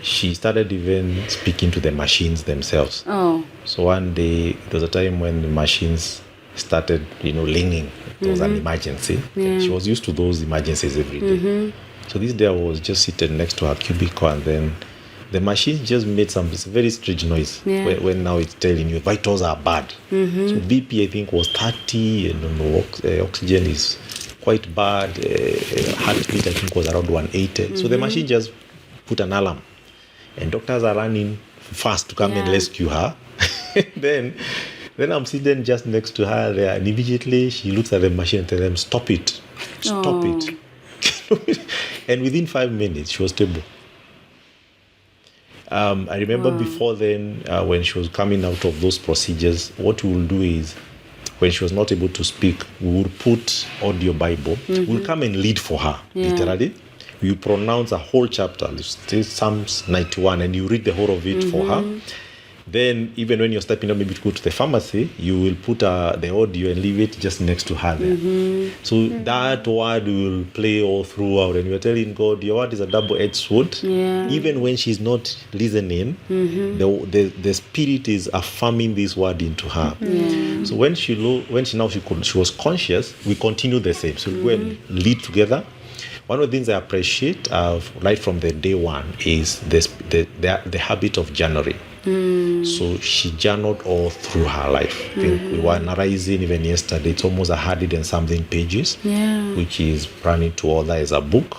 she started even speaking to the machines themselves. Oh. So one day there was a time when the machines started, ringing. It was an emergency. And she was used to those emergencies every day. So this day I was just sitting next to her cubicle, and then the machine just made some very strange noise when now it's telling you vitals are bad. So BP, I think, was 30, and oxygen is quite bad. Heartbeat, I think, was around 180. So the machine just put an alarm, and doctors are running fast to come and rescue her. Then I'm sitting just next to her there, and immediately she looks at the machine and tells them, stop it. And within 5 minutes, she was stable. I remember before then, when she was coming out of those procedures, what we will do is, when she was not able to speak, we will put audio Bible. We'll come and lead for her, literally. We will pronounce a whole chapter, Psalms 91, and you read the whole of it for her. Then, even when you're stepping up, maybe to go to the pharmacy, you will put the audio and leave it just next to her there. So that word will play all throughout, and you're telling God, your word is a double-edged sword. Even when she's not listening, the Spirit is affirming this word into her. So when she was conscious, we continue the same. So we go and lead together. one of the things I appreciate right from the day one is the habit of journaling. So she journaled all through her life. I think we were analyzing even yesterday. It's almost 100 and something pages, which is running to order as a book.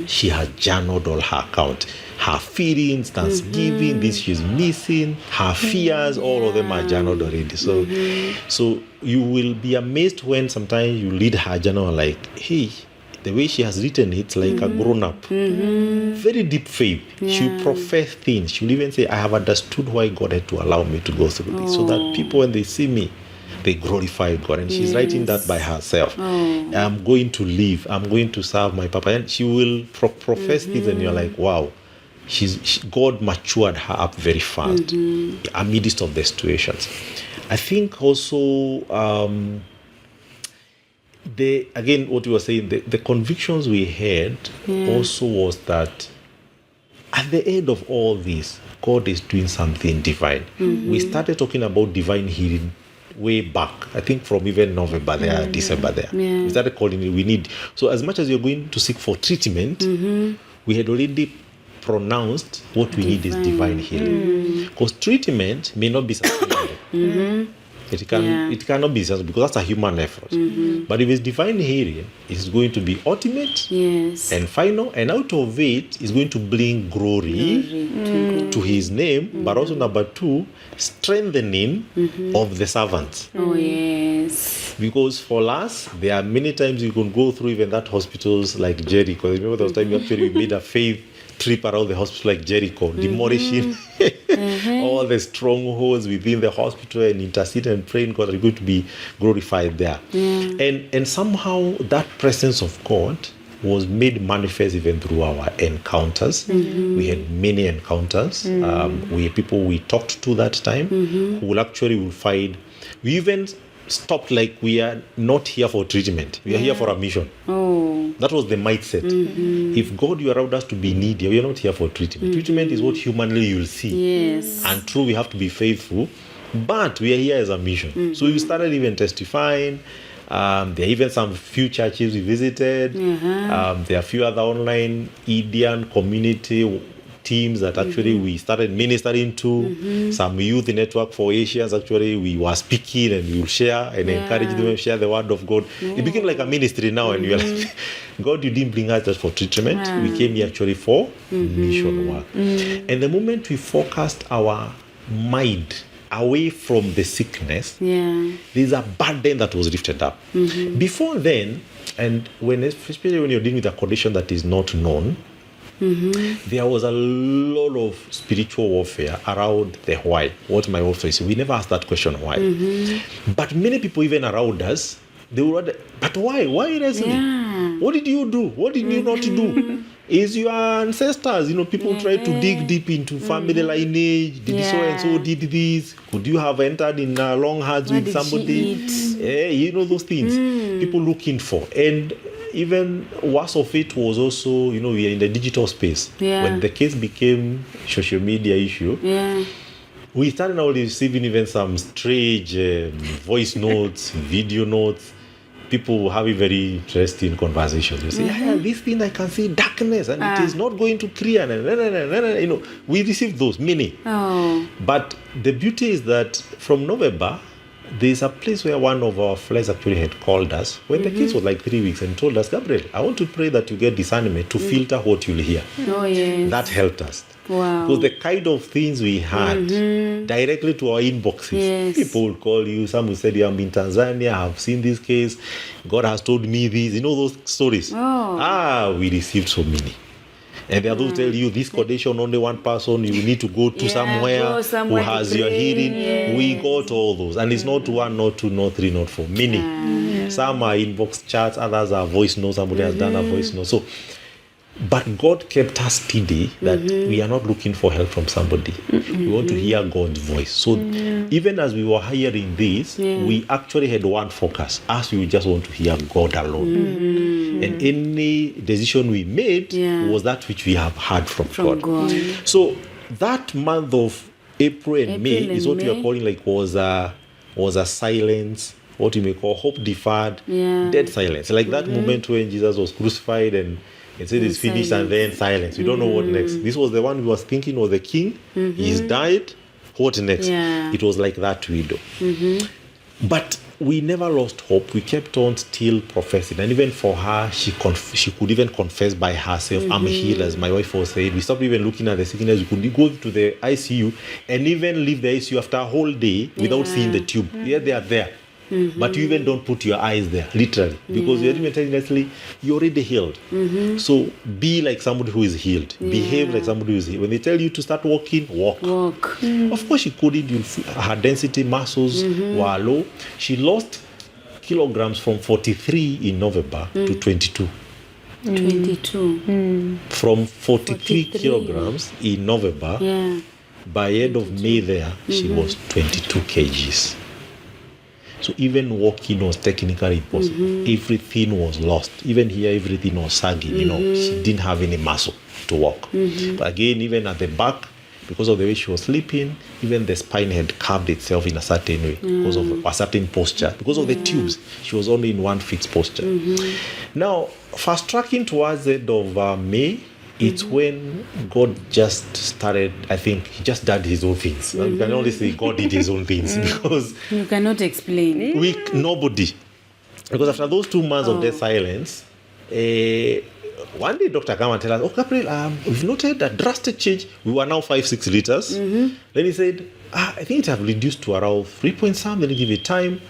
She has journaled all her account, her feelings, Thanksgiving, this she's missing, her fears, all of them are journaled already. So you will be amazed when sometimes you read her journal like, hey, the way she has written it's like a grown-up. Very deep faith. She'll profess things. She'll even say, I have understood why God had to allow me to go through this. So that people, when they see me, they glorify God. And she's writing that by herself. I'm going to live. I'm going to serve my Papa. And she will profess things and you're like, wow. God matured her up very fast amidst of the situations. I think also... again, what you were saying, the convictions we had also was that at the end of all this, God is doing something divine. We started talking about divine healing way back, I think from even November there, December there. We started calling it, we need. So as much as you're going to seek for treatment, we had already pronounced what we need is divine healing. Because treatment may not be sustainable. It cannot be successful because that's a human effort. But if it's divine healing, it's going to be ultimate and final, and out of it is going to bring glory to his name, but also number two, strengthening of the servants. Because for us, there are many times you can go through even that hospitals like Jericho. Remember those times actually we made a faith trip around the hospital like Jericho, demolishing all the strongholds within the hospital and interceding and praying God are going to be glorified there. And somehow that presence of God was made manifest even through our encounters. We had many encounters. We had people we talked to that time who will find, we even stopped like we are not here for treatment. We are here for a mission. That was the mindset. If God, you allowed us to be needy, we are not here for treatment. Treatment is what humanly you'll see. And true, we have to be faithful. But we are here as a mission. So we started even testifying. There are even some few churches we visited. There are a few other online Indian community teams that actually we started ministering to. Some youth network for Asians, actually we were speaking and we will share and encourage them to share the word of God. It became like a ministry now, and we are like, God, you didn't bring us just for treatment. We came here actually for mission work. And the moment we focused our mind away from the sickness, there's a burden that was lifted up. Before then, and especially when you're dealing with a condition that is not known, there was a lot of spiritual warfare around the why. What my warfare is. We never asked that question, why. But many people even around us, they would, but why? Why wrestling? What did you do? What did you not do? Is your ancestors, people try to dig deep into family lineage. Did so and so did this? Could you have entered in long hands with somebody? Those things people looking for. And even worse of it was also, we are in the digital space. When the case became social media issue, we started now receiving even some strange voice notes, video notes. People having very interesting conversations. You say, this thing I can see darkness and it is not going to clear. We received those, many. But the beauty is that from November, there's a place where one of our friends actually had called us when the case was like 3 weeks and told us, Gabriel, I want to pray that you get discernment to filter what you'll hear. That helped us. Because the kind of things we had directly to our inboxes, people would call you, some would say, I'm in Tanzania, I've seen this case, God has told me this, those stories. We received so many. And the others tell you this condition, only one person, you need to go to somewhere who has your healing. We got all those. And it's not one, not two, not three, not four. Many. Some are inbox chats, others are voice notes. Somebody has done a voice note. So, but God kept us steady that we are not looking for help from somebody. We want to hear God's voice. So even as we were hearing this, we actually had one focus. As we just want to hear God alone. And any decision we made was that which we have heard from God. So that month of April and May is what we are calling like was a silence what you may call hope deferred, Yeah. dead silence. Like that moment when Jesus was crucified and said it's finished, and then silence. We don't know what next. This was the one we was thinking was the king. He's died. What next? Yeah. It was like that widow. But we never lost hope. We kept on still professing. And even for her, she could even confess by herself, I'm healed, as my wife was saying. We stopped even looking at the sickness. We could go to the ICU and even leave the ICU after a whole day without seeing the tube. Yeah, they are there. But you even don't put your eyes there, literally, because you're even telling Leslie, you're already healed. So be like somebody who is healed. Behave like somebody who is healed. When they tell you to start walking, walk. Of course, she couldn't. Her density muscles were low. She lost kilograms from 43 in November to 22. 22. From 43 kilograms in November, by end of May there, she was 22 kgs. So even walking was technically impossible. Everything was lost. Even here, everything was sagging. She didn't have any muscle to walk. But again, even at the back, because of the way she was sleeping, even the spine had curved itself in a certain way because of a certain posture. Because of the tubes, she was only in one fixed posture. Now, fast tracking towards the end of May, it's when God just started, I think, he just did his own things. We can only say God did his own things because You cannot explain. nobody. Because after those 2 months of dead silence, one day doctor came and tell us, Gabriel, we've noted a drastic change. We were now 5-6 liters. Then he said, I think it have reduced to around 3 point something. Then he gave it time.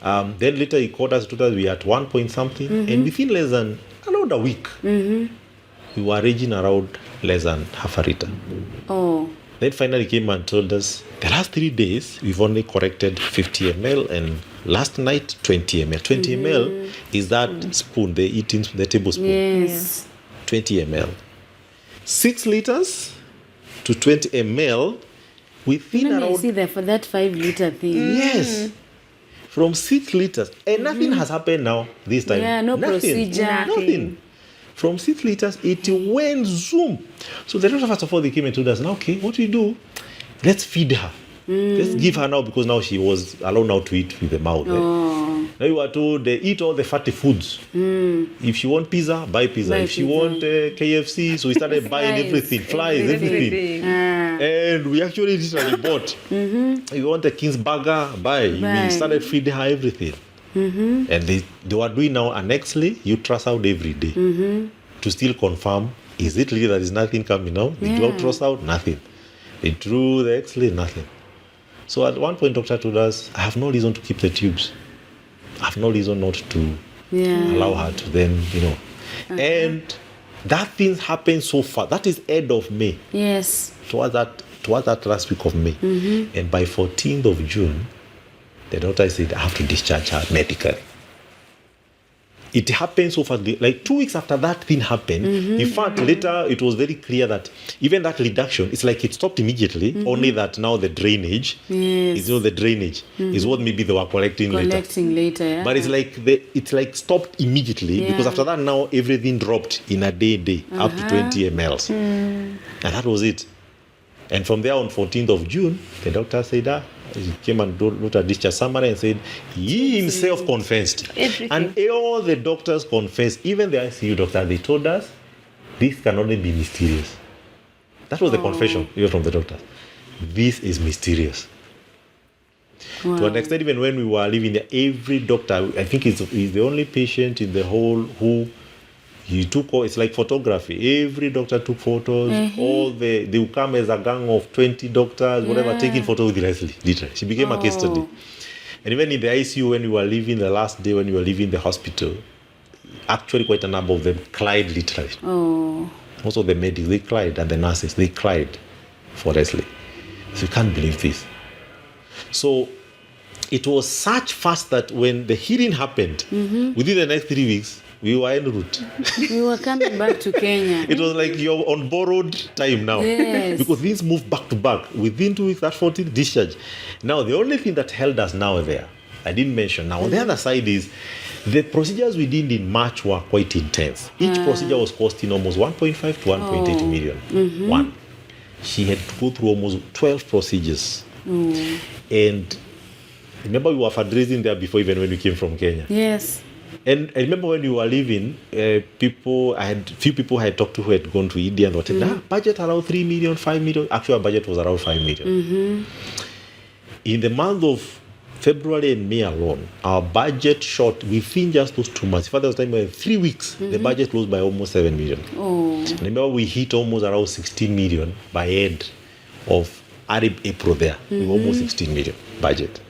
Then later he called us, told us we are at 1 point something. And within less than around a week, we were raging around less than half a liter. Then finally came and told us, the last 3 days, we've only corrected 50 ml, and last night, 20 ml. 20 ml is that spoon, the tablespoon. Yes. 20 ml. 6 liters to 20 ml within Let me around... see that for that 5 liter thing. Yes. From 6 liters. And nothing has happened now this time. Yeah, no nothing. procedure. Nothing. From 6 liters, it went zoom. So the doctor, first of all, they came and told us, now, okay, what we do? Let's feed her. Let's give her now, because now she was allowed now to eat with the mouth. Now you were told they eat all the fatty foods. If she want pizza, buy pizza. If she want KFC, so we started buying everything, flies, everything. And we actually literally bought. If you want a King's burger, buy. We started feeding her everything. And they were doing now an X-ray, ultrasound every day to still confirm, is it really that is nothing coming out? They do ultrasound, nothing. They drew the X-ray, nothing. So at one point, doctor told us, I have no reason to keep the tubes. I have no reason not to allow her to then, And that thing happened so far. That is end of May. Yes. Towards that last week of May. And by 14th of June, the doctor said, I have to discharge her medically. It happened so fast. Like 2 weeks after that thing happened, in fact, later it was very clear that even that reduction, it's like it stopped immediately, only that now the drainage, is what maybe they were collecting later. Yeah. But it's like stopped immediately because after that now everything dropped in a day, up to 20 mLs. And that was it. And from there on 14th of June, the doctor said, he came and wrote a discharge summary and said he himself confessed. Everything. And all the doctors confessed, even the ICU doctor, they told us this can only be mysterious. That was the confession even from the doctors. This is mysterious. To an extent, even when we were living there, every doctor, I think he's the only patient in the whole who he took all, it's like photography. Every doctor took photos. They would come as a gang of 20 doctors, whatever, taking photos with Leslie. Literally, she became a case study. And even in the ICU, when we were leaving the last day, when we were leaving the hospital, actually quite a number of them cried literally. Also the medics, they cried, and the nurses, they cried for Leslie. So you can't believe this. So it was such fast that when the healing happened, within the next 3 weeks, we were en route. We were coming back to Kenya. It was like you're on borrowed time now. Yes. Because things moved back to back. Within 2 weeks, that 14th discharge. Now, the only thing that held us now there, I didn't mention. Now, on the other side is, the procedures we did in March were quite intense. Each procedure was costing almost 1.5 to 1.8 million. One. She had to go through almost 12 procedures. And Remember, we were fundraising there before even when we came from Kenya. Yes. And I remember when we were leaving, few people I had talked to who had gone to India and were saying, budget around 3 million, 5 million. Actually, our budget was around 5 million. In the month of February and May alone, our budget short within just those 2 months. For the time, 3 weeks, the budget closed by almost 7 million. Oh. And remember, we hit almost around 16 million by end of April there. We were almost 16 million budget.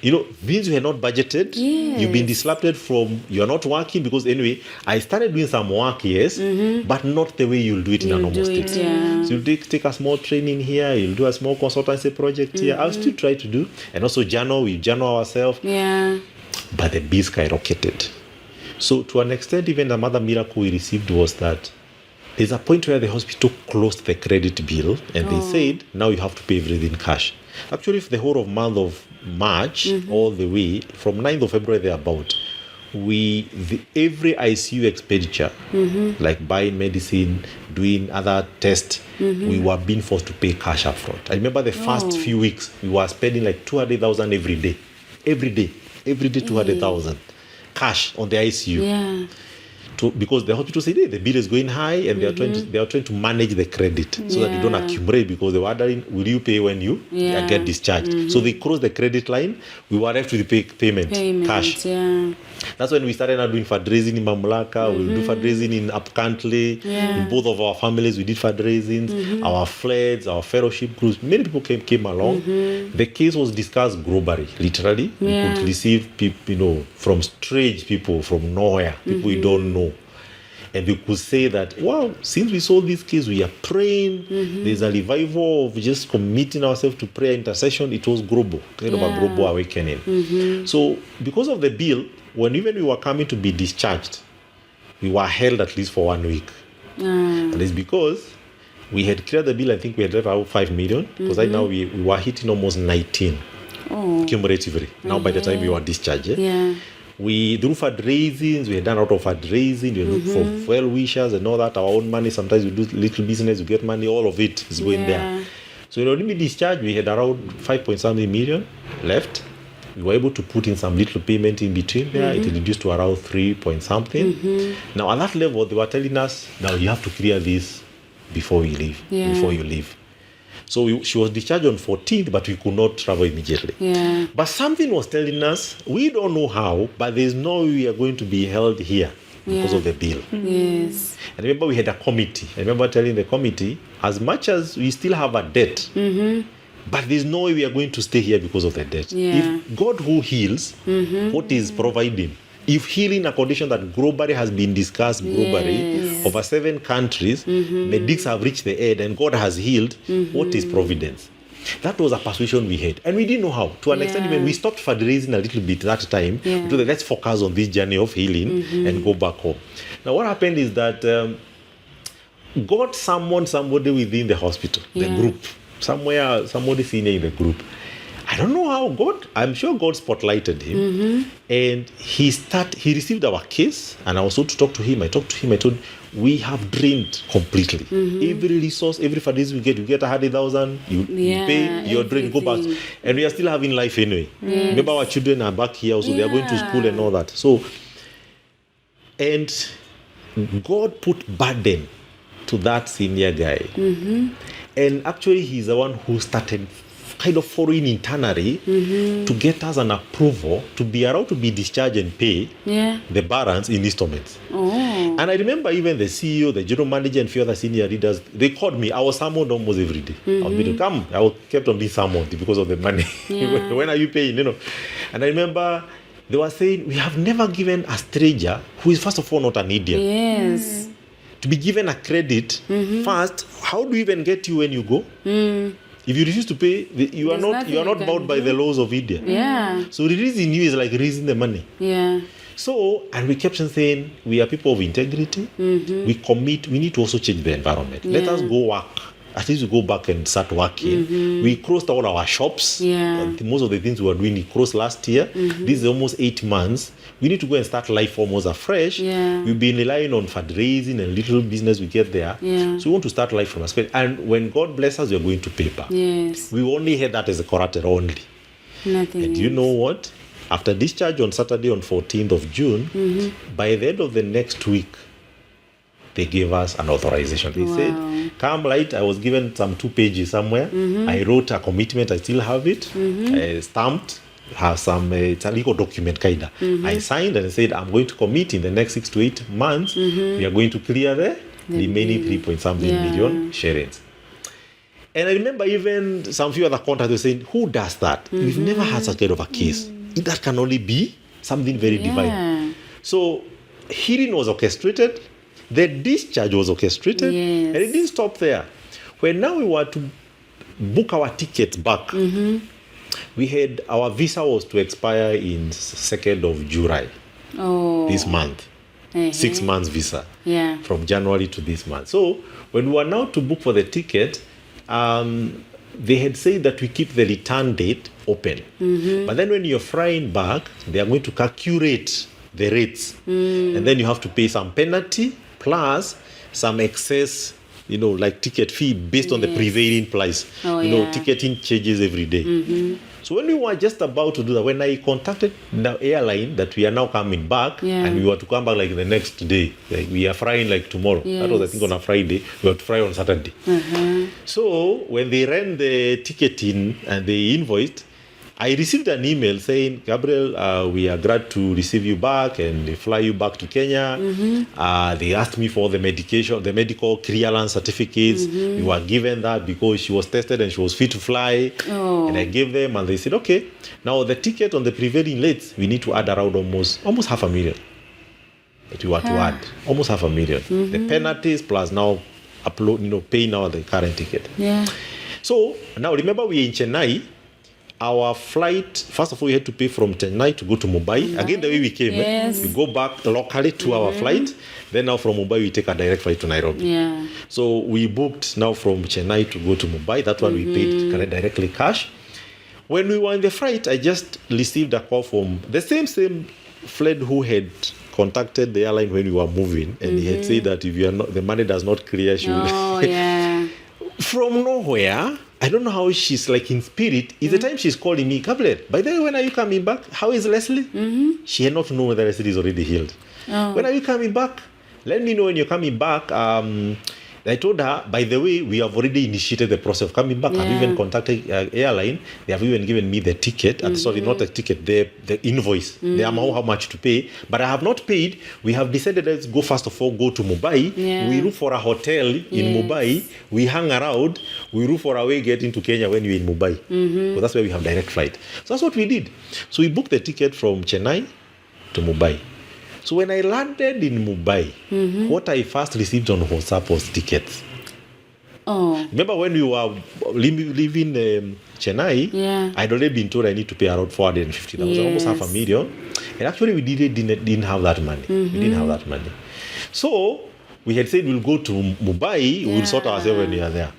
You know, means you had not budgeted. Yes. You've been disrupted from, you're not working because anyway, I started doing some work, yes, but not the way you'll do it in a normal state. So you'll take a small training here, you'll do a small consultancy project here. I'll still try to do. And also we journal ourselves. Yeah. But the bill skyrocketed. So to an extent, even another miracle we received was that there's a point where the hospital closed the credit bill and they said, now you have to pay everything cash. Actually, for the whole of month of March, all the way, from 9th of February thereabout, every ICU expenditure, like buying medicine, doing other tests, we were being forced to pay cash up front. I remember the first few weeks, we were spending like 200,000 every day. Every day 200,000 cash on the ICU. Yeah. Because the hospital said, hey, the bill is going high, and they are trying to manage the credit so that you don't accumulate, because they were wondering, will you pay when you get discharged? So they closed the credit line. We were left with the payment cash. Yeah. That's when we started now doing fundraising in Mamlaka. We'll do fundraising in upcountry. In both of our families, we did fundraisings. Our floods, our fellowship groups, many people came along. The case was discussed globally, literally. We could receive people, from strange people from nowhere, people we don't know. And we could say that, wow, since we saw this case, we are praying. There's a revival of just committing ourselves to prayer intercession. It was global, kind of a global awakening. So because of the bill, when even we were coming to be discharged, we were held at least for 1 week. And it's because we had cleared the bill. I think we had left out 5 million, because right now we were hitting almost 19 cumulatively. Now by the time we were discharged. We do fundraisings, we had done a lot of fundraising, we look for well-wishers and all that, our own money. Sometimes we do little business, we get money, all of it is going there. So when we discharged, we had around 5-something million left. We were able to put in some little payment in between there. It reduced to around 3-something. Now at that level, they were telling us, now you have to clear this before you leave. So she was discharged on 14th, but we could not travel immediately. But something was telling us, we don't know how, but there's no way we are going to be held here because of the bill. Yes. And remember, we had a committee. I remember telling the committee, as much as we still have a debt, but there's no way we are going to stay here because of the debt. If God who heals, what is providing? If healing a condition that globally has been discussed over 7 countries, medics have reached the end and God has healed, what is providence? That was a persuasion we had. And we didn't know how. To an extent, when we stopped fundraising a little bit that time, we told them, let's focus on this journey of healing and go back home. Now, what happened is that God summoned somebody within the hospital, the group, somebody senior in the group. I don't know how I'm sure God spotlighted him. And he received our case, and I was told to talk to him. I talked to him, I told him, we have drained completely. Every resource, every fundraiser we get 100,000, you pay, you're drained, go back. And we are still having life anyway. Remember, our children are back here, so they are going to school and all that. So, and God put burden to that senior guy. And actually, he's the one who started kind of following internally to get us an approval to be allowed to be discharged and pay the balance in installments. And I remember even the CEO, the general manager, and few other senior leaders, they called me. I was summoned almost every day. I kept on being summoned because of the money. When are you paying? And I remember they were saying, we have never given a stranger who is first of all not an Indian. To be given a credit first. How do we even get you when you go? If you refuse to pay, you are not bound by the laws of India. So releasing you is like releasing the money. So, and we kept on saying, we are people of integrity. We commit. We need to also change the environment. Let us go work. At least we go back and start working. We closed all our shops. Most of the things we were doing, we closed last year. This is almost 8 months. We need to go and start life almost afresh. We've been relying on fundraising and little business we get there. So we want to start life from scratch. And when God bless us, we are going to pay back. We only had that as a collateral only. Nothing And you else. know what? After discharge on Saturday on 14th of June, by the end of the next week, they gave us an authorization. They said, come light. I was given some 2 pages somewhere. I wrote a commitment. I still have it. I stamped. Have some, it's a legal document kind of. I signed and I said, I'm going to commit in the next 6 to 8 months. We are going to clear the remaining 3 point something million shillings. And I remember even some few other contacts were saying, who does that? We've never had such kind of a case. That can only be something very divine. So hearing was orchestrated. The discharge was orchestrated. Yes. And it didn't stop there. When now we were to book our tickets back, we had our visa was to expire in 2nd of July this month. 6 months visa from January to this month. So when we were now to book for the ticket, they had said that we keep the return date open. But then when you're flying back, they are going to calculate the rates. And then you have to pay some penalty plus some excess, like ticket fee based on the prevailing price. Ticketing changes every day. So when we were just about to do that, when I contacted the airline that we are now coming back, and we were to come back like the next day, like we are flying like tomorrow. That was I think on a Friday. We were to fly on Saturday. So when they ran the ticketing and they invoiced, I received an email saying, Gabriel, we are glad to receive you back and they fly you back to Kenya. They asked me for the medical clearance certificates. We were given that because she was tested and she was fit to fly. And I gave them and they said, okay, now the ticket on the prevailing rates, we need to add around almost $500,000. That we were to add almost $500,000. The penalties plus now paying now the current ticket. So now remember we are in Chennai. Our flight, first of all, we had to pay from Chennai to go to Mumbai. Again, the way we came, we go back locally to our flight. Then now from Mumbai, we take a direct flight to Nairobi. So we booked now from Chennai to go to Mumbai. That one we paid directly cash. When we were in the flight, I just received a call from the same flight who had contacted the airline when we were moving. And he had said that if you are not, the money does not clear, she will... From nowhere, I don't know how she's like in spirit. Is the time she's calling me, Gabriel, by the way, when are you coming back? How is Leslie? She had not known whether Leslie is already healed. When are you coming back? Let me know when you're coming back. I told her, by the way, we have already initiated the process of coming back. I've even contacted airline. They have even given me the ticket. Sorry, not the ticket, the invoice, the amount, how much to pay. But I have not paid. We have decided, let's go first of all, go to Mumbai. We look for a hotel in Mumbai. We hang around. We look for a way getting to Kenya when we're in Mumbai. Because that's where we have direct flight. So that's what we did. So we booked the ticket from Chennai to Mumbai. So when I landed in Mumbai, what I first received on WhatsApp was tickets. Remember when we were leaving Chennai, I'd already been told I need to pay around 450,000, almost $500,000. And actually we didn't have that money. We didn't have that money. So we had said we'll go to Mumbai, we'll sort ourselves when we are there.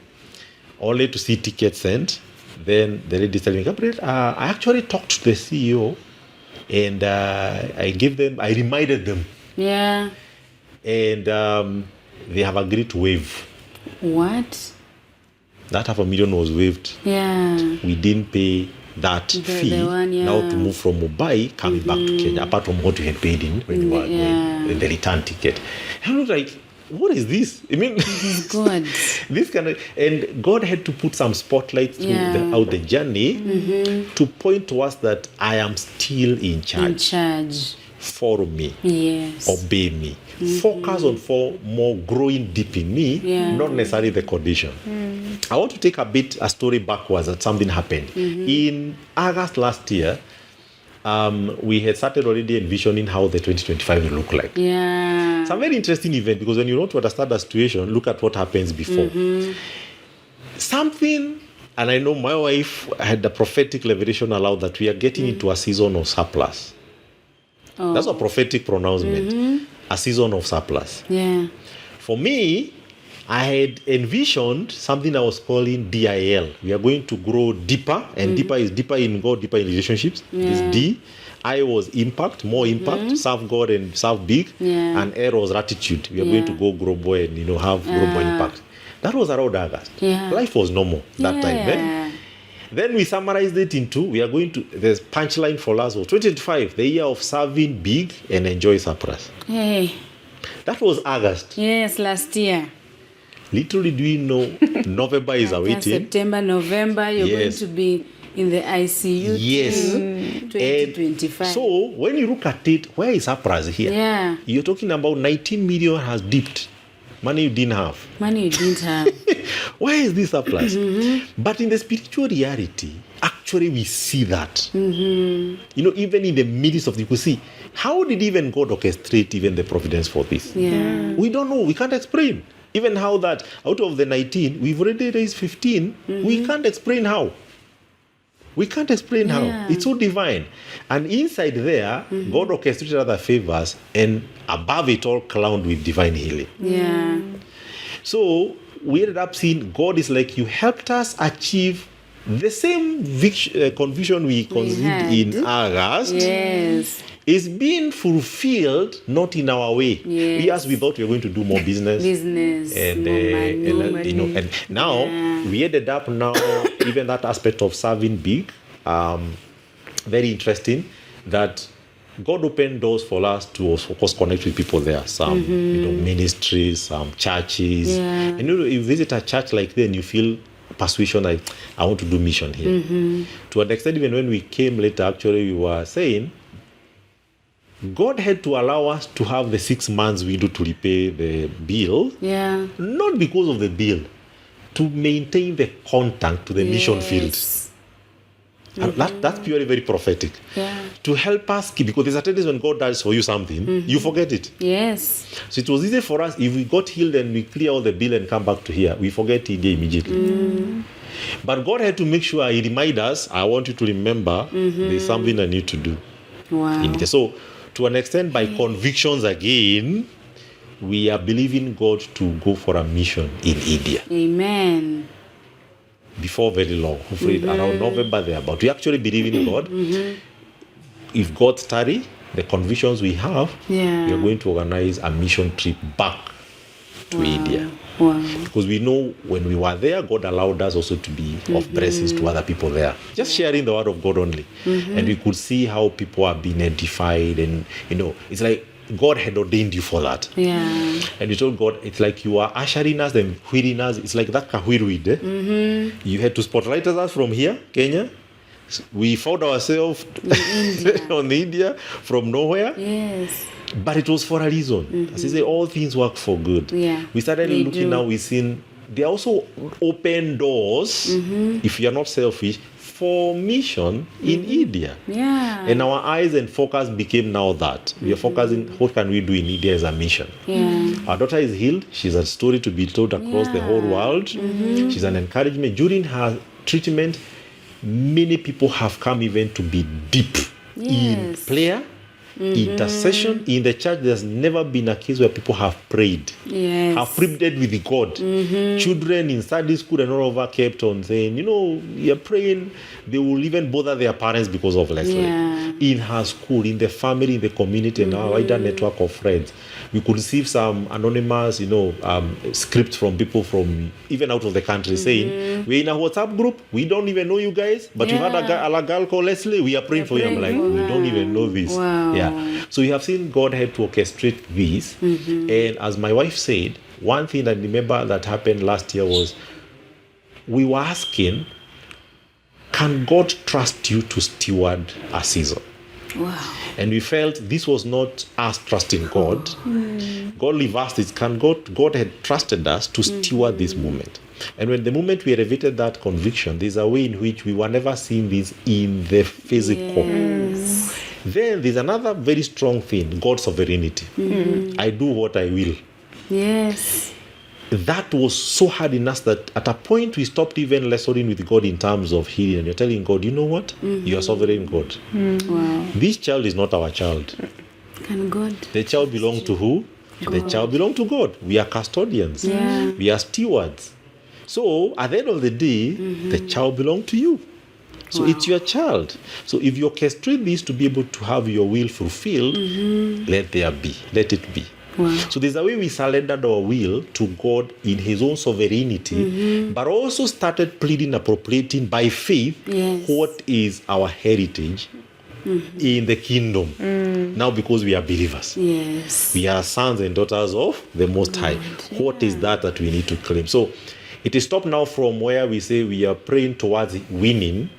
Only to see tickets sent. Then the lady telling me, Gabriel, I actually talked to the CEO. And I reminded them. And they have agreed to waive. What? That $500,000 was waived. We didn't pay that fee. The one, now to move from Mumbai, coming back to Kenya, apart from what we had paid in when we were going, the return ticket. I was like, what is this? I mean, God. This kind of, and God had to put some spotlight throughout the journey to point to us that I am still in charge. Follow me. Obey me. Focus on more growing deep in me, not necessarily the condition. I want to take a story backwards that something happened. In August last year, we had started already envisioning how the 2025 will look like. It's a very interesting event because when you want to understand the situation, look at what happens before. Something, and I know my wife had the prophetic revelation aloud that we are getting into a season of surplus. That's a prophetic pronouncement. A season of surplus. For me, I had envisioned something I was calling DIL. We are going to grow deeper, and deeper is deeper in God, deeper in relationships. This D. I was impact, more impact, serve God and serve big, and L was attitude. We are going to go grow boy and have grow boy impact. That was around August. Life was normal that time. Then we summarized it into, we are going to, there's punchline for last was 2025, the year of serving big and enjoy surplus. Hey. That was August. Yes, last year. Literally, do you know November is awaiting? September, November, you're Yes. going to be in the ICU. Yes. till 2025. And so when you look at it, where is surplus here? Yeah. You're talking about 19 million has dipped. Money you didn't have. Money you didn't have. Why is this surplus? But in the spiritual reality, actually we see that. You know, even in the midst of the, you could see, how did even God orchestrate even the providence for this? Yeah. We don't know. We can't explain. Even how that out of the 19, we've already raised 15. We can't explain how. We can't explain how. It's so divine. And inside there, God orchestrated other favors and above it all crowned with divine healing. Yeah. So we ended up seeing God is like, you helped us achieve the same conviction we conceived had. in August. Yes. Is being fulfilled, not in our way. Yes. Yes, we thought we were going to do more business. And And, money. you know, and now we ended up now even that aspect of serving big, very interesting that God opened doors for us to, of course, connect with people there. Some you know, ministries, some churches. Yeah. And you know, you visit a church like that and you feel persuasion like, I want to do mission here. To an extent, even when we came later, actually, we were saying, God had to allow us to have the 6 months window to repay the bill, Yeah. not because of the bill, to maintain the contact to the mission field. And that's purely very prophetic. Yeah. To help us keep, because there's a tendency when God does for you something, you forget it. Yes. So it was easy for us, if we got healed and we clear all the bill and come back to here, we forget India immediately. But God had to make sure He remind us, I want you to remember there's something I need to do. Wow. In India. So to an extent, by convictions again, we are believing God to go for a mission in India Amen. before very long, hopefully around November there. But we actually believe in God. If God study the convictions we have, Yeah. we are going to organize a mission trip back to India. Wow. Because we know when we were there, God allowed us also to be of blessings to other people there. Just sharing the word of God only. And we could see how people are being edified. And, you know, it's like God had ordained you for that. Yeah. And we told God, it's like you are ushering us and wheeling us. It's like that kahwirwid. You had to spotlight us from here, Kenya. We found ourselves on India from nowhere. Yes. But it was for a reason. As I say, all things work for good. Yeah, We started they looking do. now, we've seen there are also open doors, if you are not selfish, for mission in India. Yeah. And our eyes and focus became now that. We are focusing, what can we do in India as a mission? Yeah. Our daughter is healed. She's a story to be told across the whole world. She's an encouragement. During her treatment, many people have come even to be deep in Yes. prayer, intercession. In the church, there's never been a case where people have prayed, Yes. have pleaded with God. Children in Sunday school and all over kept on saying, you know, you're praying. They will even bother their parents because of Leslie. Yeah. In her school, in the family, in the community, and our wider network of friends. We could receive some anonymous, you know, scripts from people from even out of the country saying, we're in a WhatsApp group. We don't even know you guys, but we've had a girl called Leslie. We are praying for you. I'm like, we don't even know this. Wow. Yeah. So you have seen God had to orchestrate this. And as my wife said, one thing I remember that happened last year was we were asking, can God trust you to steward a season? Wow. And we felt this was not us trusting God. God reversed it. God had trusted us to steward this moment. And when the moment we elevated that conviction, there's a way in which we were never seeing this in the physical. Then there's another very strong thing, God's sovereignty. I do what I will. Yes. That was so hard in us that at a point we stopped even wrestling with God in terms of healing. And you're telling God, you know what? You are sovereign God. Wow. This child is not our child. Can God? The child belongs to who? The child belongs to God. We are custodians. Yeah. We are stewards. So at the end of the day, the child belongs to you. So it's your child. So if you orchestrate this to be able to have your will fulfilled, let there be. Let it be. Wow. So there's a way we surrendered our will to God in His own sovereignty, but also started pleading, appropriating by faith Yes. what is our heritage in the kingdom. Now, because we are believers, Yes. we are sons and daughters of the Most High. What is that we need to claim? So it is stopped now from where we say we are praying towards winning.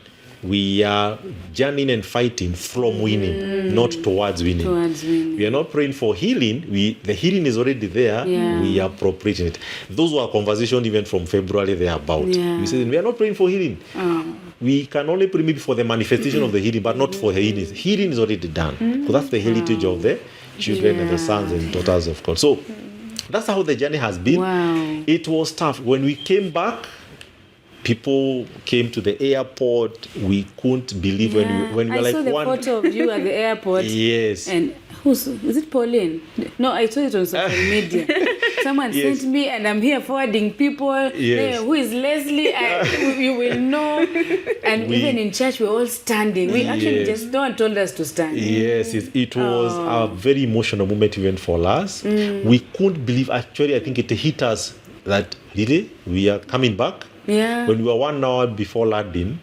We are journeying and fighting from winning, not towards winning. Towards winning. We are not praying for healing. The healing is already there. Yeah. We are appropriating it. Those were conversations even from February they are about. Yeah. We said we are not praying for healing. Oh. We can only pray maybe for the manifestation of the healing, but not for healing. Healing is already done. So that's the heritage of the children and the sons and daughters of God. So that's how the journey has been. Wow. It was tough. When we came back, people came to the airport. We couldn't believe when we were I like saw the one. photo of you at the airport. Yes. And is it Pauline? No, I saw it on social media. Someone Yes. sent me, and I'm here forwarding people. Yes. Who is Leslie? You will know. And even in church, we're all standing. We actually Yes. just no one told us to stand. Yes, it was a very emotional moment even for us. We couldn't believe. Actually, I think it hit us that really we are coming back. Yeah. When we were 1 hour before landing,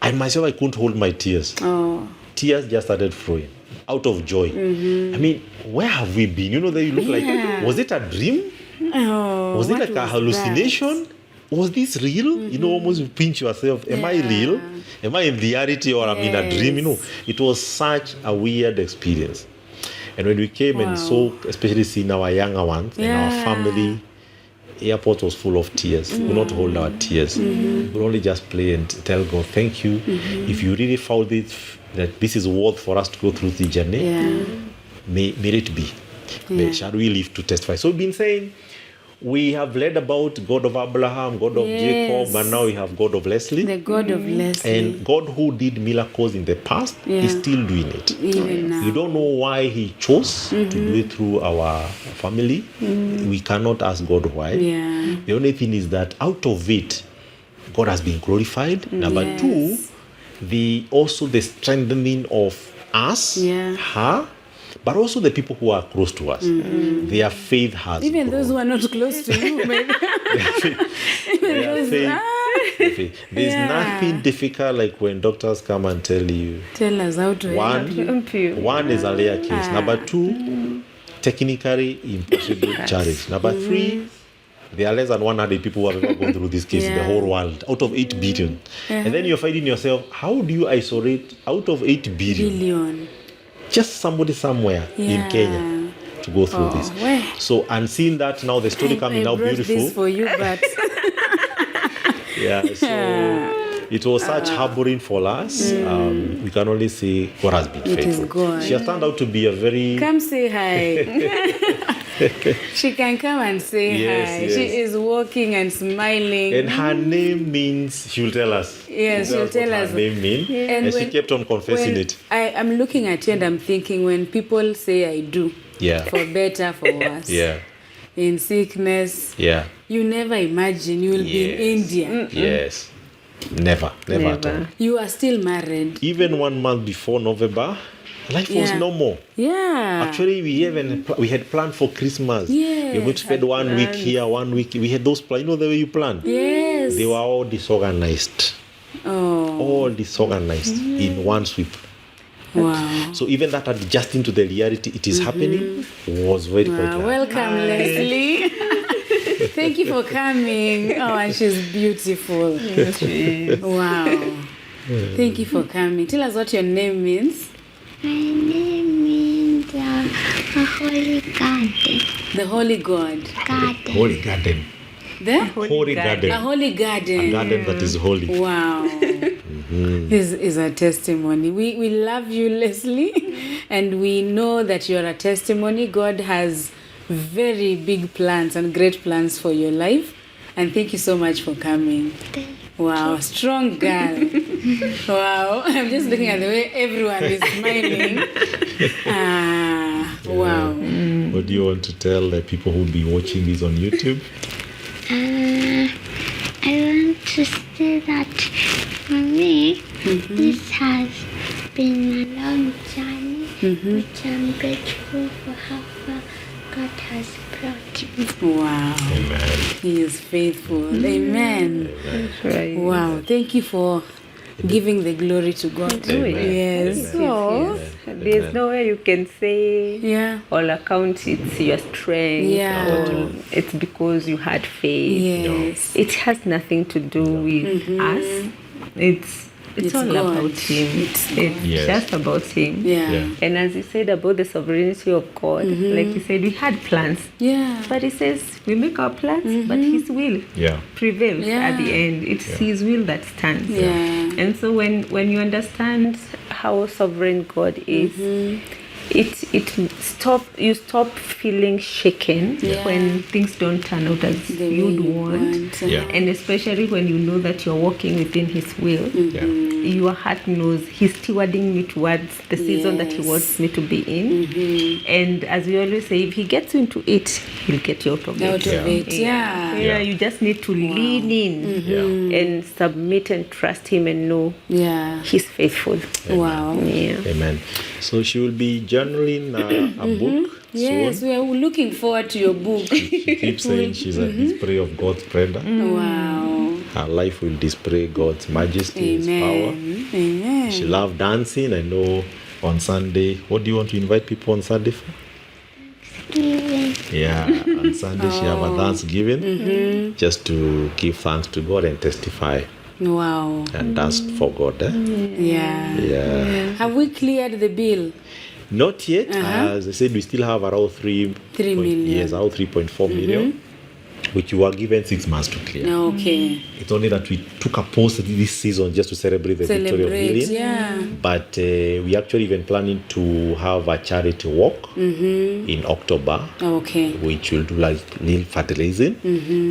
I myself I couldn't hold my tears. Oh. Tears just started flowing out of joy. I mean, where have we been? You know, that you look like, was it a dream? Oh. Was it what like a was hallucination? Was this real? You know, almost you pinch yourself. Am I real? Am I in reality or I'm in a dream? You know, it was such a weird experience. And when we came and saw, especially seeing our younger ones and our family, airport was full of tears. We could not hold our tears. We could only just pray and tell God, thank you. If you really found it, that this is worth for us to go through the journey, may it be. Shall we live to testify? So we've been saying, we have read about God of Abraham, God of Jacob, and now we have God of Leslie. The God of Leslie. And God who did miracles in the past is still doing it. Even now. You don't know why He chose to do it through our family. We cannot ask God why. Yeah. The only thing is that out of it, God has been glorified. Number two, the strengthening of us, her, but also the people who are close to us. Their faith has Even grown. those who are not close to you, maybe. Their faith. There's nothing difficult like when doctors come and tell you Tell us how to help you. one is a rare case. Number two, technically impossible challenge. Number three, there are less than 100 people who have ever gone through this case in the whole world, out of 8 billion. And then you're finding yourself, how do you isolate out of 8 billion? Just somebody somewhere in Kenya to go through this. Well. So, and seeing that now, the story coming out brought beautiful. This for you, but So it was such harboring for us. We can only say God has been faithful. is God. She has turned out to be a very come say hi. She can come and say Yes, hi. yes. She is walking and smiling. and her name means she'll tell us. Yes, she'll tell us. Her name means, and she when- kept on confessing when it. I'm looking at you and I'm thinking, when people say I do, Yeah, for better, for worse, yeah, in sickness, yeah. you never imagine you will be in India. Yes, never at all. You are still married. Even 1 month before November, life was normal. Yeah. Actually, we had planned for Christmas. Yes, We're going to spend 1 week here, 1 week. We had those plans. You know the way you plan. Yes. They were all disorganized. Oh. All disorganized in one sweep. Wow. So even that adjusting to the reality it is happening was very quite hard. Welcome, Leslie. Thank you for coming. Oh, and she's beautiful. Yes, she is. Wow. Thank you for coming. Tell us what your name means. My name means a holy garden. The Holy God. Garden. Holy garden. The? Holy garden. A holy garden. A garden that is holy. Wow. This is a testimony. We love you, Leslie, and we know that you're a testimony. God has very big plans and great plans for your life. And thank you so much for coming. Wow, strong girl. Wow, I'm just looking at the way everyone is smiling. Wow. What do you want to tell the people who will be watching this on YouTube? I want to say that for me, this has been a long journey, which I'm grateful for how far has brought me. Wow. Amen. He is faithful. Amen. Right. Wow. Thank you for giving the glory to God. Amen. Yes. Oh. There's nowhere you can say Yeah. all account it's your strength Yeah. or it's because you had faith. Yes. It has nothing to do with us. It's It's all God. about him. It's It's Yes. just about him. Yeah. Yeah. And as you said about the sovereignty of God, like you said, we had plans. Yeah. But he says we make our plans, but his will Yeah. prevails at the Yeah. end. It's his will that stands. Yeah. And so when you understand how sovereign God is, you stop feeling shaken Yeah. when things don't turn out as The way you'd you want. Yeah. And especially when you know that you're walking within his will, Yeah. your heart knows he's stewarding me towards the season that he Yes. wants me to be in. And as we always say, if he gets you into it, he'll get you out of Out it. of it. Yeah. Yeah, you just need to lean in Yeah. and submit and trust him and know Yeah. he's faithful. Wow. Yeah. Amen. So she will be journaling a book Yes, soon. we are looking forward to your book. She keeps saying she's a display of God's splendor. Wow. Her life will display God's majesty, His power. Amen. Amen. She loves dancing. I know on Sunday. What do you want to invite people on Sunday for? Giving. Yeah, on Sunday she have a Thanksgiving just to give thanks to God and testify Wow. and dance for God. Eh? Yeah. Yeah. Have we cleared the bill? Not yet. As I said, we still have around 3 million. Yes, around 3.4 million, which we were given 6 months to clear. Okay. It's only that we took a pause this season just to celebrate the victory of Celebrate. healing. Yeah. But we actually even planning to have a charity walk in October, Okay. which will do like little fertilizing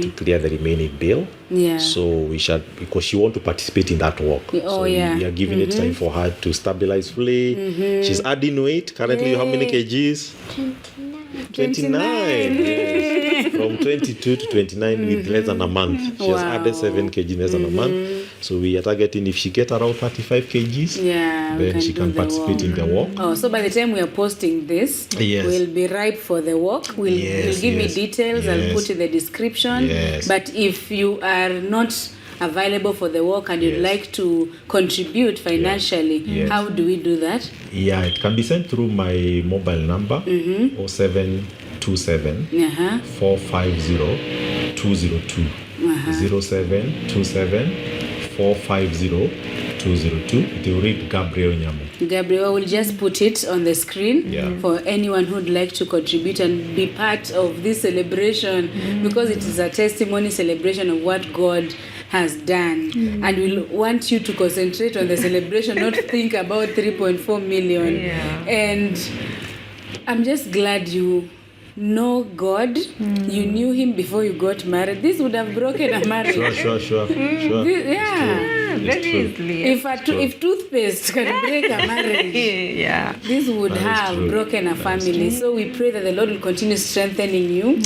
to clear the remaining bill. Yeah. So we shall, because she want to participate in that walk. Oh, So yeah. we are giving it time for her to stabilize fully. She's adding weight. Currently, how many kgs? 29. Yes. From 22 to 29 with less than a month. She has Wow. added 7 kg in less than a month. So we are targeting if she get around 35 kgs, Yeah. we then she do can the participate walk. in the walk. Oh, so by the time we are posting this, Yes. we'll be ripe for the walk. You'll Yes, give yes, me details. I'll yes. put in the description. Yes. But if you are not available for the walk and you'd Yes. like to contribute financially, Yes. how do we do that? Yeah, it can be sent through my mobile number 0727 Uh-huh. 450 202. 0727 450 202. It will read Gabriel Nyamu. Gabriel will just put it on the screen Yeah. for anyone who'd like to contribute and be part of this celebration because it is a testimony celebration of what God has done. And we'll want you to concentrate on the celebration, not think about 3.4 million. Yeah. And I'm just glad you know God. You knew him before you got married. This would have broken a marriage. Sure. Yeah. Very true. easily. If toothpaste can break a marriage, Yeah. this would That is have true. broken a family. So we pray that the Lord will continue strengthening you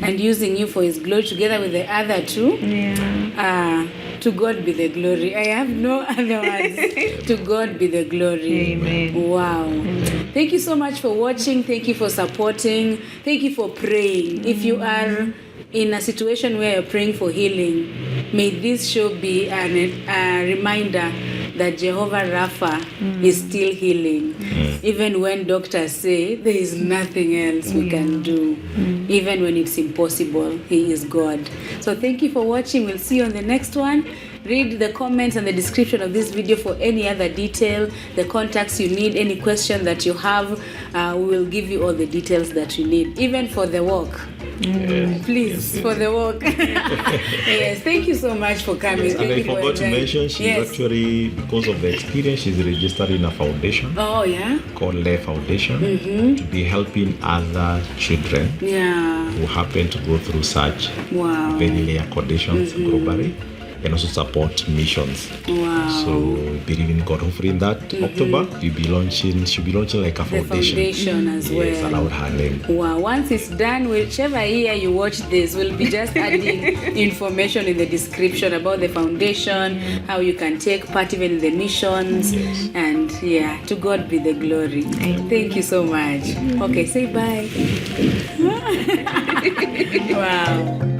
and using you for his glory together with the other two. Yeah. To God be the glory. I have no other words. To God be the glory. Amen. Wow. Thank you so much for watching. Thank you for supporting. Thank you for praying. If you are in a situation where you're praying for healing, may this show be a reminder that Jehovah Rapha is still healing. Even when doctors say there is nothing else we can do, even when it's impossible, He is God. So thank you for watching. We'll see you on the next one. Read the comments and the description of this video for any other detail, the contacts you need, any question that you have. We will give you all the details that you need, even for the walk. Please, for the walk. Yes, thank you so much for coming. And Thank I you for forgot to your time. mention, she's Yes. actually, because of the experience, she's registered in a foundation Oh, yeah? called Le Foundation to be helping other children Yeah. who happen to go through such Wow. very rare conditions globally. and also support missions. Wow. So we believe in God. Hopefully in that October she'll be launching like a foundation. The foundation as well. Yes, allowed her name. Wow. Once it's done, whichever year you watch this, we'll be just adding information in the description about the foundation, how you can take part even in the missions. Yes. And yeah, to God be the glory. Thank you so much. Okay, say bye. Wow.